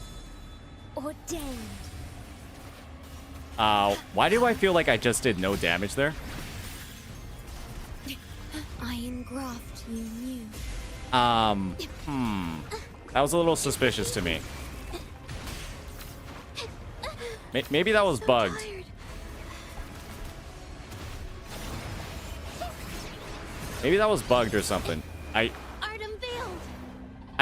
Ordained. Why do I feel like I just did no damage there? I engraft you new. That was a little suspicious to me. Maybe that was bugged. Maybe that was bugged or something. I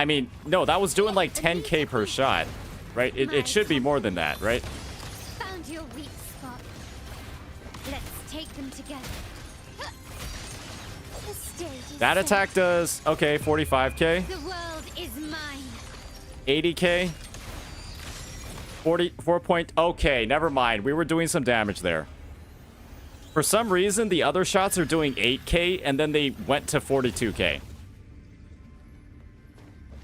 mean, no, that was doing like 10k per shot, right? It should be more than that, right? Found your weak spot. Let's take them together. The stage is That set. attack does, okay, 45k. The world is mine. 80k. 44 point, okay, never mind. We were doing some damage there. For some reason, the other shots are doing 8k, and then they went to 42k.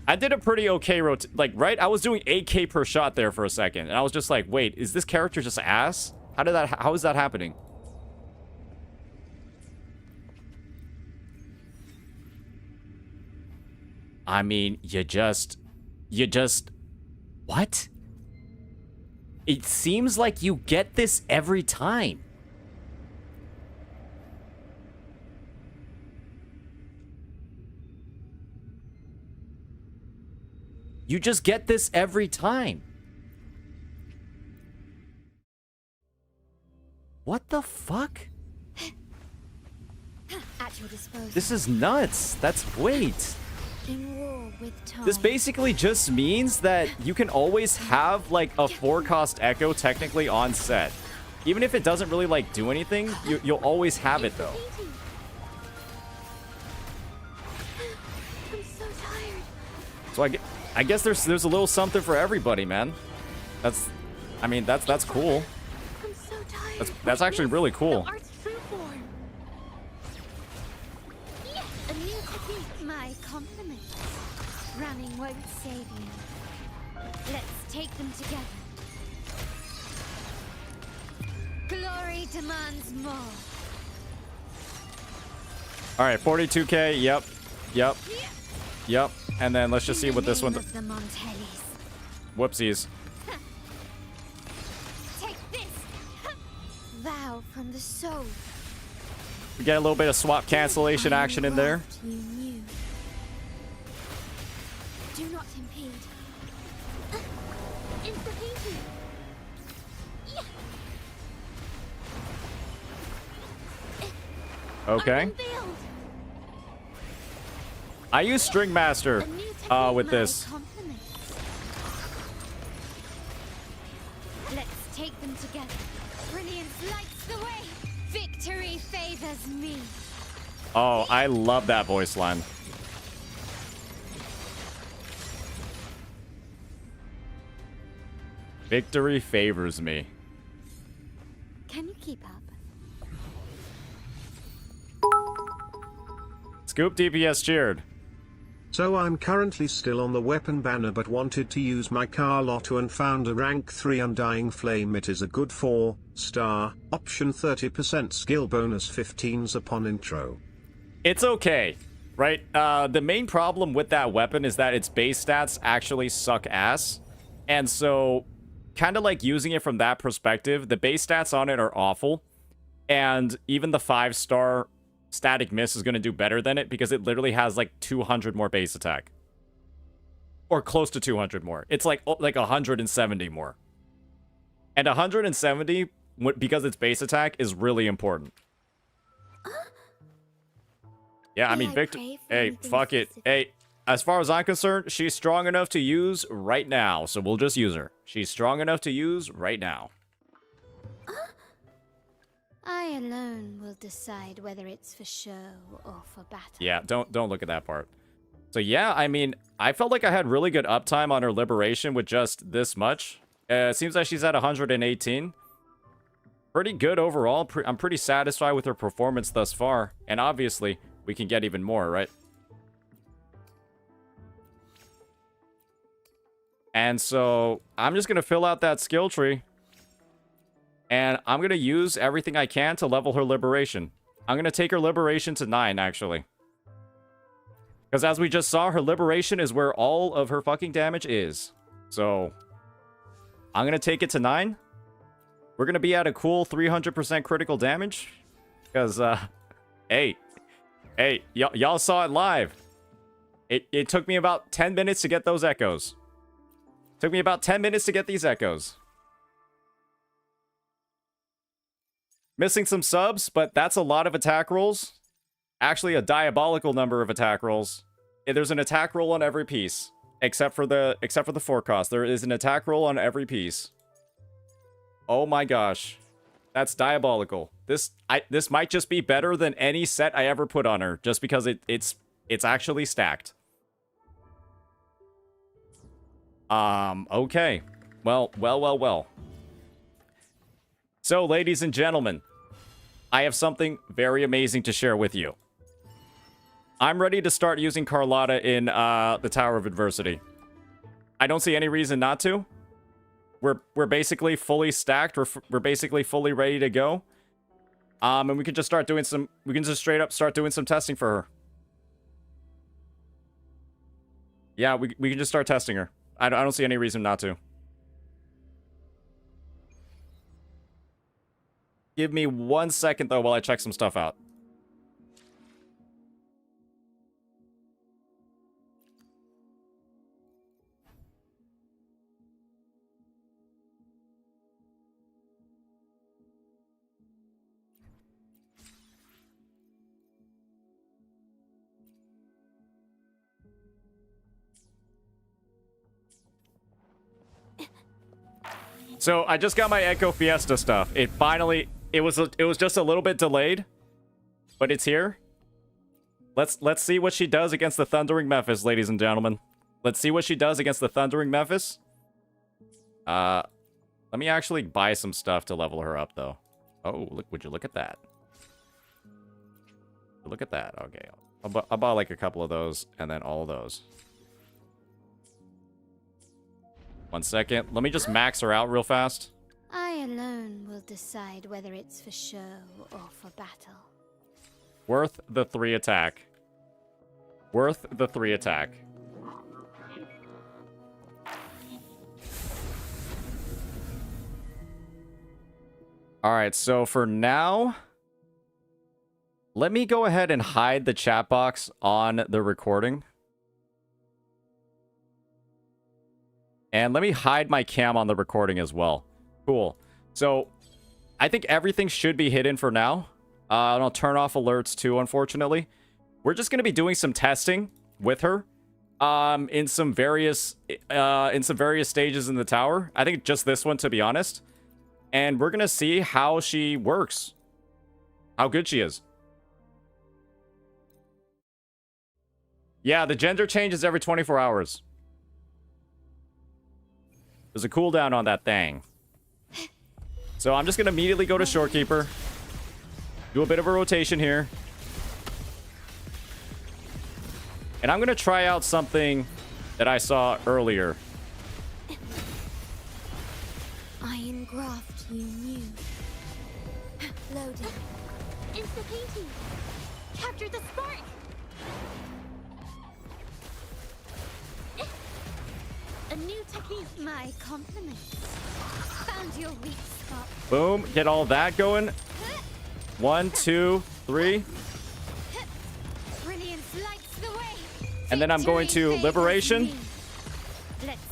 I did a pretty okay right? I was doing 8k per shot there for a second, and I was just like, wait, is this character just ass? How is that happening? I mean, you just, what? It seems like you get this every time. You just get this every time. What the fuck? At your disposal. This is nuts. Wait. In war with time. This basically just means that you can always have like a 4-cost echo technically on set. Even if it doesn't really like do anything, you'll always have it though. I'm so tired. So I guess there's a little something for everybody, man. That's cool. I'm so tired. That's actually really cool. The art's true form. Yes, a new My compliments. Running won't save you. Let's take them together. Glory demands more. All right, 42k. Yep. Yep. Yep. And then let's just see what this one. The Montellis. Whoopsies. Take this. Vow from the soul. We get a little bit of swap cancellation action in there. You knew. Do not impede. Insta-painting. Okay. Unveiled. I use String Master with this. Let's take them together. Brilliance lights the way. Victory favors me. Oh, I love that voice line. Victory favors me. Can you keep up? Scoop DPS cheered. So I'm currently still on the weapon banner but wanted to use my Carlotta and found a rank 3 Undying Flame. It is a good 4-star, option 30% skill bonus 15s upon intro. It's okay, right? The main problem with that weapon is that its base stats actually suck ass. And so, kind of like using it from that perspective, the base stats on it are awful. And even the 5-star static miss is going to do better than it because it literally has like 200 more base attack. Or close to 200 more. It's like 170 more. And 170, because it's base attack, is really important. Yeah, I mean, Victor... Hey, fuck it. Hey, as far as I'm concerned, she's strong enough to use right now. So we'll just use her. She's strong enough to use right now. I alone will decide whether it's for show or for battle. Yeah, don't look at that part. So yeah, I mean, I felt like I had really good uptime on her liberation with just this much. It seems like she's at 118. Pretty good overall. I'm pretty satisfied with her performance thus far. And obviously, we can get even more, right? And so, I'm just going to fill out that skill tree. And I'm going to use everything I can to level her liberation. I'm going to take her liberation to 9, actually. Because as we just saw, her liberation is where all of her fucking damage is. So, I'm going to take it to 9. We're going to be at a cool 300% critical damage. Because, hey, y'all saw it live. It took me about 10 minutes to get those echoes. Took me about 10 minutes to get these echoes. Missing some subs, but that's a lot of attack rolls. Actually, a diabolical number of attack rolls. There's an attack roll on every piece, except for the forecast. There is an attack roll on every piece. Oh my gosh, that's diabolical. This might just be better than any set I ever put on her, just because it's actually stacked. Okay. Well. So, ladies and gentlemen, I have something very amazing to share with you. I'm ready to start using Carlotta in the Tower of Adversity. I don't see any reason not to. We're basically fully stacked. We're basically fully ready to go. And we can just start doing some. We can just straight up start doing some testing for her. Yeah, we can just start testing her. I don't see any reason not to. Give me 1 second, though, while I check some stuff out. So, I just got my Echo Fiesta stuff. It finally... It was just a little bit delayed, but it's here. Let's see what she does against the Thundering Memphis, ladies and gentlemen. Let's see what she does against the Thundering Memphis. Let me actually buy some stuff to level her up, though. Oh, look! Would you look at that? Look at that. Okay, I'll buy like a couple of those and then all of those. 1 second. Let me just max her out real fast. I alone will decide whether it's for show or for battle. Worth the 3 attack. Worth the 3 attack. Alright, so for now, let me go ahead and hide the chat box on the recording. And let me hide my cam on the recording as well. Cool. So, I think everything should be hidden for now. And I'll turn off alerts too, unfortunately. We're just going to be doing some testing with her. In some various stages in the tower. I think just this one, to be honest. And we're going to see how she works. How good she is. Yeah, the gender changes every 24 hours. There's a cooldown on that thing. So I'm just going to immediately go to Shorekeeper. Do a bit of a rotation here. And I'm going to try out something that I saw earlier. Iron graft you knew. Loading. Insta-painting. Capture the spark. A new technique. My compliments. Found your weak spot. Boom. Get all that going. 1, 2, 3. Brilliance lights the way. And then I'm going to Liberation.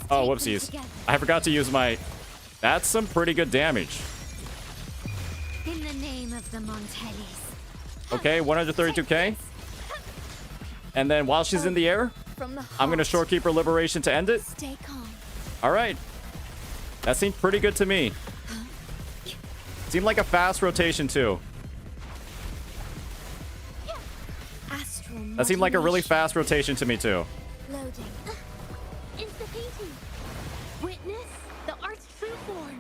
Oh, whoopsies. I forgot to use my... That's some pretty good damage. In the name of the Montellis. Okay, 132k. And then while she's in the air, I'm going to Shorekeeper Liberation to end it. Stay calm. All right. That seemed pretty good to me. Seemed like a fast rotation too. That seemed like a really fast rotation to me too. Loading. Insta-painting. Witness the art's true form.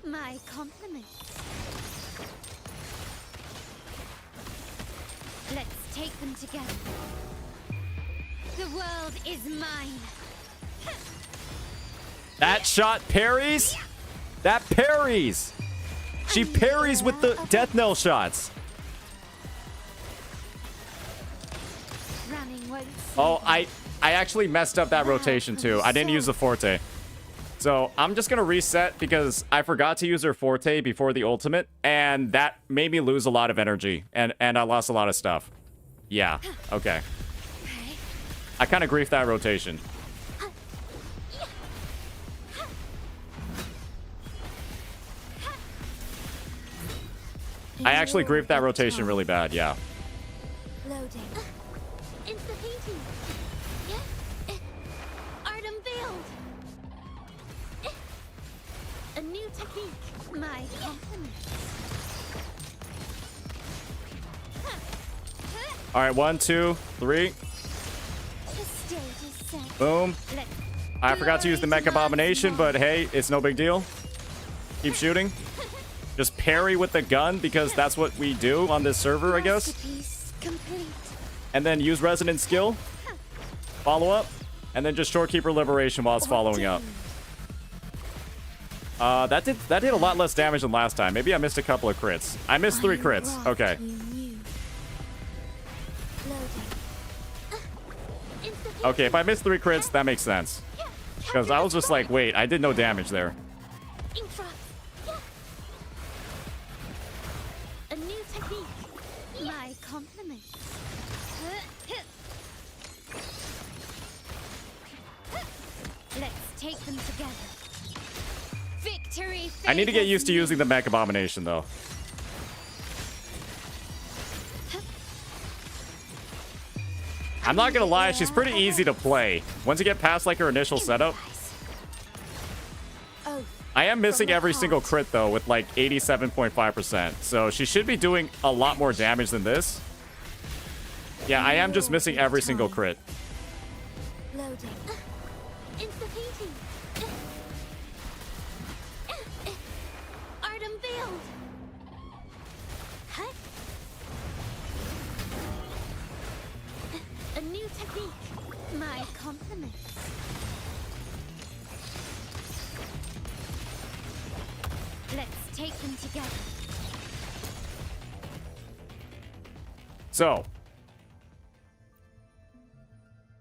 My compliments. Let's take them together. The world is mine. That shot parries? That parries! She parries with the death knell shots. Oh, I actually messed up that rotation too. I didn't use the Forte. So I'm just going to reset because I forgot to use her Forte before the ultimate. And that made me lose a lot of energy. And I lost a lot of stuff. Yeah, okay. I kind of griefed that rotation. I actually griefed that rotation really bad, yeah. Loading. Insta-painting. Art unveiled. A new technique. My compliments. All right, 1, 2, 3. The stage is set. Boom. I forgot to use the Mech Abomination, but hey, it's no big deal. Keep shooting. Just parry with the gun because that's what we do on this server, I guess. And then use Resonant Skill. Follow up. And then just Shorekeeper Liberation while it's following up. That did a lot less damage than last time. Maybe I missed a couple of crits. I missed 3 crits. Okay. Okay, if I missed 3 crits, that makes sense. Because I was just like, wait, I did no damage there. A new technique. My compliments. Let's take them together. Victory. I need to get used to using the Mech Abomination, though. I'm not gonna lie, she's pretty easy to play. Once you get past like her initial setup. I am missing every single crit though with like 87.5%. So she should be doing a lot more damage than this. Yeah, I am just missing every single crit. Loading. Insta-painting. Art unveiled. Let's take them together. So,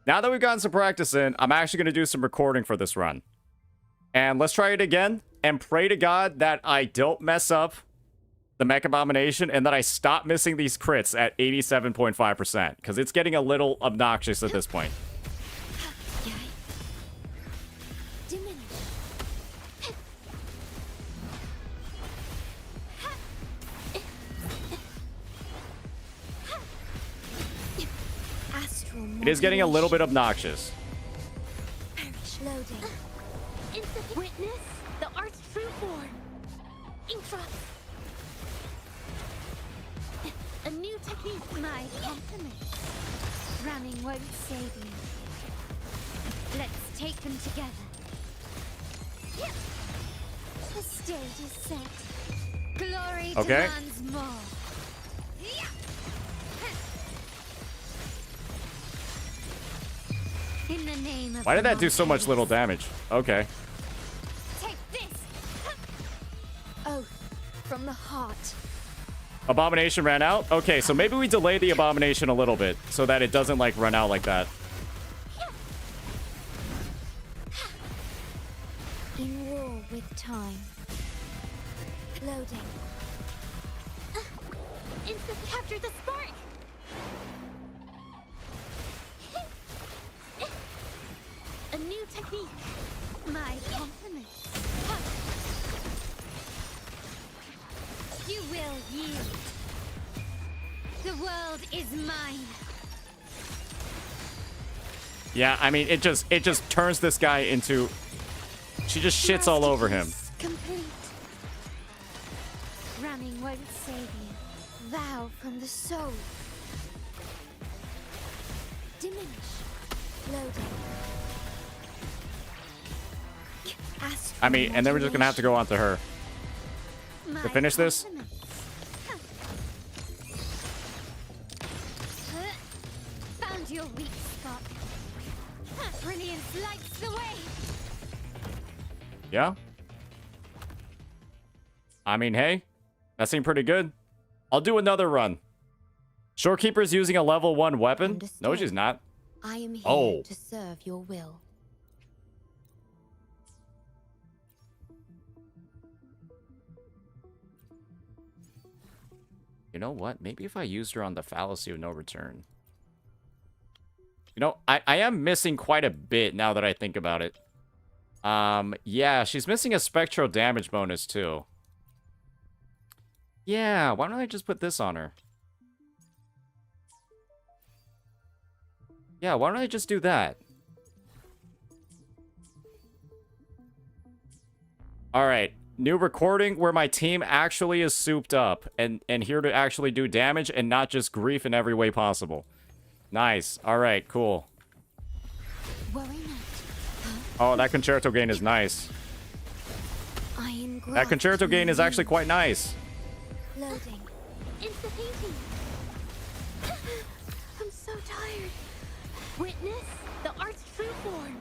now that we've gotten some practice in, I'm actually going to do some recording for this run. And let's try it again and pray to God that I don't mess up the Mech Abomination and that I stop missing these crits at 87.5%, because it's getting a little obnoxious at this point. It is getting a little bit obnoxious. Loading. Instant witness the art's true form. Intra. A new technique. My compliments. Running won't save you. Let's take them together. The stage is set. Glory demands more. In the name of Why did that do so much little damage? Okay. Take this. Oath from the heart. Abomination ran out? Okay, so maybe we delay the Abomination a little bit so that it doesn't, like, run out like that. In war with time. Loading. Instant capture the spark. A new technique. My compliments. You will yield. The world is mine. Yeah, I mean, it just turns this guy into... She just shits all over him. Complete. Running won't save you. Vow from the soul. Diminish. Loading. I mean, and then we're just gonna have to go on to her. To finish this? Found your weak spot. Brilliance lights the way. Yeah? I mean, hey, that seemed pretty good. I'll do another run. Shorekeeper's using a level 1 weapon? Understood. No, she's not. I am here to serve your will. You know what? Maybe if I used her on the Fallacy of No Return. You know, I am missing quite a bit now that I think about it. Yeah, she's missing a Spectral damage bonus too. Yeah, why don't I just put this on her? Yeah, why don't I just do that? Alright, new recording where my team actually is souped up and here to actually do damage and not just grief in every way possible. Nice. Alright, cool. Oh, that Concerto gain is nice. That Concerto gain is actually quite nice. Loading. Instant painting. I'm so tired. Witness the art's true form.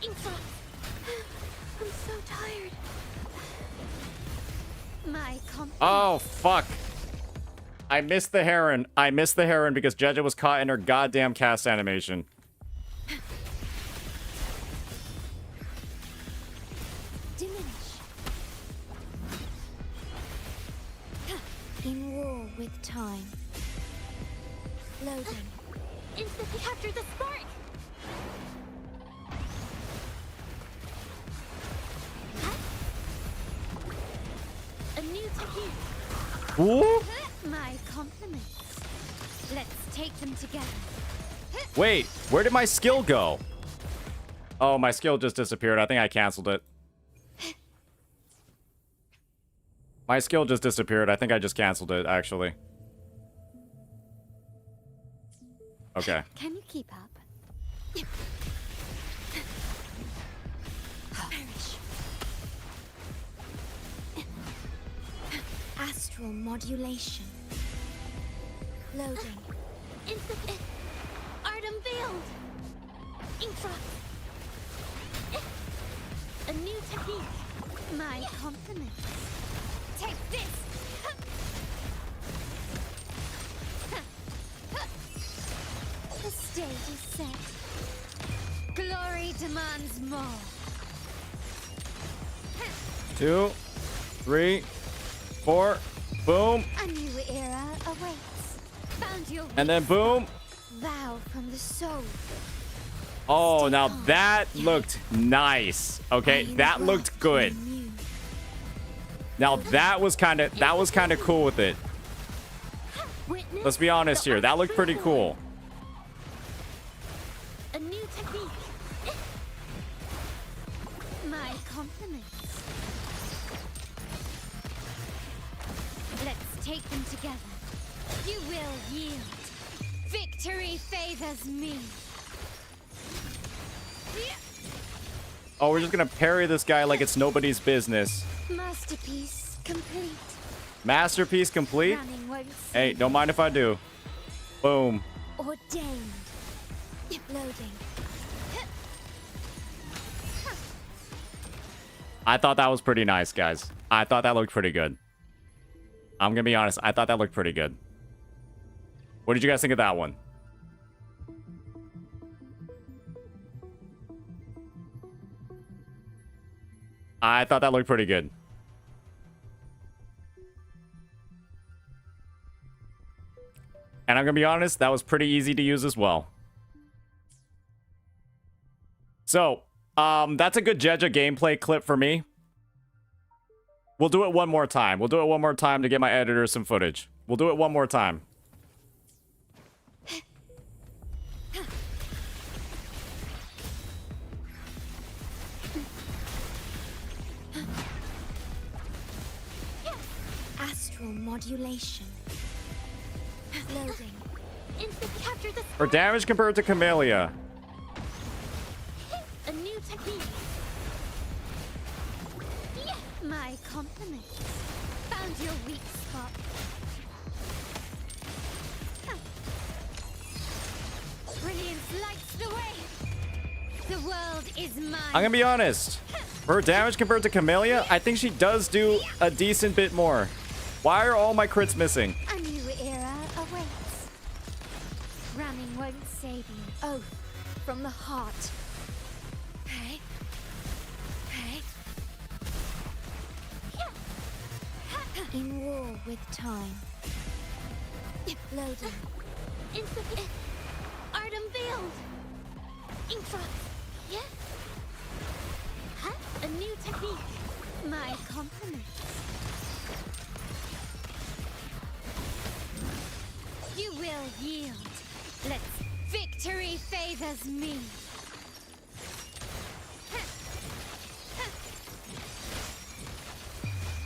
Intra. I'm so tired. My Oh, fuck. I missed the Heron. I missed the Heron because Jeja was caught in her goddamn cast animation. Diminish. In war with time. Loading. Instantly capture the spark. A new technique. Ooh. My compliments. Let's take them together. Wait, where did my skill go? Oh, my skill just disappeared. I think I canceled it. My skill just disappeared. I think I just canceled it, actually. Okay. Can you keep up? Perish. Astral modulation. Loading. Instant. Art unveiled. Intra. A new technique. My compliments. demands more. 2, 3, 4. Boom. A new era awaits. Found your And then boom. vow from the soul. Oh, now that looked nice. Okay, that looked good. Now that was kind of cool with it. Let's be honest here. That looked pretty cool. A new technique. My compliments. Let's take them together. You will yield. Victory favors me. Oh, we're just gonna parry this guy like it's nobody's business. Masterpiece complete. Masterpiece complete? Running won't Hey, don't mind if I do. Boom. ordained. Loading. I thought that was pretty nice, guys. I thought that looked pretty good. I'm gonna be honest. I thought that looked pretty good. What did you guys think of that one? I thought that looked pretty good. And I'm gonna be honest, that was pretty easy to use as well. So, that's a good Jeja gameplay clip for me. We'll do it one more time. We'll do it one more time to get my editor some footage. We'll do it one more time. Astral modulation. Loading. Instant capture the For damage compared to Camellia. a new technique. My compliments. Found your weak spot. Brilliance lights the way. The world is mine. I'm gonna be honest. For her damage compared to Camellia, I think she does do a decent bit more. Why are all my crits missing? A new era awaits. Ramming won't save you. Oath from the heart. Hey. Hey. In war with time. Loading. Instant art unveiled. Infront. Yeah. Huh? A new technique. My compliments. You will yield. Let's. Victory favors me.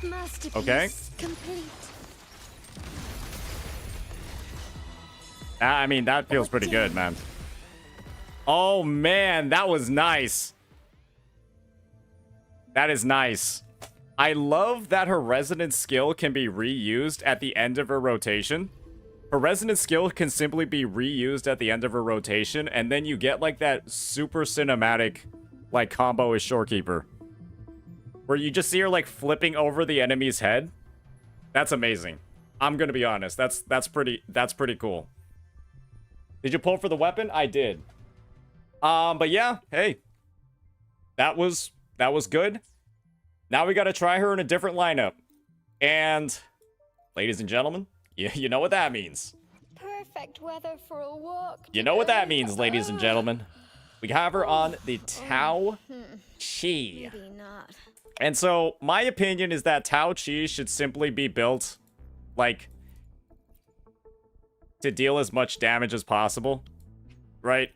Masterpiece Okay. complete. I mean, that feels pretty good, man. Oh, man, that was nice. That is nice. I love that her resonance skill can be reused at the end of her rotation. Her resonance skill can simply be reused at the end of her rotation, and then you get, like, that super cinematic, like, combo with Shorekeeper. Where you just see her, like, flipping over the enemy's head. That's amazing. I'm gonna be honest. That's pretty cool. Did you pull for the weapon? I did. But yeah, hey. That was good. Now we gotta try her in a different lineup. And, ladies and gentlemen, you know what that means. Perfect weather for a walk. You know what that means, ladies and gentlemen. We have her on the Tao Chi. Maybe not. And so, my opinion is that Tao Chi should simply be built, like, to deal as much damage as possible. Right?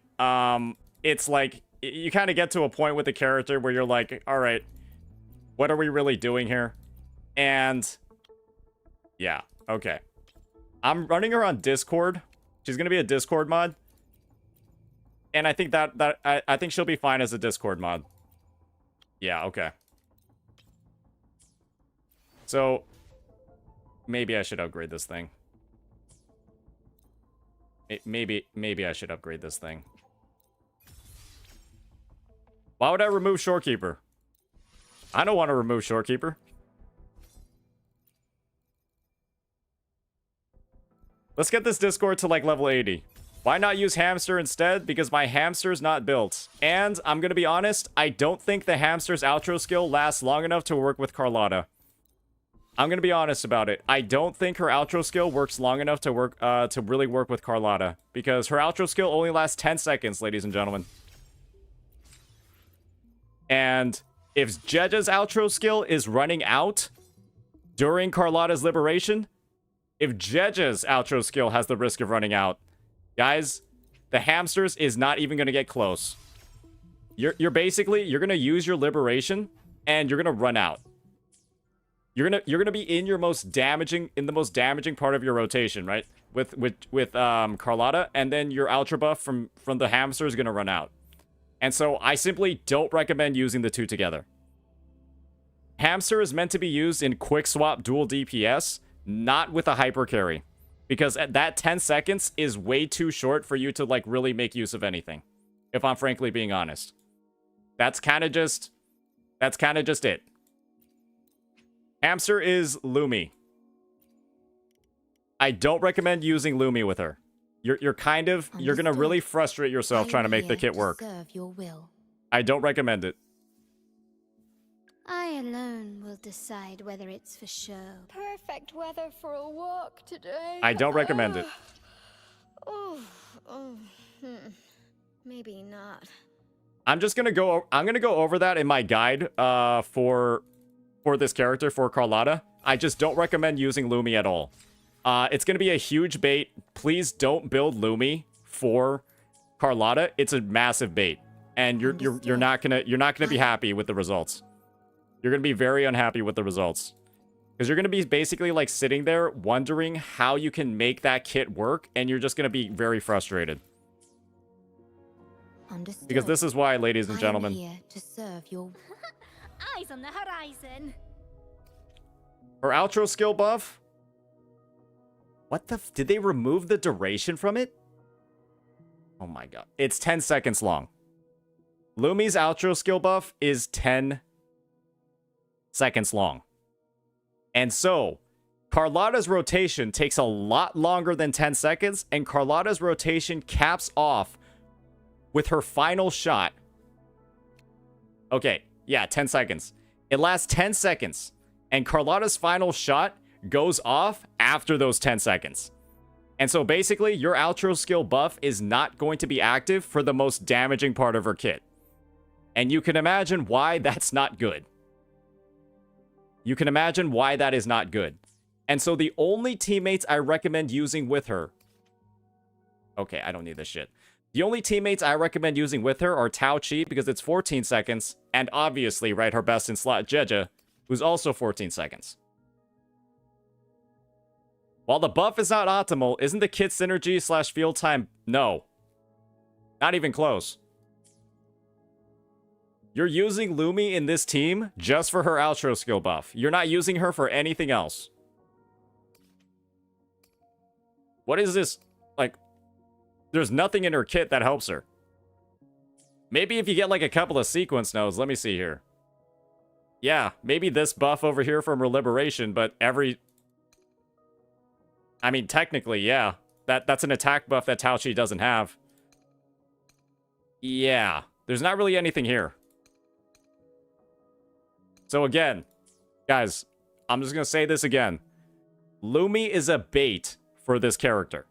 It's like, you kind of get to a point with the character where you're like, alright, what are we really doing here? And, yeah, okay. I'm running her on Discord. She's gonna be a Discord mod. And I think I think she'll be fine as a Discord mod. Yeah, okay. So, maybe I should upgrade this thing. Maybe I should upgrade this thing. Why would I remove Shorekeeper? I don't want to remove Shorekeeper. Let's get this Discord to, like, level 80. Why not use hamster instead? Because my hamster's not built. And I'm gonna be honest, I don't think the hamster's outro skill lasts long enough to work with Carlotta. I'm gonna be honest about it. I don't think her outro skill works long enough to work to really work with Carlotta. Because her outro skill only lasts 10 seconds, ladies and gentlemen. And if Jeja's outro skill is running out during Carlotta's liberation, if Jeja's outro skill has the risk of running out, guys, the hamsters is not even going to get close. You're basically, you're going to use your liberation and you're going to run out. You're going to be in your most damaging, in the most damaging part of your rotation, right? With Carlotta, and then your outro buff from the hamster is going to run out. And so I simply don't recommend using the two together. Hamster is meant to be used in quick swap dual DPS, not with a hyper carry. Because that 10 seconds is way too short for you to, like, really make use of anything. If I'm frankly being honest. That's kind of just it. Hamster is Lumi. I don't recommend using Lumi with her. You're gonna really frustrate yourself trying to make the kit work. I don't recommend it. I alone will decide whether it's for show. Perfect weather for a walk today. I don't recommend it. Maybe not. I'm gonna go over that in my guide for this character, for Carlotta. I just don't recommend using Lumi at all. It's gonna be a huge bait. Please don't build Lumi for Carlotta. It's a massive bait, and you're not gonna be happy with the results. You're gonna be very unhappy with the results, because you're gonna be basically like sitting there wondering how you can make that kit work, and you're just gonna be very frustrated. Understood. Because this is why, ladies and gentlemen. I am here to serve your Eyes on the horizon. Her outro skill buff? What the did they remove the duration from it? Oh my god. It's 10 seconds long. Lumi's outro skill buff is 10 seconds long. And so, Carlotta's rotation takes a lot longer than 10 seconds, and Carlotta's rotation caps off with her final shot. Okay, yeah, 10 seconds. It lasts 10 seconds, and Carlotta's final shot goes off after those 10 seconds. And so basically, your outro skill buff is not going to be active for the most damaging part of her kit. And you can imagine why that's not good. You can imagine why that is not good. And so the only teammates I recommend using with her... Okay, I don't need this shit. The only teammates I recommend using with her are ToA because it's 14 seconds, and obviously, right, her best in slot, Jeja, who's also 14 seconds. While the buff is not optimal, isn't the kit synergy / field time? No. Not even close. You're using Lumi in this team just for her outro skill buff. You're not using her for anything else. What is this? Like, there's nothing in her kit that helps her. Maybe if you get like a couple of sequence nodes. Let me see here. Yeah, maybe this buff over here from her liberation, but I mean, technically, yeah. That's an attack buff that ToA doesn't have. Yeah, there's not really anything here. So again, guys, I'm just going to say this again. Lumi is a bait for this character.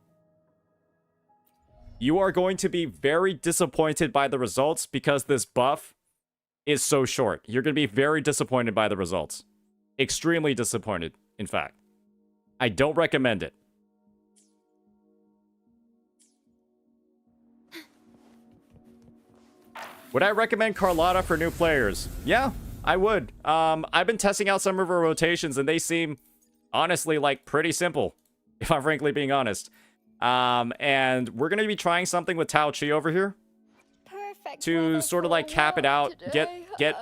You are going to be very disappointed by the results because this buff is so short. You're going to be very disappointed by the results. Extremely disappointed, in fact. I don't recommend it. Would I recommend Carlotta for new players? Yeah, I would. I've been testing out some of her rotations, and they seem, honestly, like, pretty simple, if I'm frankly being honest. And we're going to be trying something with ToA over here. Perfect to sort of, like, cap it out, get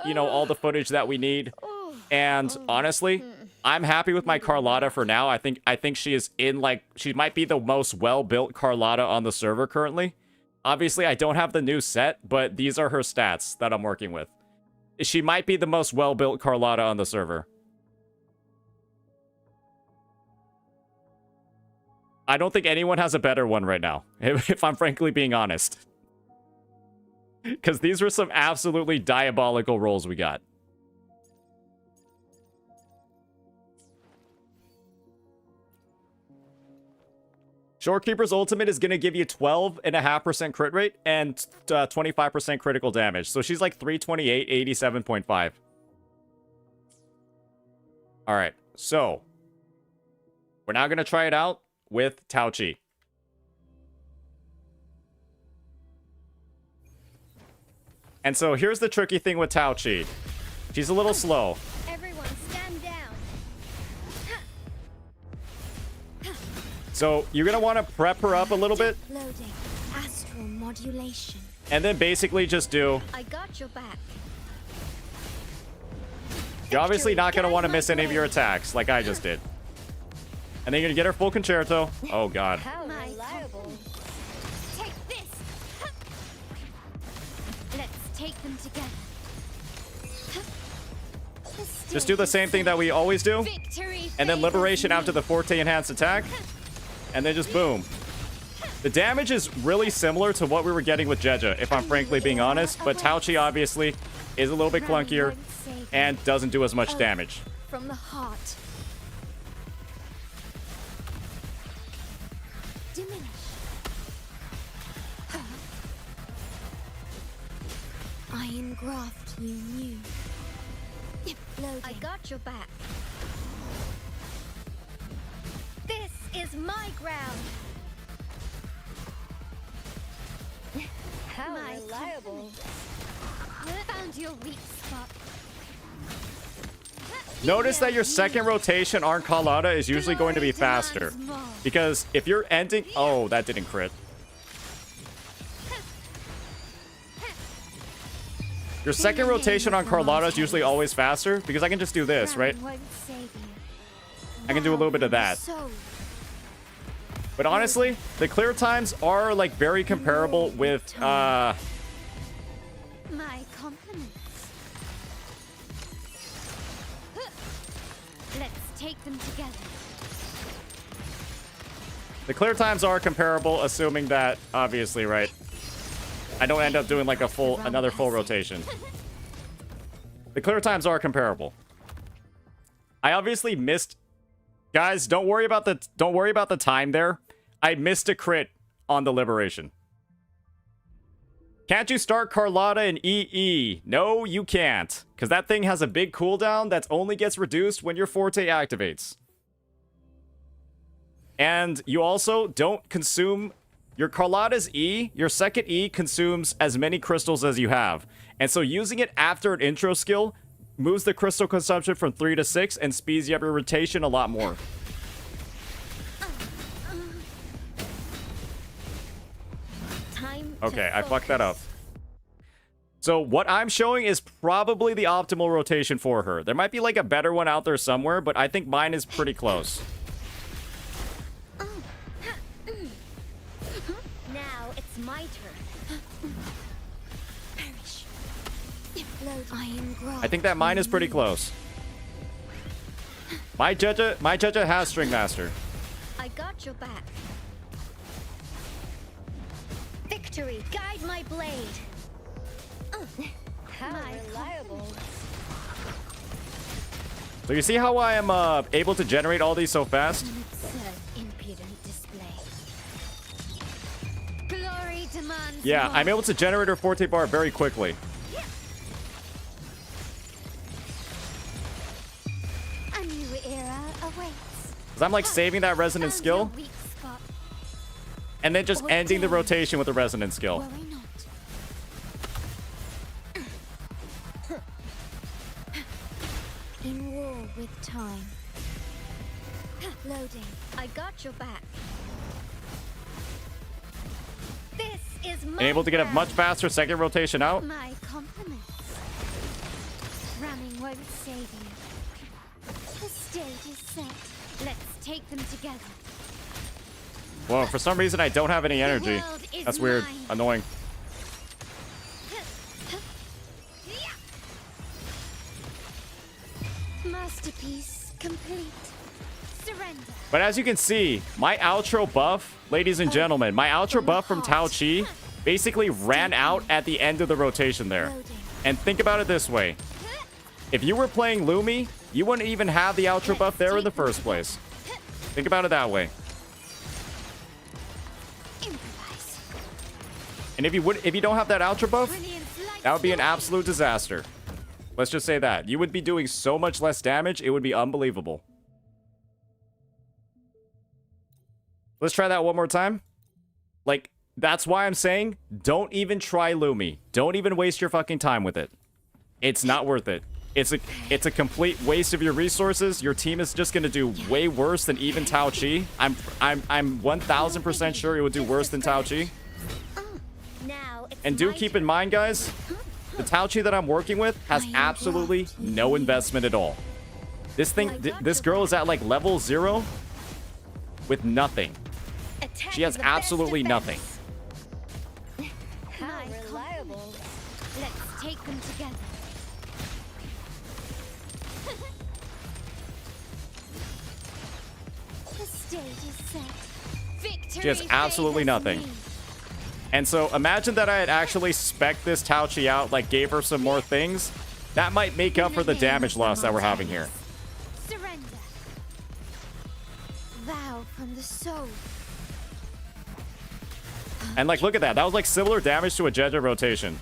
you know, all the footage that we need. And, honestly, I'm happy with my Carlotta for now. I think she is in, like, she might be the most well-built Carlotta on the server currently. Obviously, I don't have the new set, but these are her stats that I'm working with. She might be the most well-built Carlotta on the server. I don't think anyone has a better one right now, if I'm frankly being honest. Because these were some absolutely diabolical rolls we got. Shorekeeper's ultimate is going to give you 12.5% crit rate and 25% critical damage. So she's like 328, 87.5. Alright, so we're now going to try it out with Tao-Chi. And so here's the tricky thing with Tao-Chi. She's a little slow. Everyone stand down. So you're going to want to prep her up a little bit. Loading. Astral modulation. And then basically just do... I got your back. You're obviously not going to want to miss any of your attacks, like I just did. And then you're going to get her full concerto. Oh, God. How reliable. Take this. Let's take them together. Just do the same thing that we always do. Victory And then Liberation after the Forte Enhanced attack. And then just boom. The damage is really similar to what we were getting with Jeja, if I'm frankly being honest. But Tao-Chi obviously is a little bit clunkier and doesn't do as much damage. From the heart. Diminish. I engraft you new. Loading. I got your back. This is my ground. How My reliable. Found your weak spot. Notice that your second rotation on Carlotta is usually going to be faster. Because if you're ending... Oh, that didn't crit. Your second rotation on Carlotta is usually always faster. Because I can just do this, right? I can do a little bit of that. But honestly, the clear times are like very comparable with... My compliments. Let's take them together. The clear times are comparable, assuming that, obviously, right? I don't end up doing like another full rotation. The clear times are comparable. I obviously missed... Guys, don't worry about the time there. I missed a crit on the Liberation. Can't you start Carlotta in EE? No, you can't. Because that thing has a big cooldown that only gets reduced when your Forte activates. And you also don't consume... Your Carlotta's E, your second E, consumes as many crystals as you have. And so using it after an intro skill moves the crystal consumption from 3 to 6 and speeds you up your rotation a lot more. Okay, I fucked that up. So what I'm showing is probably the optimal rotation for her. There might be like a better one out there somewhere, but I think mine is pretty close. Now it's my turn. Perish. I think that mine is pretty close. My Jeja has String Master. I got your back. Victory, guide my blade. How reliable. So you see how I am able to generate all these so fast? An absurd, impudent display. Glory demands Yeah, more. I'm able to generate her Forte bar very quickly. A new era awaits. Because I'm like saving that resonant skill. Weak spot. And then just ending the rotation with the resonant skill. Worry not. In war with time. Loading. I got your back. This is my And able to get a ground. much faster second rotation out. My compliments. Ramming won't save you. The stage is set. Let's take them together. Whoa, for some reason I don't have any energy. world is That's weird. mine. Annoying. Masterpiece complete. But as you can see, my outro buff, ladies and gentlemen, my outro buff from Tao Chi basically ran out at the end of the rotation there. And think about it this way. If you were playing Lumi, you wouldn't even have the outro buff there in the first place. Think about it that way. And if you don't have that outro buff, that would be an absolute disaster. Let's just say that. You would be doing so much less damage, it would be unbelievable. Let's try that one more time. Like, that's why I'm saying, don't even try Lumi. Don't even waste your fucking time with it. It's not worth it. It's a complete waste of your resources. Your team is just gonna do way worse than even Tao Chi. I'm 1000% sure it would do worse than Tao Chi. And do keep in mind, guys, the Tao Chi that I'm working with has absolutely no investment at all. This girl is at like level 0 with nothing. She has absolutely nothing. How reliable. Let's take them together. The stage is set. Victory She has absolutely nothing. And so imagine that I had actually spec'd this Tao Chi out, like gave her some more things. That might make up for the damage loss that we're having here. Surrender. Vow from the soul. And like, look at that. That was like similar damage to a Jeja rotation.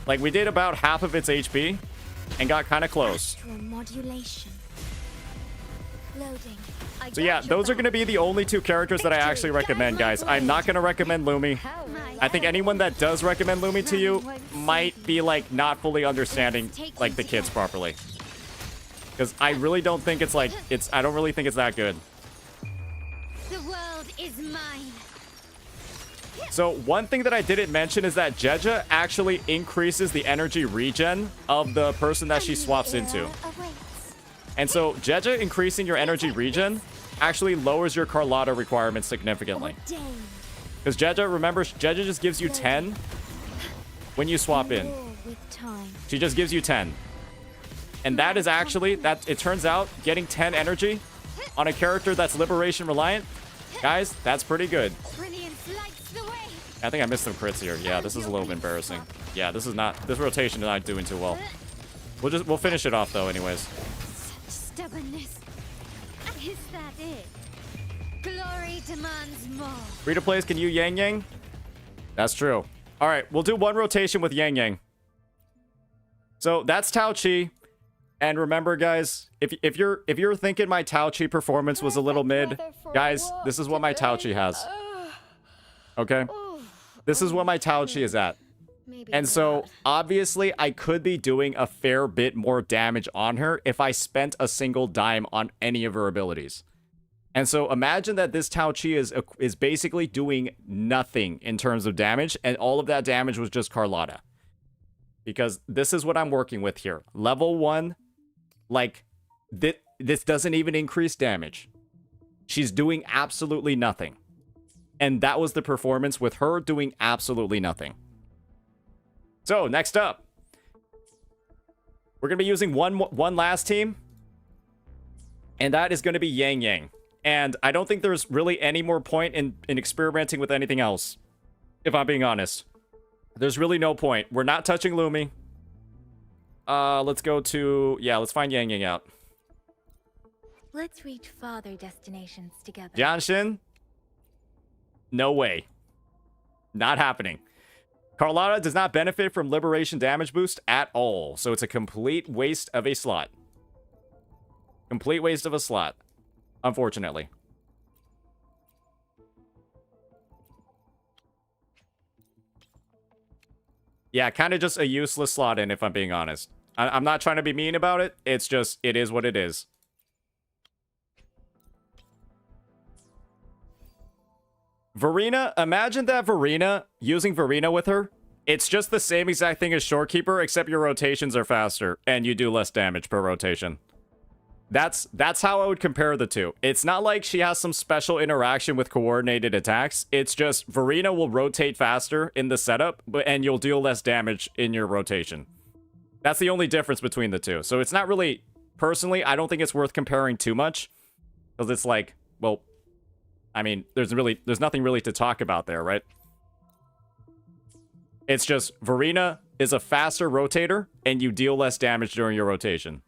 Like, we did about half of its HP and got kind of close. Modulation. Loading. So yeah, those are going to be the only two characters that I actually recommend, guys. I'm not going to recommend Lumi. I think anyone that does recommend Lumi to you might be like not fully understanding like the kids properly. Because I really don't think it's like, I don't really think it's that good. The world is mine. So one thing that I didn't mention is that Jeja actually increases the energy regen of the person that she swaps into. And so Jeja increasing your energy regen actually lowers your Carlotta requirements significantly. Because Jeja, remember, Jeja just gives you 10 when you swap in. She just gives you 10. And that is actually, it turns out, getting 10 energy on a character that's Liberation reliant, guys, that's pretty good. I think I missed some crits here. Yeah, this is a little bit embarrassing. Yeah, this rotation is not doing too well. We'll finish it off though anyways. Stubbornness. Is that it? Glory demands more. Free to plays, can you Yang Yang? That's true. All right, we'll do one rotation with Yang Yang. So that's Tao Chi. And remember, guys, if you're thinking my Tao Chi performance was a little mid, guys, this is what my Tao Chi has. Okay? This is what my Tao Chi is at. And so, obviously, I could be doing a fair bit more damage on her if I spent a single dime on any of her abilities. And so, imagine that this Tao Chi is basically doing nothing in terms of damage, and all of that damage was just Carlotta. Because this is what I'm working with here. Level 1, like, this doesn't even increase damage. She's doing absolutely nothing. And that was the performance with her doing absolutely nothing. So, next up. We're going to be using one last team. And that is going to be Yang Yang. And I don't think there's really any more point in experimenting with anything else. If I'm being honest. There's really no point. We're not touching Lumi. Let's go to... Yeah, let's find Yang Yang out. Let's reach farther destinations together. Janshin? No way. Not happening. Carlotta does not benefit from Liberation damage boost at all. So it's a complete waste of a slot. Complete waste of a slot. Unfortunately. Yeah, kind of just a useless slot in, if I'm being honest. I'm not trying to be mean about it. It's just, it is what it is. Verena, imagine that Verena, using Verena with her, it's just the same exact thing as Shorekeeper, except your rotations are faster, and you do less damage per rotation. That's how I would compare the two. It's not like she has some special interaction with coordinated attacks. It's just Verena will rotate faster in the setup, and you'll deal less damage in your rotation. That's the only difference between the two. So it's not really personally, I don't think it's worth comparing too much. Because it's like, well, I mean, there's nothing really to talk about there, right? It's just Verena is a faster rotator, and you deal less damage during your rotation.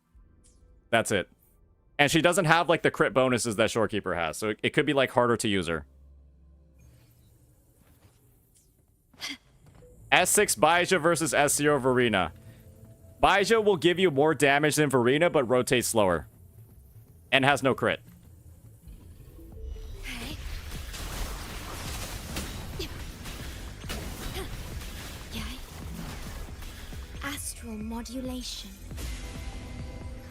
That's it. And she doesn't have, like, the crit bonuses that Shorekeeper has, so it could be, like, harder to use her. S6 Baija versus S0 Verena. Baija will give you more damage than Verena, but rotates slower. And has no crit. Astral modulation.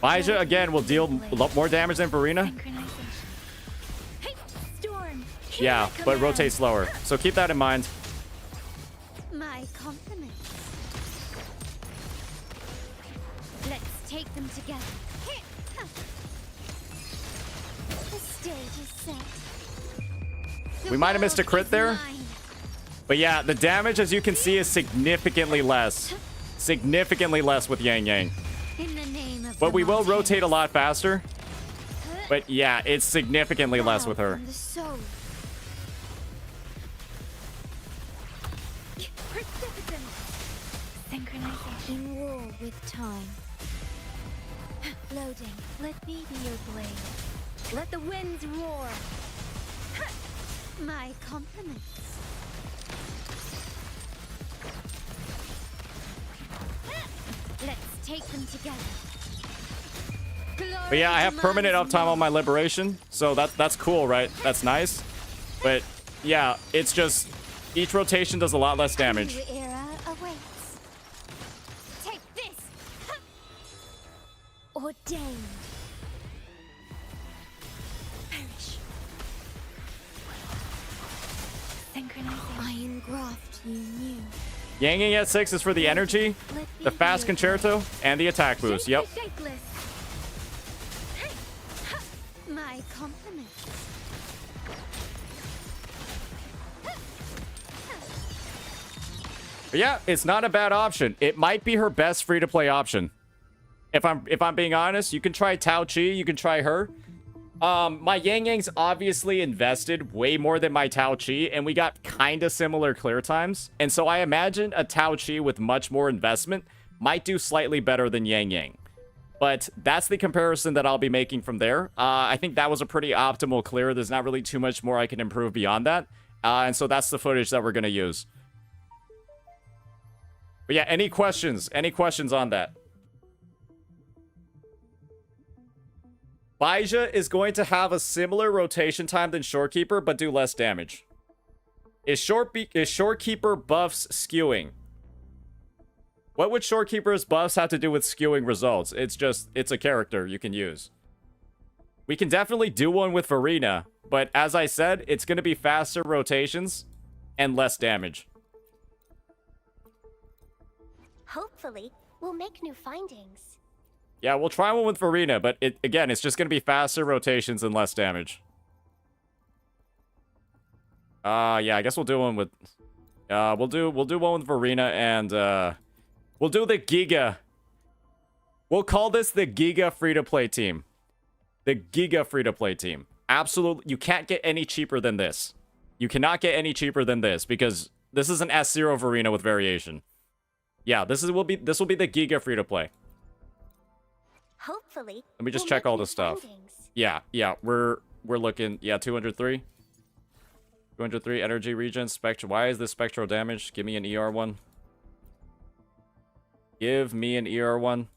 Baija, again, will deal more damage than Verena. Yeah, but rotates slower. So keep that in mind. My compliments. Let's take them together. The stage is set. We might have missed a crit there. But yeah, the damage, as you can see, is significantly less. Significantly less with Yang Yang. But we will rotate a lot faster. But yeah, it's significantly less with her. In war with time. Loading. Let me be your blade. Let the winds roar. My compliments. Let's take them together. But yeah, I have permanent uptime on my liberation, so that's cool, right? That's nice. But yeah, it's just each rotation does a lot less damage. Era awaits. Take this. Ordained. Perish. Synchronizing. I engraft you new. Yang Yang at 6 is for the energy, the fast concerto, and the attack boost. Yep. My compliments. But yeah, it's not a bad option. It might be her best free-to-play option. If I'm being honest, you can try Tao Chi, you can try her. My Yang Yang's obviously invested way more than my Tao Chi, and we got kind of similar clear times. And so I imagine a Tao Chi with much more investment might do slightly better than Yang Yang. But that's the comparison that I'll be making from there. I think that was a pretty optimal clear. There's not really too much more I can improve beyond that. And so that's the footage that we're going to use. But yeah, any questions? Any questions on that? Baija is going to have a similar rotation time than Shorekeeper, but do less damage. Is Shorekeeper buffs skewing? What would Shorekeeper's buffs have to do with skewing results? It's a character you can use. We can definitely do one with Verena, but as I said, it's going to be faster rotations and less damage. Hopefully, we'll make new findings. Yeah, we'll try one with Verena, but again, it's just going to be faster rotations and less damage. Yeah, I guess we'll do one with... we'll do one with Verena, and we'll do the Giga. We'll call this the Giga free-to-play team. The Giga free-to-play team. Absolutely, you can't get any cheaper than this. You cannot get any cheaper than this, because this is an S0 Verena with variation. Yeah, this will be the Giga free-to-play. Hopefully. Let me just check all the stuff. Findings. Yeah, we're looking. Yeah, 203. 203 energy regen spectral. Why is this spectral damage? Give me an ER one. Give me an ER one.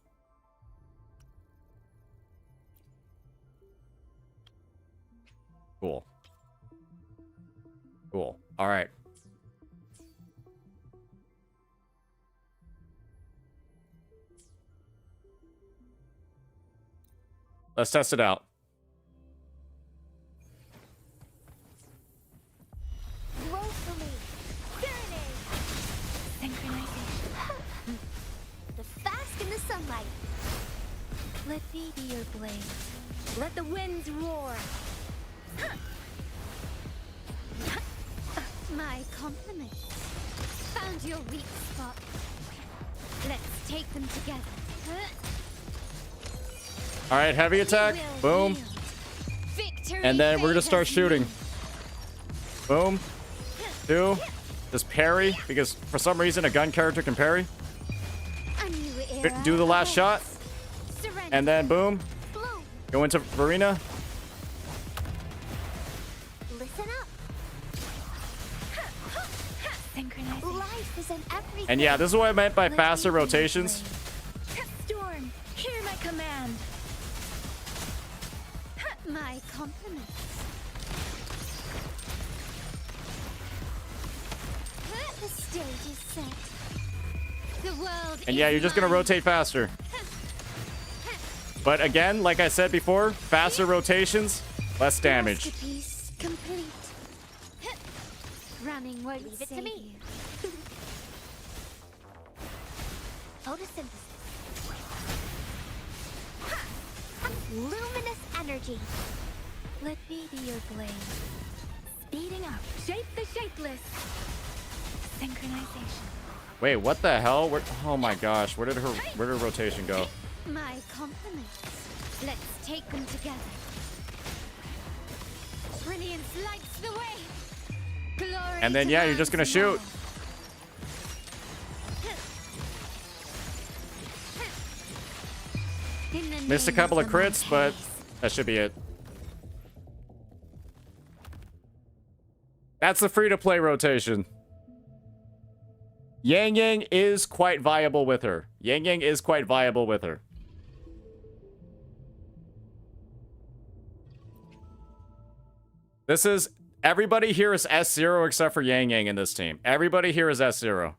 Cool. Cool. All right. Let's test it out. Woefully. Synchronization. The fast in the sunlight. Let me be your blade. Let the winds roar. My compliments. Found your weak spot. Let's take them together. All right, heavy attack. Boom. And then we're gonna start shooting. Boom. 2. Just parry, because for some reason a gun character can parry. Do the last shot. And then boom. Go into Verena. Listen up. Life is in everything. And yeah, this is what I meant by faster rotations. Storm, hear my command. My compliments. The stage is set. The world And yeah, you're just gonna rotate faster. But again, like I said before, faster rotations, less damage. Masterpiece complete. Running won't Leave it to save me. you. Photosynthesis. Luminous energy. Let me be your blade. Speeding up. Shape the shapeless. Synchronization. Wait, what the hell? Oh my gosh, where did her rotation go? My compliments. Let's take them together. Brilliance lights the way. Glory And then to yeah, you're just gonna man's shoot. In the Missed a name couple of the crits, but Montellis. that should be it. That's the free-to-play rotation. Yang Yang is quite viable with her. Yang Yang is quite viable with her. This is... Everybody here is S0 except for Yang Yang in this team. Everybody here is S0.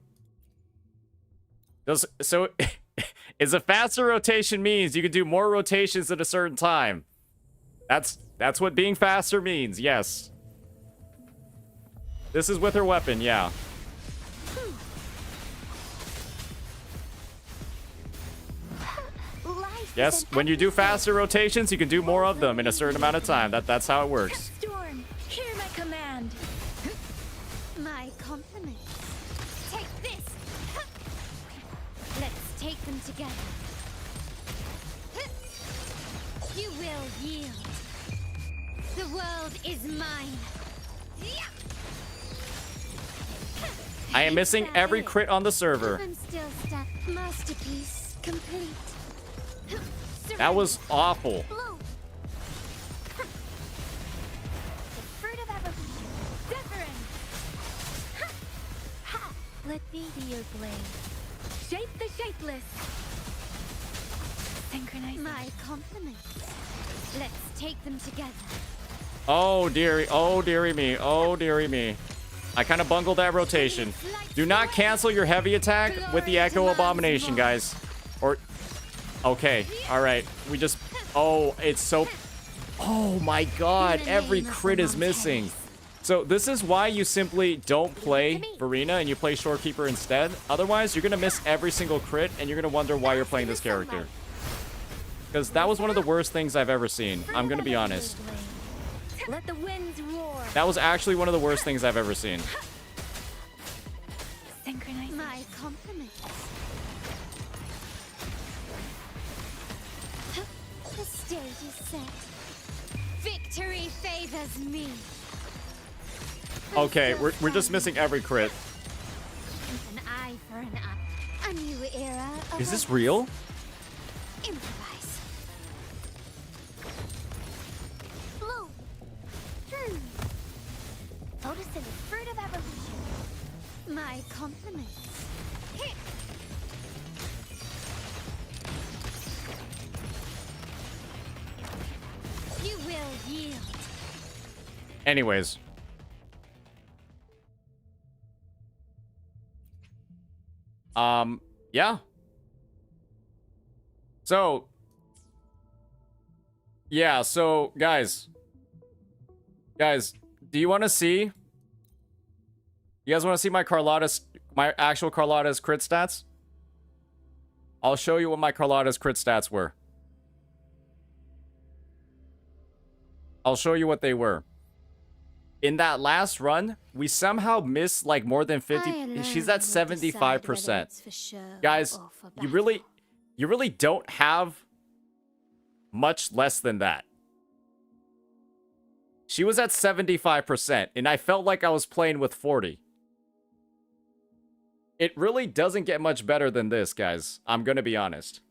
So... is a faster rotation means you can do more rotations at a certain time. That's what being faster means, yes. This is with her weapon, yeah. Yes, when you do faster rotations, you can do more of them in a certain amount of time. That's how it works. Storm, hear my command. My compliments. Take this. Let's take them together. You will yield. The world is mine. I am missing every crit on the server. I'm still stuck. Masterpiece complete. That was awful. The fruit of evolution. Different. Let me be your blade. Shape the shapeless. Synchronization. My compliments. Let's take them together. Oh dearie me, oh dearie me. I kind of bungled that rotation. Do not cancel your heavy attack with the Echo Abomination, guys. Or, okay, all right. We just, oh, it's so, oh my God, every crit is missing. So this is why you simply don't play Verena and you play Shorekeeper instead. Otherwise, you're gonna miss every single crit and you're gonna wonder why you're playing this character. Because that was one of the worst things I've ever seen. I'm gonna be honest. Let the winds roar. That was actually one of the worst things I've ever seen. Synchronize. My compliments. The stage is set. Victory favors me. Okay, we're just missing every crit. An eye for an eye. A new era. Is this real? Improvise. Bloom. Photosynthesis, fruit of evolution. My compliments. You will yield. Anyways. Yeah. So. Yeah, so, guys. Guys, do you want to see? You guys want to see my actual Carlotta's crit stats? I'll show you what my Carlotta's crit stats were. I'll show you what they were. In that last run, we somehow missed like more than 50. She's at 75%. Guys, you really don't have much less than that. She was at 75%, and I felt like I was playing with 40. It really doesn't get much better than this, guys. I'm gonna be honest.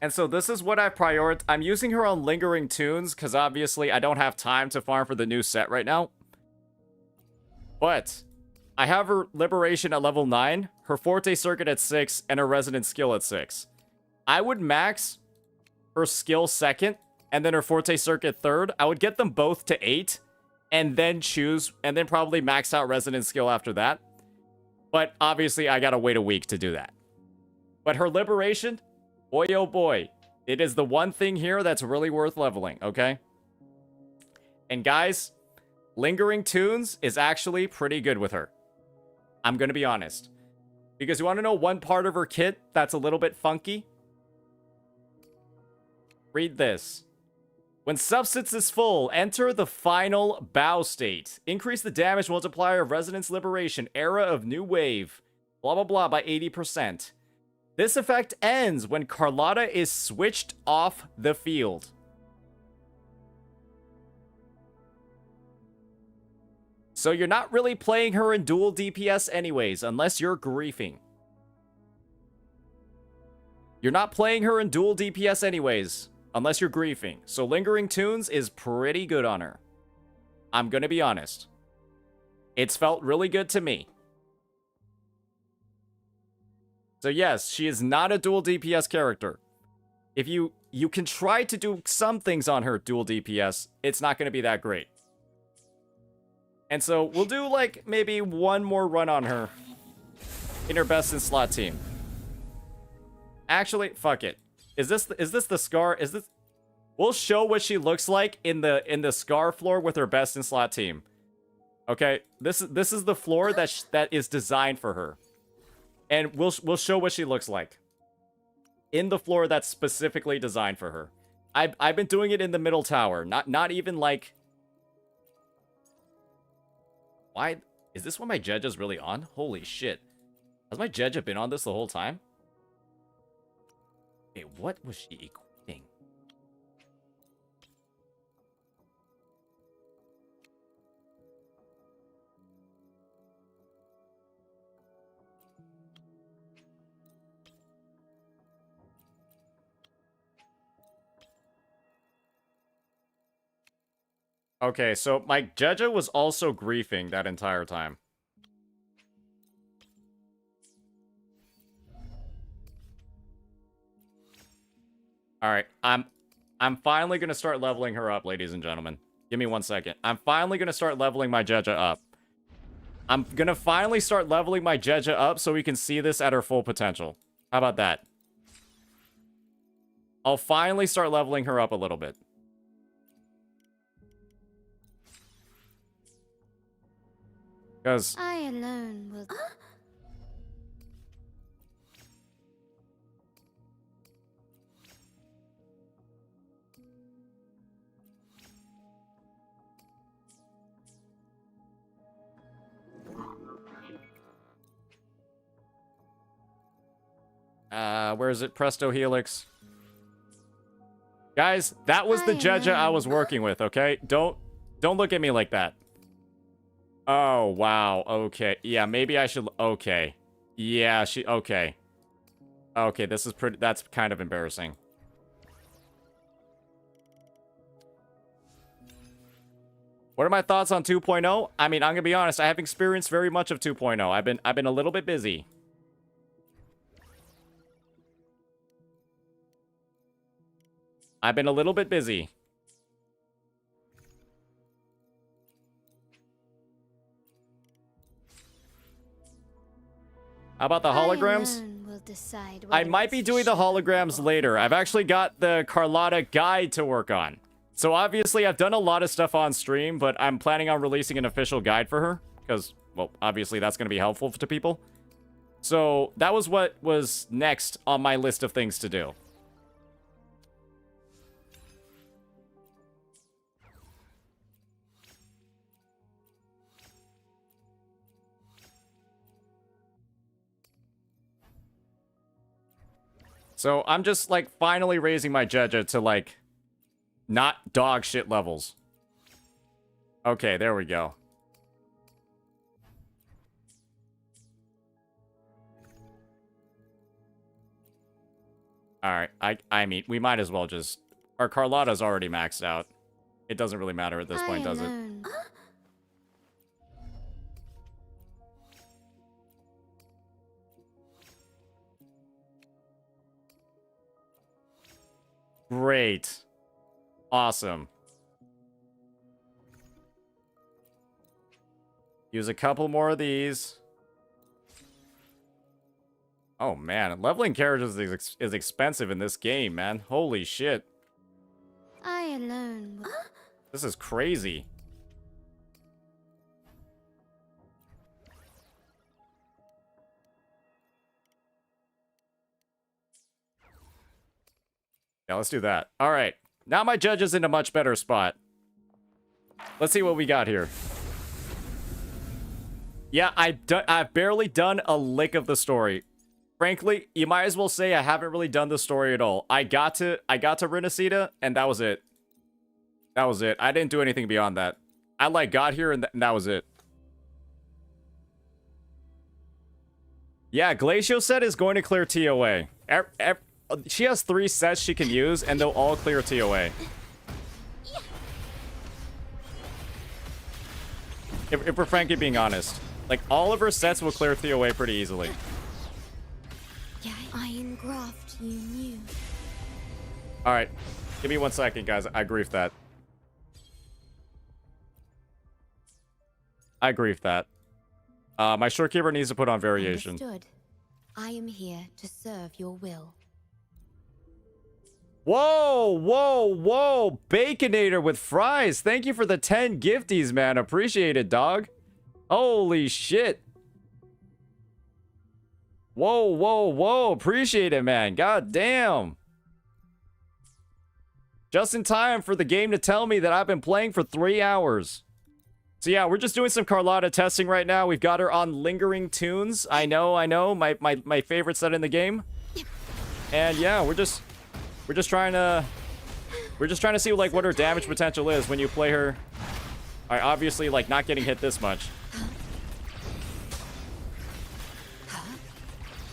And so this is what I prioritize. I'm using her on Lingering Tunes, because obviously I don't have time to farm for the new set right now. But I have her Liberation at level 9, her Forte Circuit at 6, and her Resonant Skill at 6. I would max her skill second, and then her Forte Circuit third. I would get them both to 8, and then choose, and then probably max out Resonant Skill after that. But obviously I gotta wait a week to do that. But her Liberation, boy oh boy, it is the one thing here that's really worth leveling, okay? And guys, Lingering Tunes is actually pretty good with her. I'm gonna be honest. Because you want to know one part of her kit that's a little bit funky? Read this. When substance is full, enter the final bow state. Increase the damage multiplier of Resonance Liberation, Era of New Wave, blah blah blah by 80%. This effect ends when Carlotta is switched off the field. So you're not really playing her in dual DPS anyways, unless you're griefing. You're not playing her in dual DPS anyways, unless you're griefing. So Lingering Tunes is pretty good on her. I'm gonna be honest. It's felt really good to me. So yes, she is not a dual DPS character. If you can try to do some things on her dual DPS, it's not gonna be that great. And so we'll do like maybe one more run on her in her best in slot team. Actually, fuck it. Is this the Scar? Is this? We'll show what she looks like in the Scar floor with her best in slot team. Okay, this is the floor that is designed for her, and we'll show what she looks like in the floor that's specifically designed for her. I've been doing it in the middle tower, not even like. Why? Is this when my Jeja's really on? Holy shit. Has my Jeja been on this the whole time? Wait, what was she equipping? Okay, so my Jeja was also griefing that entire time. Alright, I'm finally gonna start leveling her up, ladies and gentlemen. Give me 1 second. I'm finally gonna start leveling my Jeja up. I'm gonna finally start leveling my Jeja up so we can see this at her full potential. How about that? I'll finally start leveling her up a little bit. Because I alone will. Where is it? Presto Helix. Guys, that was the Jeja I was working with, okay? Don't look at me like that. Oh, wow. Okay. Yeah, maybe I should... Okay. Yeah, okay. Okay, this is pretty... That's kind of embarrassing. What are my thoughts on 2.0? I mean, I'm gonna be honest. I haven't experienced very much of 2.0. I've been a little bit busy. I've been a little bit busy. How about the holograms? I might be doing the holograms later. I've actually got the Carlotta guide to work on. So obviously I've done a lot of stuff on stream, but I'm planning on releasing an official guide for her. Because, well, obviously that's going to be helpful to people. So that was what was next on my list of things to do. So I'm just, like, finally raising my Jeja to, like, not dog shit levels. Okay, there we go. Alright, I mean, we might as well just... Our Carlotta's already maxed out. It doesn't really matter at this point, does it? Great. Awesome. Use a couple more of these. Oh, man. Leveling characters is expensive in this game, man. Holy shit. I alone will... This is crazy. Yeah, let's do that. All right. Now my judge is in a much better spot. Let's see what we got here. Yeah, I've barely done a lick of the story. Frankly, you might as well say I haven't really done the story at all. I got to Rinascita, and that was it. That was it. I didn't do anything beyond that. I, like, got here, and that was it. Yeah, Glacio set is going to clear ToA. She has 3 sets she can use, and they'll all clear ToA. If we're frankly being honest. Like, all of her sets will clear ToA pretty easily. I engraft you new. Alright. Give me 1 second, guys. I griefed that. I griefed that. My Shorekeeper needs to put on variation. Understood. I am here to serve your will. Whoa, whoa, whoa. Baconator with fries. Thank you for the 10 gifties, man. Appreciate it, dog. Holy shit. Whoa, whoa, whoa. Appreciate it, man. God damn. Just in time for the game to tell me that I've been playing for 3 hours. So yeah, we're just doing some Carlotta testing right now. We've got her on Lingering Tunes. I know. My favorite set in the game. And yeah, we're just trying to see, like, what her damage potential is when you play her. All right, obviously, like, not getting hit this much.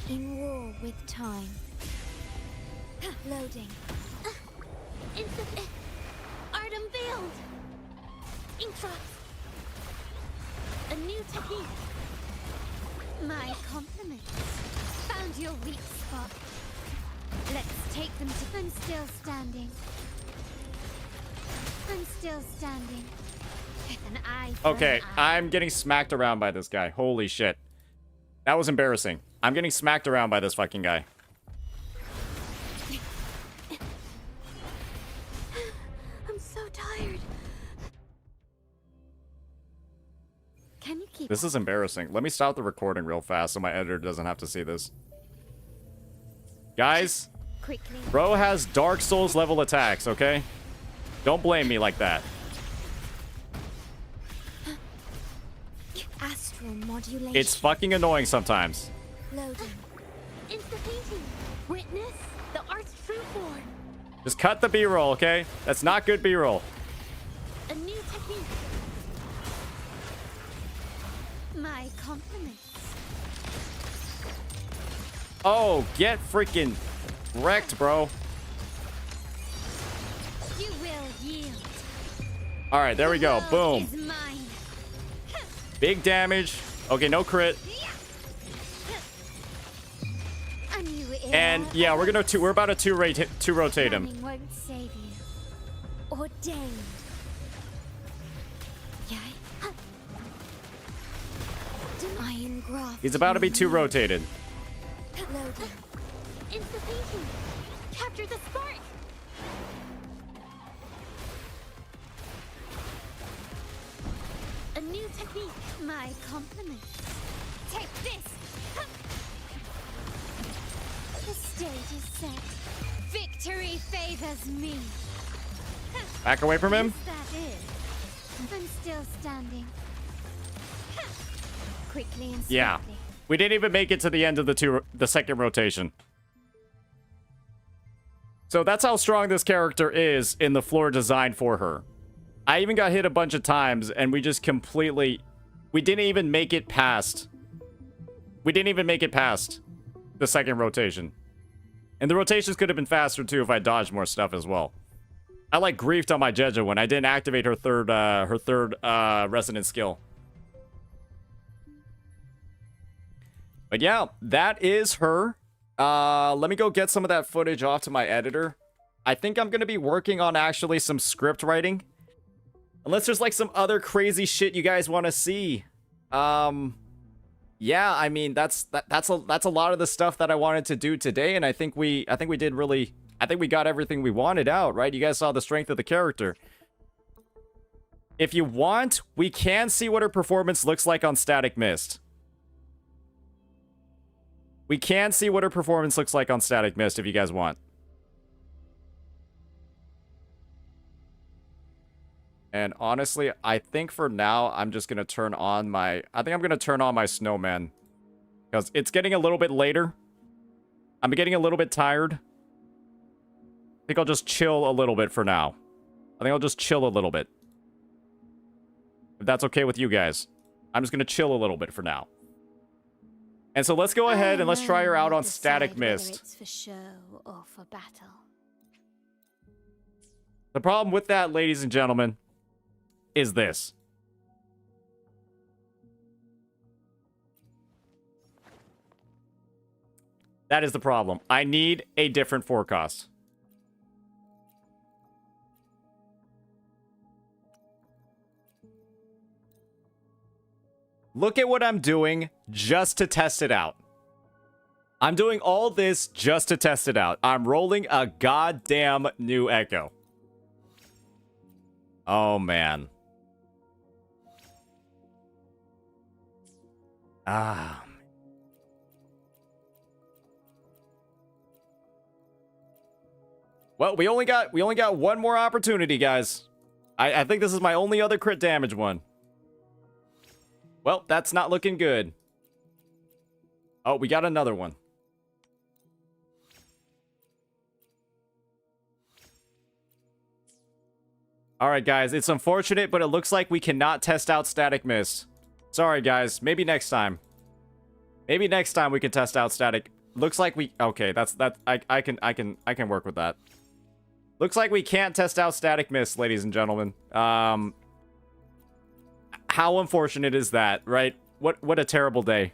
In war with time. Loading. Art unveiled. Ink drops. A new technique. My compliments. Found your weak spot. Let's take them to... I'm still standing. I'm still standing. An eye for Okay, an eye. I'm getting smacked around by this guy. Holy shit. That was embarrassing. I'm getting smacked around by this fucking guy. I'm so tired. Can you keep... This is embarrassing. Let me stop the recording real fast so my editor doesn't have to see this. Guys, Quickly. bro has Dark Souls level attacks, okay? Don't blame me like that. Astral modulation. It's fucking annoying sometimes. Loading. Insta painting. Witness the art's true form. Just cut the B-roll, okay? That's not good B-roll. A new technique. My compliments. Oh, get freaking wrecked, bro. You will yield. All right, there we go. Boom. Is mine. Big damage. Okay, no crit. A new era. And yeah, we're about to two rotate him. Planning won't save you. Ordained. I engraft. He's about to be 2 rotated. Loading. Insta painting. Capture the spark. A new technique. My compliments. Take this. The stage is set. Victory favors me. Back away from him. Yes, that is. I'm still standing. Quickly and swiftly. Yeah. We didn't even make it to the end of the second rotation. So that's how strong this character is in the floor design for her. I even got hit a bunch of times, and we just completely... We didn't even make it past... We didn't even make it past the second rotation. And the rotations could have been faster, too, if I dodged more stuff as well. I, like, griefed on my Jeja when I didn't activate her third resonant skill. But yeah, that is her. Let me go get some of that footage off to my editor. I think I'm going to be working on actually some script writing. Unless there's like some other crazy shit you guys want to see. Yeah, I mean, that's a lot of the stuff that I wanted to do today, and I think we did really... I think we got everything we wanted out, right? You guys saw the strength of the character. If you want, we can see what her performance looks like on Static Mist. We can see what her performance looks like on Static Mist if you guys want. And honestly, I think for now, I'm just going to turn on my... I think I'm going to turn on my snowman. Because it's getting a little bit later. I'm getting a little bit tired. I think I'll just chill a little bit for now. I think I'll just chill a little bit. If that's okay with you guys. I'm just going to chill a little bit for now. And so let's go ahead and let's try her out on Static Mist. It's for show or for battle. The problem with that, ladies and gentlemen, is this. That is the problem. I need a different forecast. Look at what I'm doing just to test it out. I'm doing all this just to test it out. I'm rolling a goddamn new Echo. Oh, man. Ah. Well, we only got one more opportunity, guys. I think this is my only other crit damage one. Well, that's not looking good. Oh, we got another one. Alright, guys. It's unfortunate, but it looks like we cannot test out Static Mist. Sorry, guys. Maybe next time. Maybe next time we can test out Static... Looks like we... Okay, I can work with that. Looks like we can't test out Static Mist, ladies and gentlemen. How unfortunate is that, right? What a terrible day.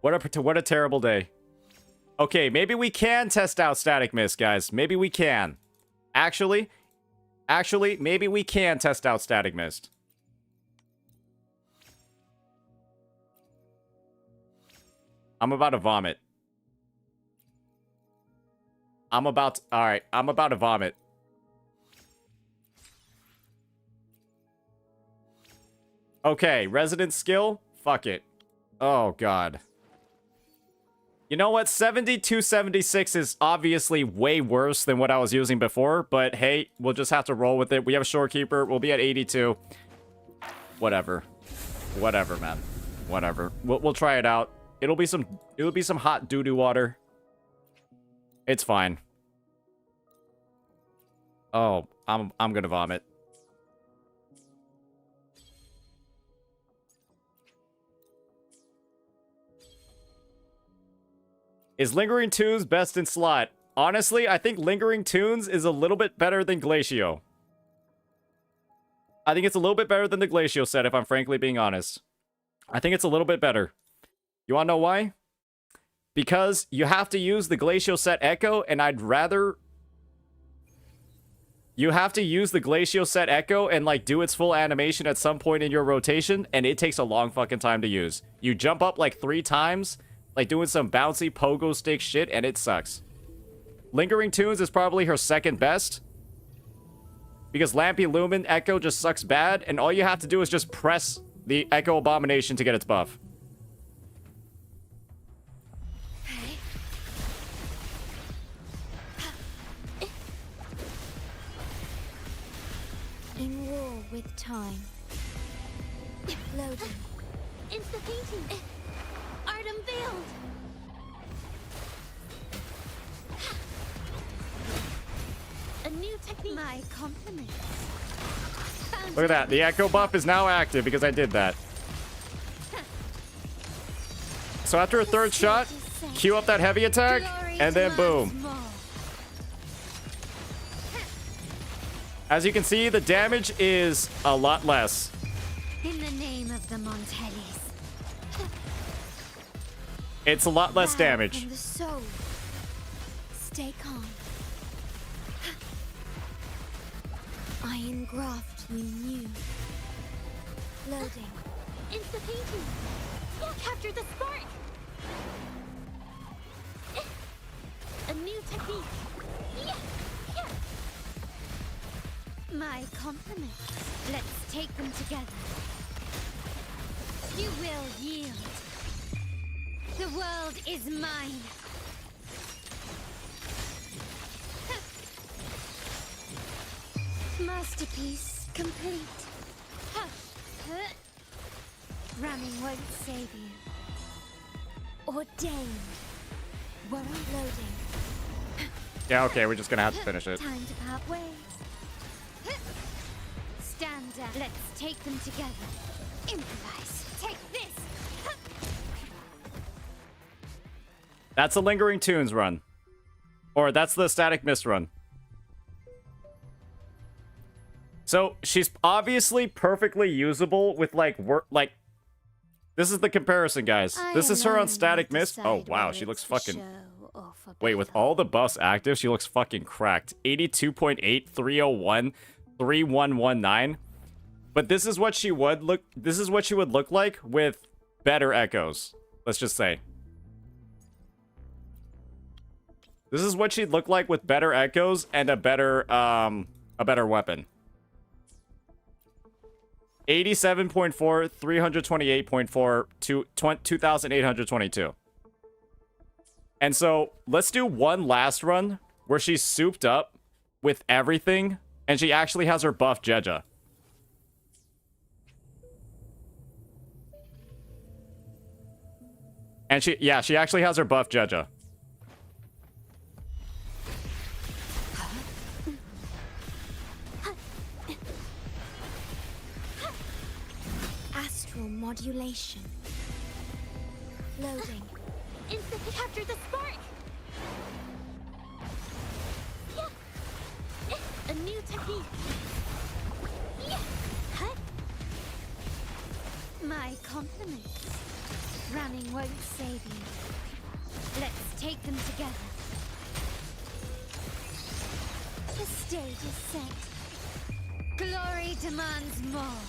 What a terrible day. Okay, maybe we can test out Static Mist, guys. Maybe we can. Actually, maybe we can test out Static Mist. I'm about to vomit. Alright, I'm about to vomit. Okay, resident skill? Fuck it. Oh, God. You know what? 7276 is obviously way worse than what I was using before, but hey, we'll just have to roll with it. We have a Shorekeeper. We'll be at 82. Whatever. Whatever, man. Whatever. We'll try it out. It'll be some hot doo-doo water. It's fine. Oh, I'm gonna vomit. Is Lingering Tunes best in slot? Honestly, I think Lingering Tunes is a little bit better than Glacio. I think it's a little bit better than the Glacio set, if I'm frankly being honest. I think it's a little bit better. You wanna know why? Because you have to use the Glacio set Echo, and I'd rather... You have to use the Glacio set Echo and, like, do its full animation at some point in your rotation, and it takes a long fucking time to use. You jump up, like, 3 times... Like, doing some bouncy pogo stick shit, and it sucks. Lingering Tunes is probably her second best. Because Lampy Lumen Echo just sucks bad, and all you have to do is just press the Echo Abomination to get its buff. In war with time. Loading. Insta painting. Art unveiled. new technique. My compliments. Look at that. The echo buff is now active because I did that. So after a third shot, cue up that heavy attack, and then boom. As you can see, the damage is a lot less. In the name of the Montellis. It's a lot less damage. From the soul. Stay calm. I engraft you new. Loading. Insta-painting. Yeah, capture the spark. A new technique. Yeah. My compliments. Let's take them together. You will yield. The world is mine. Masterpiece complete. Ramming won't save you. Ordained. Won't loading. Yeah, okay, we're just gonna have to finish it. Time to part ways. Stand down. Let's take them together. Improvise. Take this. That's a Lingering Tunes run. Or that's the Static Mist run. So, she's obviously perfectly usable with, like, this is the comparison, guys. This is her on Static Mist. Oh, wow, she looks fucking... Wait, with all the buffs active, she looks fucking cracked. 82.8, 301, 3119. But this is what she would look... This is what she would look like with better echoes. Let's just say. This is what she'd look like with better echoes and a better weapon. 87.4, 328.4, 2,822. And so, let's do one last run where she's souped up with everything, and she actually has her buff Jeja. And she actually has her buff Jeja. Modulation. Loading. Instantly capture the spark. Yeah. A new technique. Yeah. My compliments. Ramming won't save you. Let's take them together. The stage is set. Glory demands more.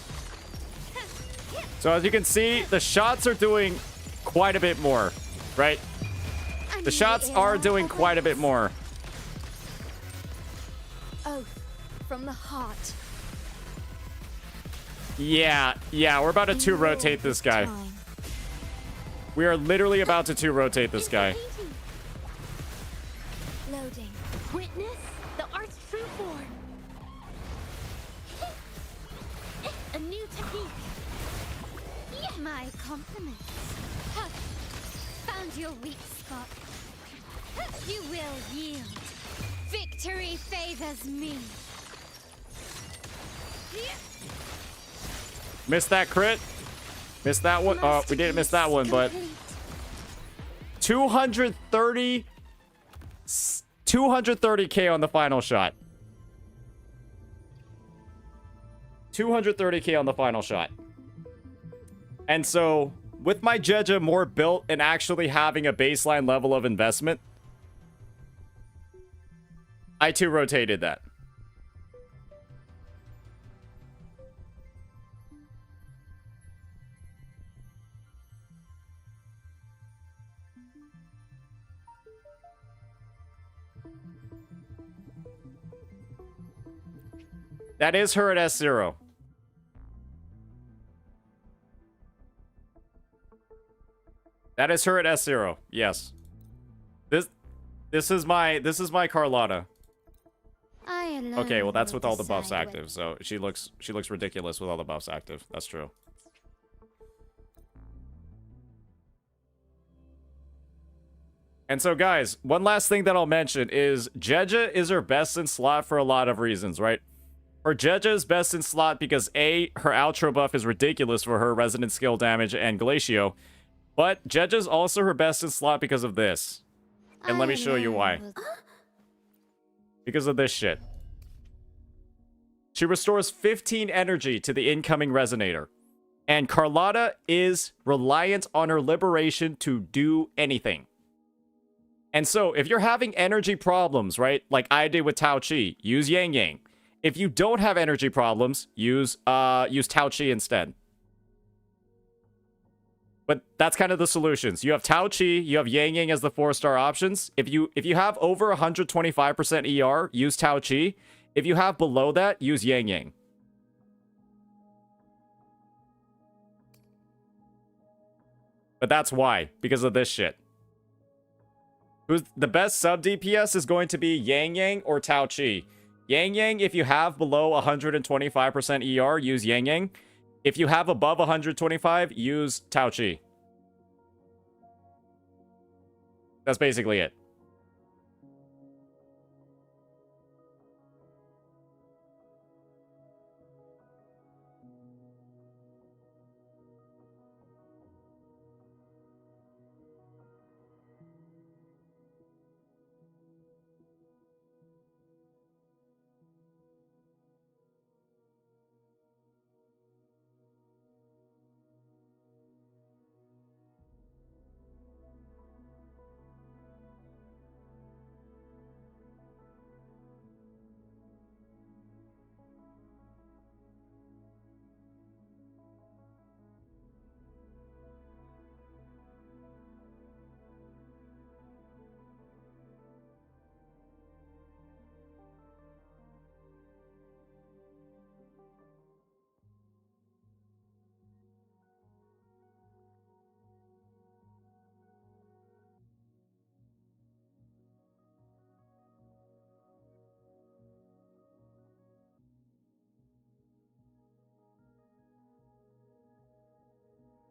So as you can see, the shots are doing quite a bit more, right? The shots are doing quite a bit more. Oath from the heart. Yeah, we're about to 2-rotate this guy. We are literally about to 2-rotate this guy. Loading. Witness the art's true form. A new technique. My compliments. Found your weak spot. You will yield. Victory favors me. Missed that crit. Missed that one. Oh, we didn't miss that one, but 230k on the final shot. 230k on the final shot. And so, with my Jeja more built and actually having a baseline level of investment, I 2-rotated that. That is her at S0. That is her at S0. Yes. This is my Carlotta. Okay, well that's with all the buffs active. So she looks ridiculous with all the buffs active. That's true. And so, guys, one last thing that I'll mention is Jeja is her best in slot for a lot of reasons, right? Her Jeja is best in slot because A, her outro buff is ridiculous for her resonant skill damage and Glacio, but Jeja is also her best in slot because of this. And let me show you why. Because of this shit. She restores 15 energy to the incoming resonator. And Carlotta is reliant on her liberation to do anything. And so, if you're having energy problems, right, like I did with Tao Chi, use Yang Yang. If you don't have energy problems, use Tao Chi instead. But that's kind of the solutions. You have Tao Chi, you have Yang Yang as the 4-star options. If you have over 125% ER, use Tao Chi. If you have below that, use Yang Yang. But that's why, because of this shit. Who's the best sub DPS is going to be Yang Yang or Tao Chi. Yang Yang, if you have below 125% ER, use Yang Yang. If you have above 125, use Tao Chi. That's basically it.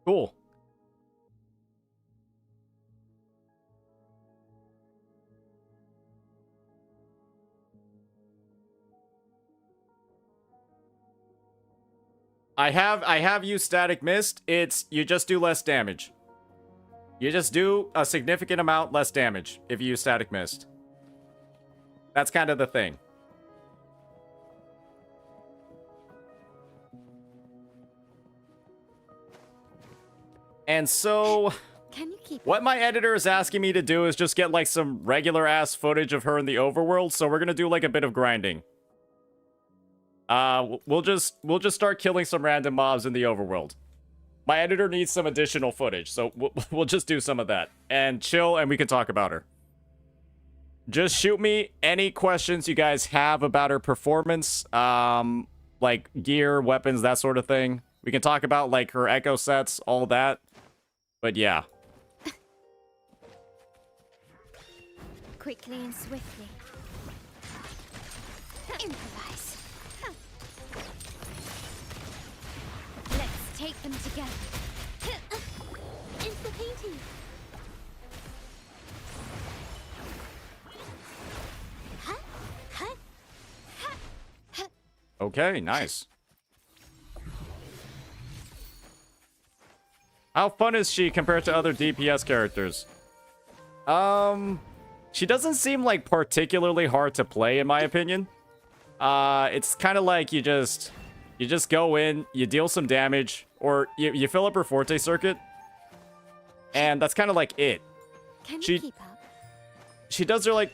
Cool. I have used Static Mist. It's you just do less damage. You just do a significant amount less damage if you use Static Mist. That's kind of the thing. And so, what my editor is asking me to do is just get like some regular ass footage of her in the overworld. So we're gonna do like a bit of grinding. We'll just start killing some random mobs in the overworld. My editor needs some additional footage, so we'll just do some of that and chill, and we can talk about her. Just shoot me any questions you guys have about her performance, like gear, weapons, that sort of thing. We can talk about like her echo sets, all that. But yeah. Quickly and swiftly. Improvise. Let's take them together. It's the painting. Okay, nice. How fun is she compared to other DPS characters? She doesn't seem like particularly hard to play in my opinion. It's kind of like you just go in, you deal some damage, or you fill up her Forte circuit, and that's kind of like it. Can you keep up? She does her like,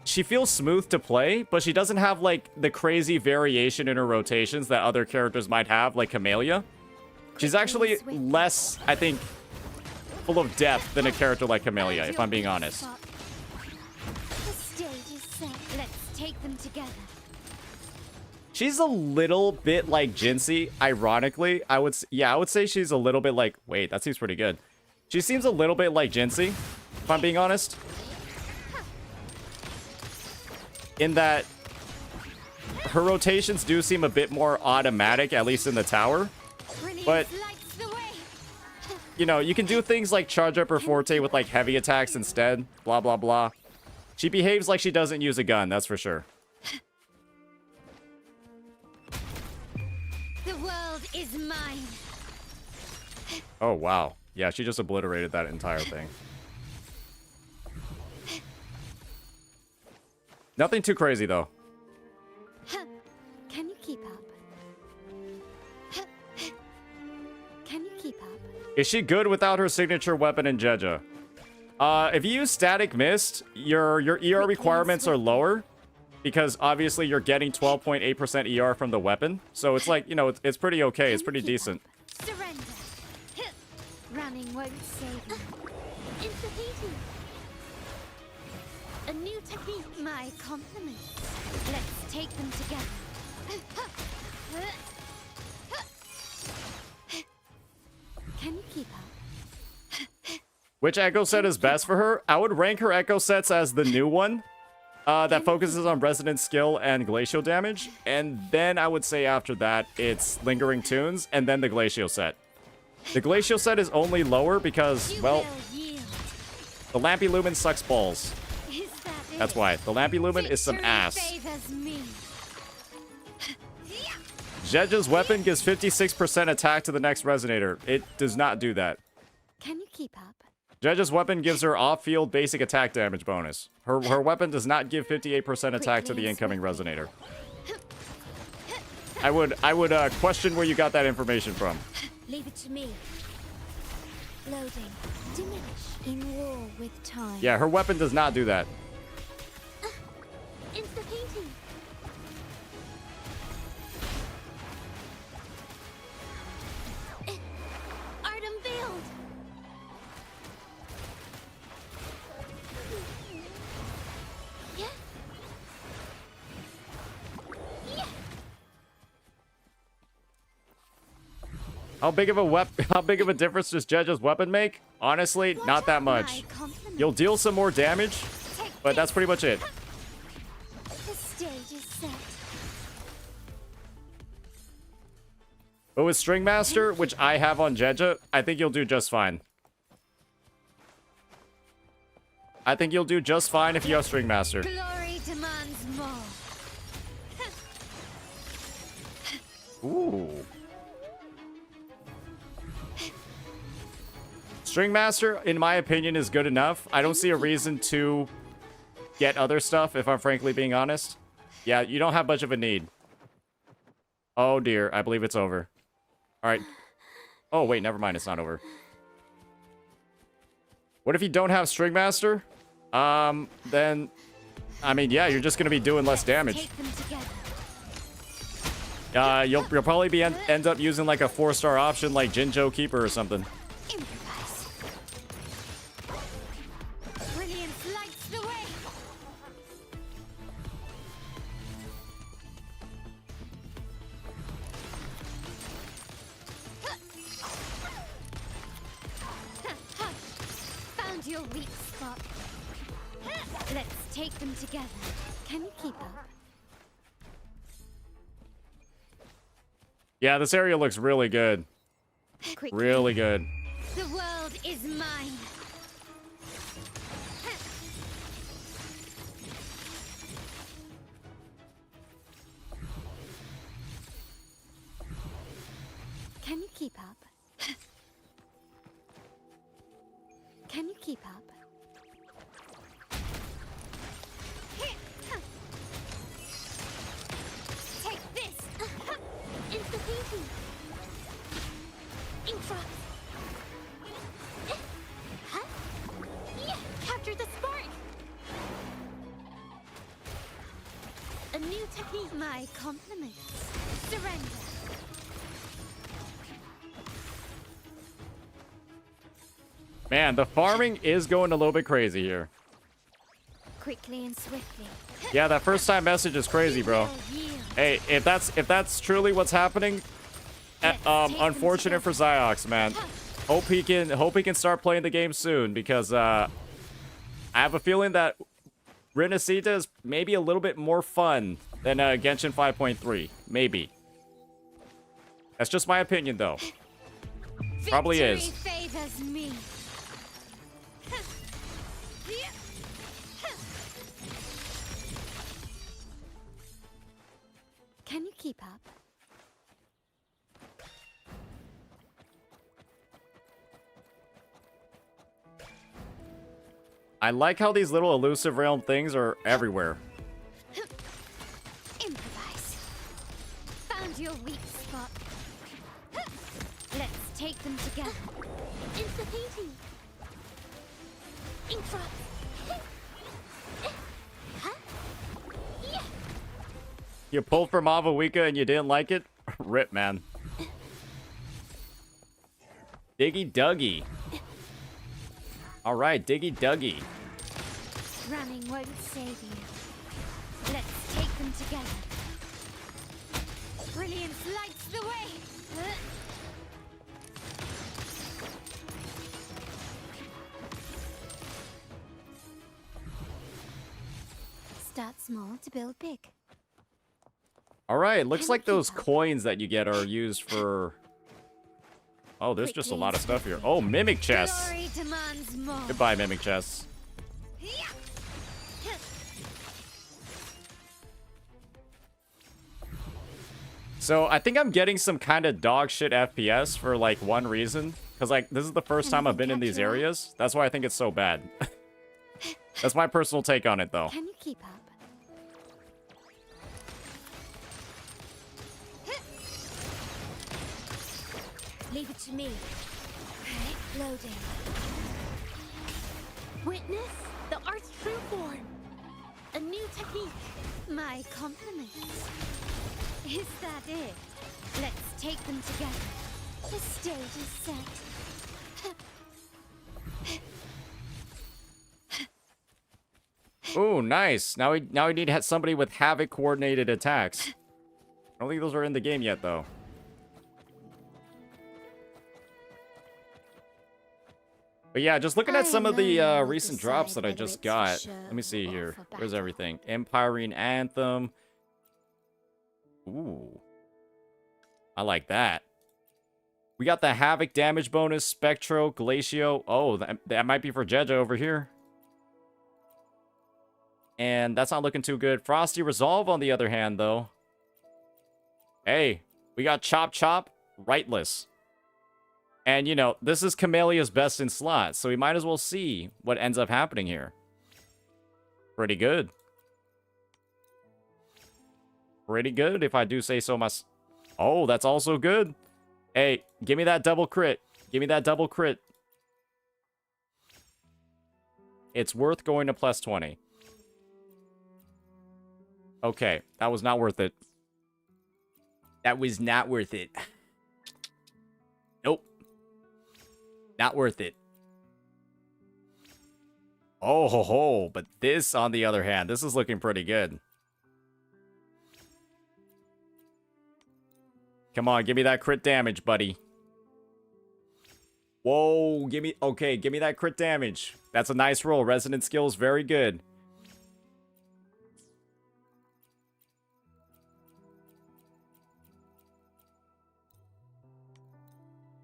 she feels smooth to play, but she doesn't have like the crazy variation in her rotations that other characters might have, like Camellia. She's actually less, I think, full of depth than a character like Camellia, if I'm being honest. The stage is set. Let's take them together. She's a little bit like Jinsei, ironically. I would say she's a little bit like... Wait, that seems pretty good. She seems a little bit like Jinsei, if I'm being honest. In that her rotations do seem a bit more automatic, at least in the tower. But you know, you can do things like charge up her forte with, like, heavy attacks instead. Blah, blah, blah. She behaves like she doesn't use a gun, that's for sure. The world is mine. Oh, wow. Yeah, she just obliterated that entire thing. Nothing too crazy, though. Can you keep up? Can you keep up? Is she good without her signature weapon in Jeja? If you use Static Mist, your ER requirements are lower. Because obviously you're getting 12.8% ER from the weapon. So it's like, you know, it's pretty okay. It's pretty decent. Surrender. Running won't save you. Insta-painting. A new technique. My compliments. Let's take them together. Can you keep up? Which Echo set is best for her? I would rank her Echo sets as the new one. That focuses on resonance skill and glacial damage. And then I would say after that, it's Lingering Tunes and then the glacial set. The glacial set is only lower because, well, the Lampy Lumen sucks balls. That's why. The Lampy Lumen is some ass. Jeja's weapon gives 56% attack to the next resonator. It does not do that. Can you keep up? Jeja's weapon gives her off-field basic attack damage bonus. Her weapon does not give 58% attack to the incoming resonator. I would question where you got that information from. Leave it to me. Loading. Diminish. In war with time. Yeah, her weapon does not do that. Insta-painting. Art unveiled. Yeah. Yeah. How big of a difference does Jeja's weapon make? Honestly, not that much. You'll deal some more damage, but that's pretty much it. The stage is set. But with String Master, which I have on Jeja, I think you'll do just fine. I think you'll do just fine if you have String Master. Glory demands more. Ooh. String Master, in my opinion, is good enough. I don't see a reason to get other stuff, if I'm frankly being honest. Yeah, you don't have much of a need. Oh dear, I believe it's over. Alright. Oh wait, never mind, it's not over. What if you don't have String Master? Then... I mean, yeah, you're just gonna be doing less damage. You'll probably end up using like a 4-star option like Jinjo Keeper or something. Brilliance lights the way. Found your weak spot. Let's take them together. Can you keep up? Yeah, this area looks really good. Quickly. Really good. The world is mine. Can you keep up? Can you keep up? Take this. Insta-painting. Infra. Huh? Yeah. Capture the spark. A new technique. My compliments. Surrender. Man, the farming is going a little bit crazy here. Quickly and swiftly. Yeah, that first time message is crazy, bro. Hey, if that's truly what's happening, unfortunate for Ziox, man. Hope he can start playing the game soon, because I have a feeling that Rinascita is maybe a little bit more fun than Genshin 5.3. Maybe. That's just my opinion, though. Probably is. as me. Can you keep up? I like how these little elusive realm things are everywhere. Improvise. Found your weak spot. Let's take them together. Into the painting. Ink drops. You pulled from Avawika and you didn't like it? Rip, man. Diggy Duggy. Alright, Diggy Duggy. Running won't save you. Let's take them together. Brilliance lights the way! Start small to build big. Alright, looks like those coins that you get are used for... Oh, there's just a lot of stuff here. Oh, Mimic Chests! Glory demands more. Goodbye, Mimic Chests. So, I think I'm getting some kind of dog shit FPS for, like, one reason. Because, like, this is the first time I've been in these areas. That's why I think it's so bad. That's my personal take on it, though. Can you keep up? Leave it to me. Loading. Witness the art's true form. A new technique. My compliments. Is that it? Let's take them together. The stage is set. Ooh, nice. Now we need somebody with Havoc coordinated attacks. I don't think those are in the game yet, though. But yeah, just looking at some of the recent drops that I just got. Let me see here. Where's everything? Empirine Anthem. Ooh. I like that. We got the Havoc damage bonus, Spectro, Glacio. Oh, that might be for Jeja over here. And that's not looking too good. Frosty Resolve, on the other hand, though. Hey, we got Chop Chop, Rightless. And, you know, this is Camelia's best in slot, so we might as well see what ends up happening here. Pretty good. Pretty good, if I do say so myself. Oh, that's also good. Hey, give me that double crit. Give me that double crit. It's worth going to plus 20. Okay, that was not worth it. That was not worth it. Nope. Not worth it. Oh ho ho, but this, on the other hand, this is looking pretty good. Come on, give me that crit damage, buddy. Whoa, give me that crit damage. That's a nice roll. Resonant skills, very good.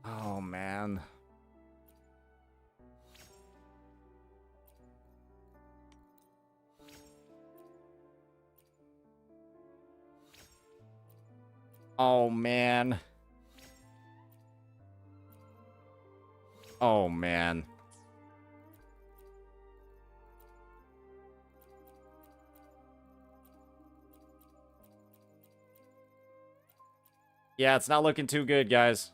Oh, man. Oh, man. Oh, man. Yeah, it's not looking too good, guys.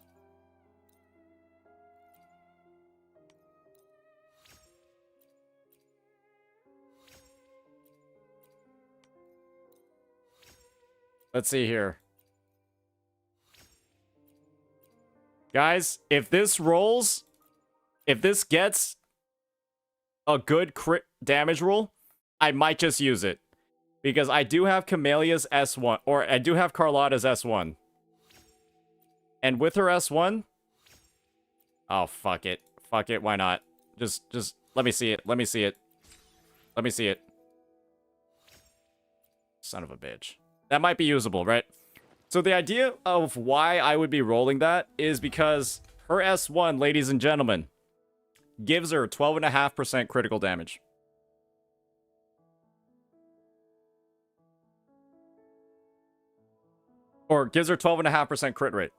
Let's see here. Guys, if this rolls, if this gets a good crit damage roll, I might just use it. Because I do have Camelia's S1, or I do have Carlotta's S1. And with her S1... Oh, fuck it. Fuck it, why not? Just, let me see it. Let me see it. Let me see it. Son of a bitch. That might be usable, right? So the idea of why I would be rolling that is because Her S1, ladies and gentlemen, gives her 12.5% critical damage. Or gives her 12.5% crit rate.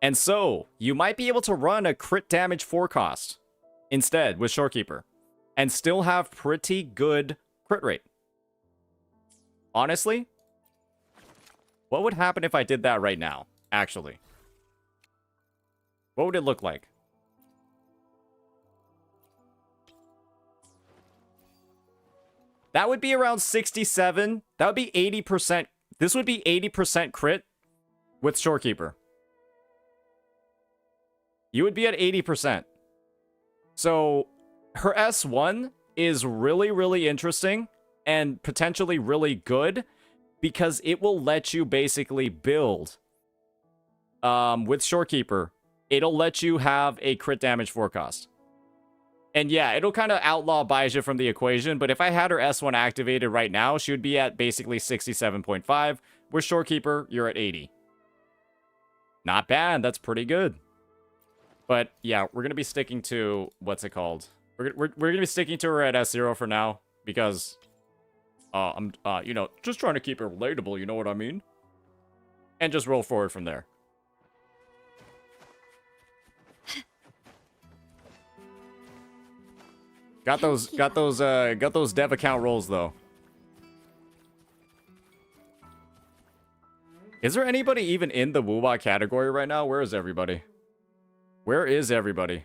And so, you might be able to run a crit damage forecast instead with Shorekeeper and still have pretty good crit rate. Honestly, what would happen if I did that right now, actually? What would it look like? That would be around 67. That would be 80%. This would be 80% crit with Shorekeeper. You would be at 80%. So, her S1 is really, really interesting and potentially really good because it will let you basically build with Shorekeeper. It'll let you have a crit damage forecast. And yeah, it'll kind of outlaw Baija from the equation, but if I had her S1 activated right now, she would be at basically 67.5. With Shorekeeper, you're at 80. Not bad, that's pretty good. But yeah, we're going to be sticking to, what's it called? We're going to be sticking to her at S0 for now, because I'm, you know, just trying to keep her relatable, you know what I mean? And just roll forward from there. Got those dev account rolls though. Is there anybody even in the Woobot category right now? Where is everybody? Where is everybody?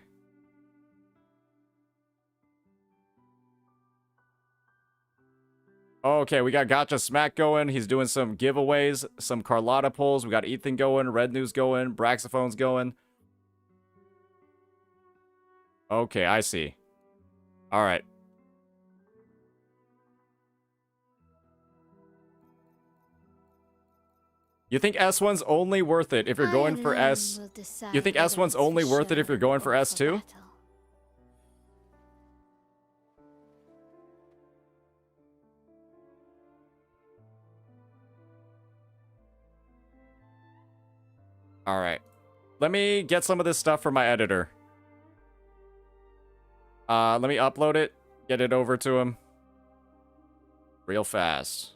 Okay, we got Gotcha Smack going. He's doing some giveaways, some Carlotta pulls. We got Ethan going, Red News going, Braxophone's going. Okay, I see. All right. You think S1's only worth it if you're going for S... You think S1's only worth it if you're going for S2? All right. Let me get some of this stuff from my editor. Let me upload it, get it over to him. Real fast.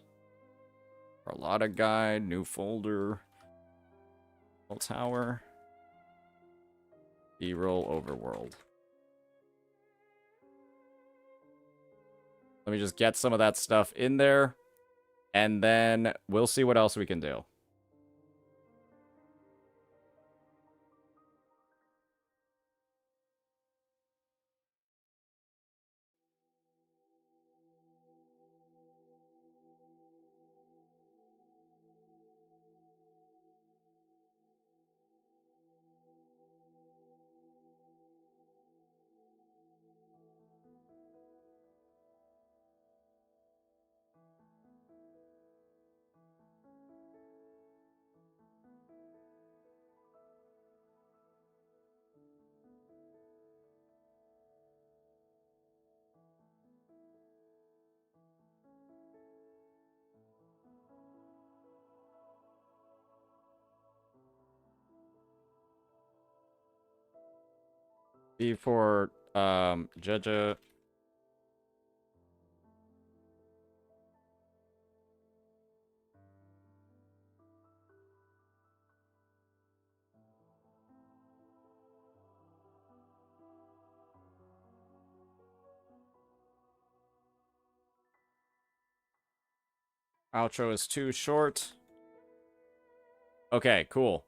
Carlotta guide, new folder. Tower. B-roll Overworld. Let me just get some of that stuff in there. And then we'll see what else we can do. B for Jeja. Outro is too short. Okay, cool.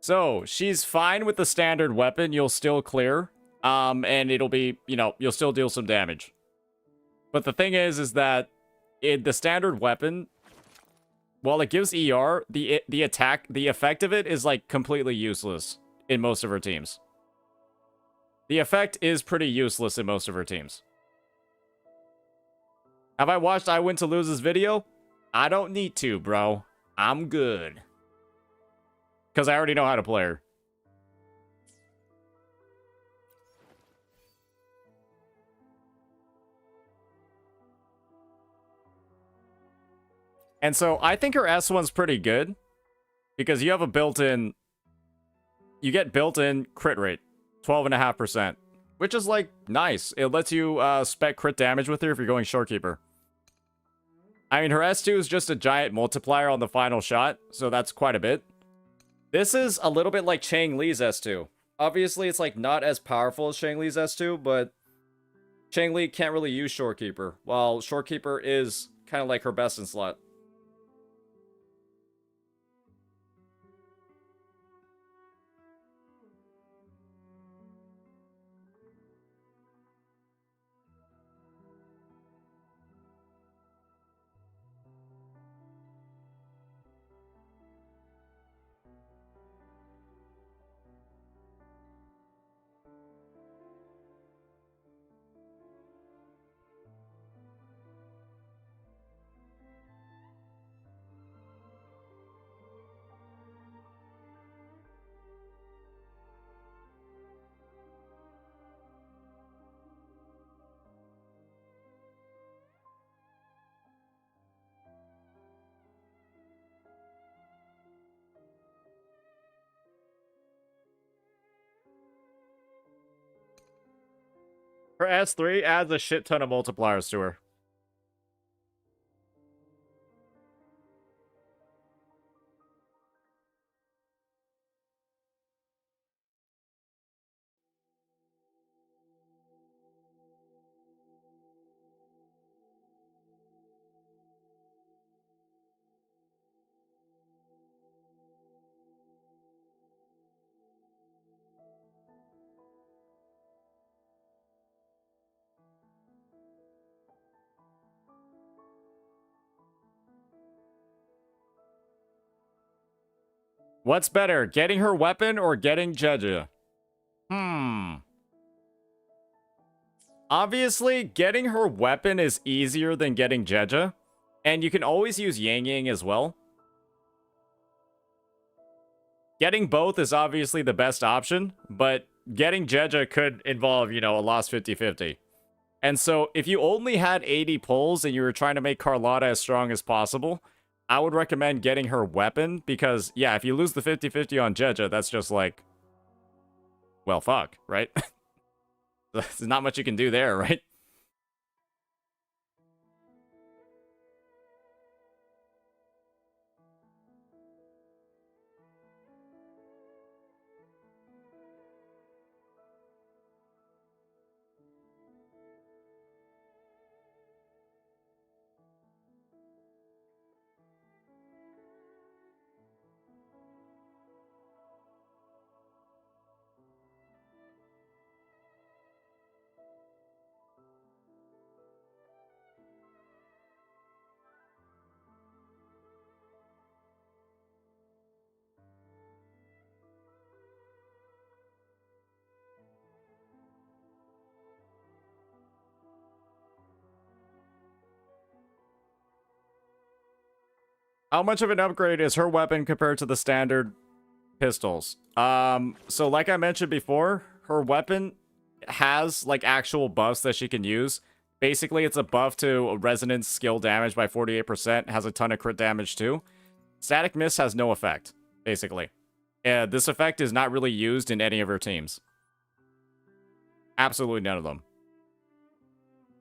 So, she's fine with the standard weapon. You'll still clear. And it'll be, you know, you'll still deal some damage. But the thing is that the standard weapon, while it gives ER, the effect of it is, like, completely useless in most of her teams. The effect is pretty useless in most of her teams. Have I watched I Win to Lose's video? I don't need to, bro. I'm good. Because I already know how to play her. And so I think her S1's pretty good. Because you have a built-in you get built-in crit rate, 12.5%, which is like nice. It lets you spec crit damage with her if you're going Shorekeeper. I mean, her S2 is just a giant multiplier on the final shot, so that's quite a bit. This is a little bit like Chang Li's S2. Obviously, it's like not as powerful as Chang Li's S2, but Chang Li can't really use Shorekeeper, while Shorekeeper is kind of like her best in slot. Her S3 adds a shit ton of multipliers to her. What's better, getting her weapon or getting Jeja? Obviously, getting her weapon is easier than getting Jeja. And you can always use Yang Yang as well. Getting both is obviously the best option, but getting Jeja could involve, you know, a lost 50-50. And so, if you only had 80 pulls and you were trying to make Carlotta as strong as possible, I would recommend getting her weapon, because, yeah, if you lose the 50-50 on Jeja, that's just like, well, fuck, right? There's not much you can do there, right? How much of an upgrade is her weapon compared to the standard pistols? So like I mentioned before, her weapon has like actual buffs that she can use. Basically, it's a buff to resonance skill damage by 48%, has a ton of crit damage too. Static Mist has no effect, basically. This effect is not really used in any of her teams. Absolutely none of them.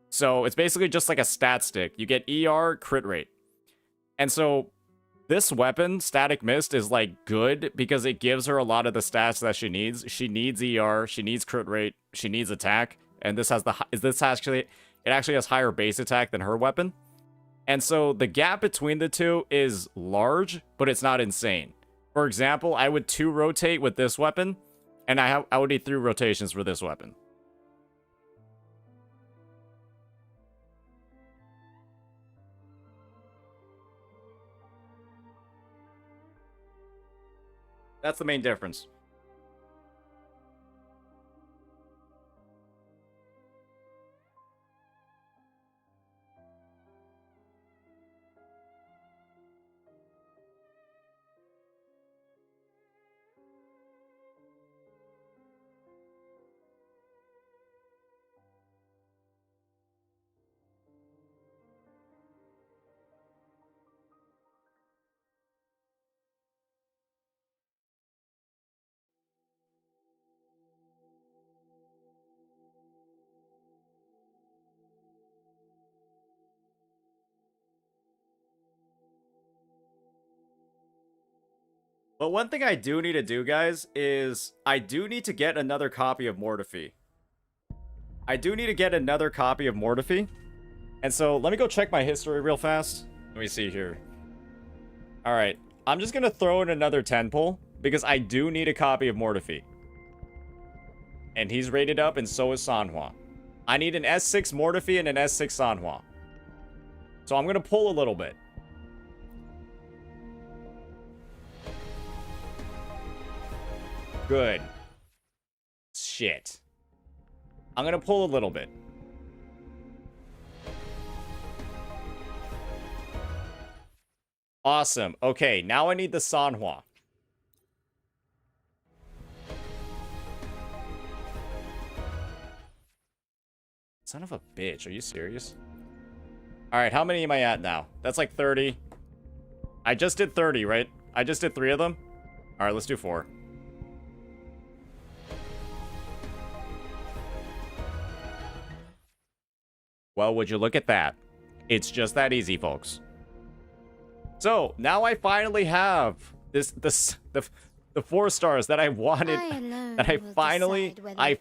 So it's basically just like a stat stick. You get ER, crit rate. And so this weapon, Static Mist, is like good because it gives her a lot of the stats that she needs. She needs ER, she needs crit rate, she needs attack, and it actually has higher base attack than her weapon. And so the gap between the two is large, but it's not insane. For example, I would 2 rotate with this weapon, and I would need 3 rotations for this weapon. That's the main difference. But one thing I do need to do, guys, is I do need to get another copy of Mortefi. I do need to get another copy of Mortefi. And so, let me go check my history real fast. Let me see here. Alright, I'm just gonna throw in another 10 pull, because I do need a copy of Mortefi. And he's rated up, and so is Sanhua. I need an S6 Mortefi and an S6 Sanhua. So I'm gonna pull a little bit. Good. Shit. I'm gonna pull a little bit. Awesome. Okay, now I need the Sanhua. Son of a bitch, are you serious? Alright, how many am I at now? That's like 30. I just did 30, right? I just did 3 of them? Alright, let's do 4. Well, would you look at that? It's just that easy, folks. So, now I finally have the 4 stars that I wanted. I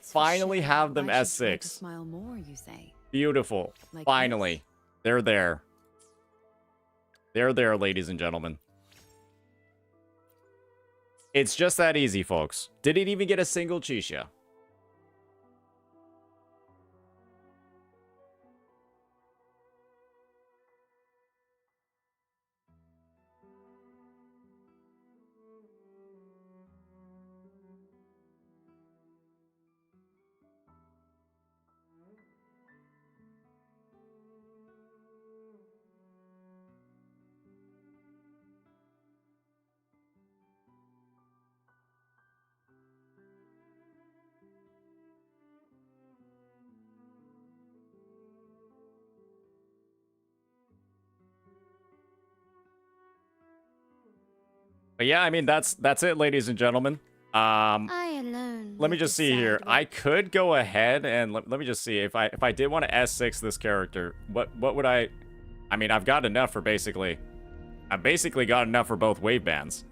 finally have them S6. Smile more, you say. Beautiful. Like Finally. this? They're there. They're there, ladies and gentlemen. It's just that easy, folks. Didn't even get a single Chisha. But yeah, I mean, that's it, ladies and gentlemen. I alone Let me just see here. I could go ahead and let me just see if I did want to S6 this character. What would I mean, I've got enough for I've basically got enough for both wave bands.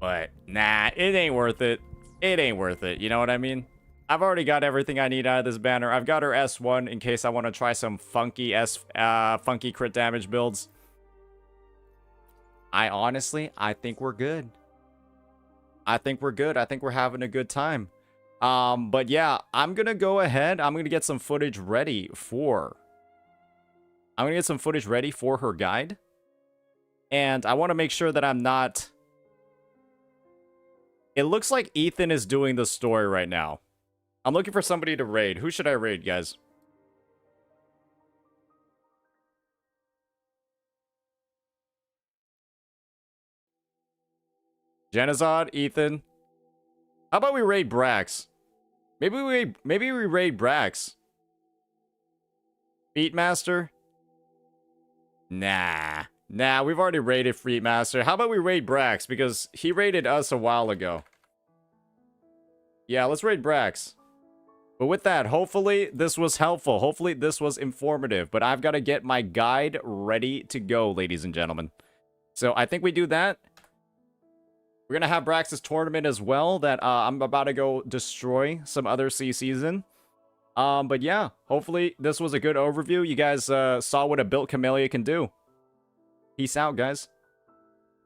But nah, it ain't worth it. It ain't worth it. You know what I mean? I've already got everything I need out of this banner. I've got her S1 in case I want to try some funky funky crit damage builds. I think we're good. I think we're good. I think we're having a good time. But yeah, I'm gonna go ahead. I'm gonna get some footage ready for her guide. And I want to make sure that I'm not... It looks like Ethan is doing the story right now. I'm looking for somebody to raid. Who should I raid, guys? Genazod, Ethan. How about we raid Brax? Maybe we raid Brax. Beatmaster? Nah, we've already raided Freetmaster. How about we raid Brax? Because he raided us a while ago. Yeah, let's raid Brax. But with that, hopefully this was helpful. Hopefully this was informative. But I've got to get my guide ready to go, ladies and gentlemen. So I think we do that. We're going to have Brax's tournament as well that I'm about to go destroy some other CCs in. But yeah, hopefully this was a good overview. You guys saw what a built Camellia can do. Peace out, guys.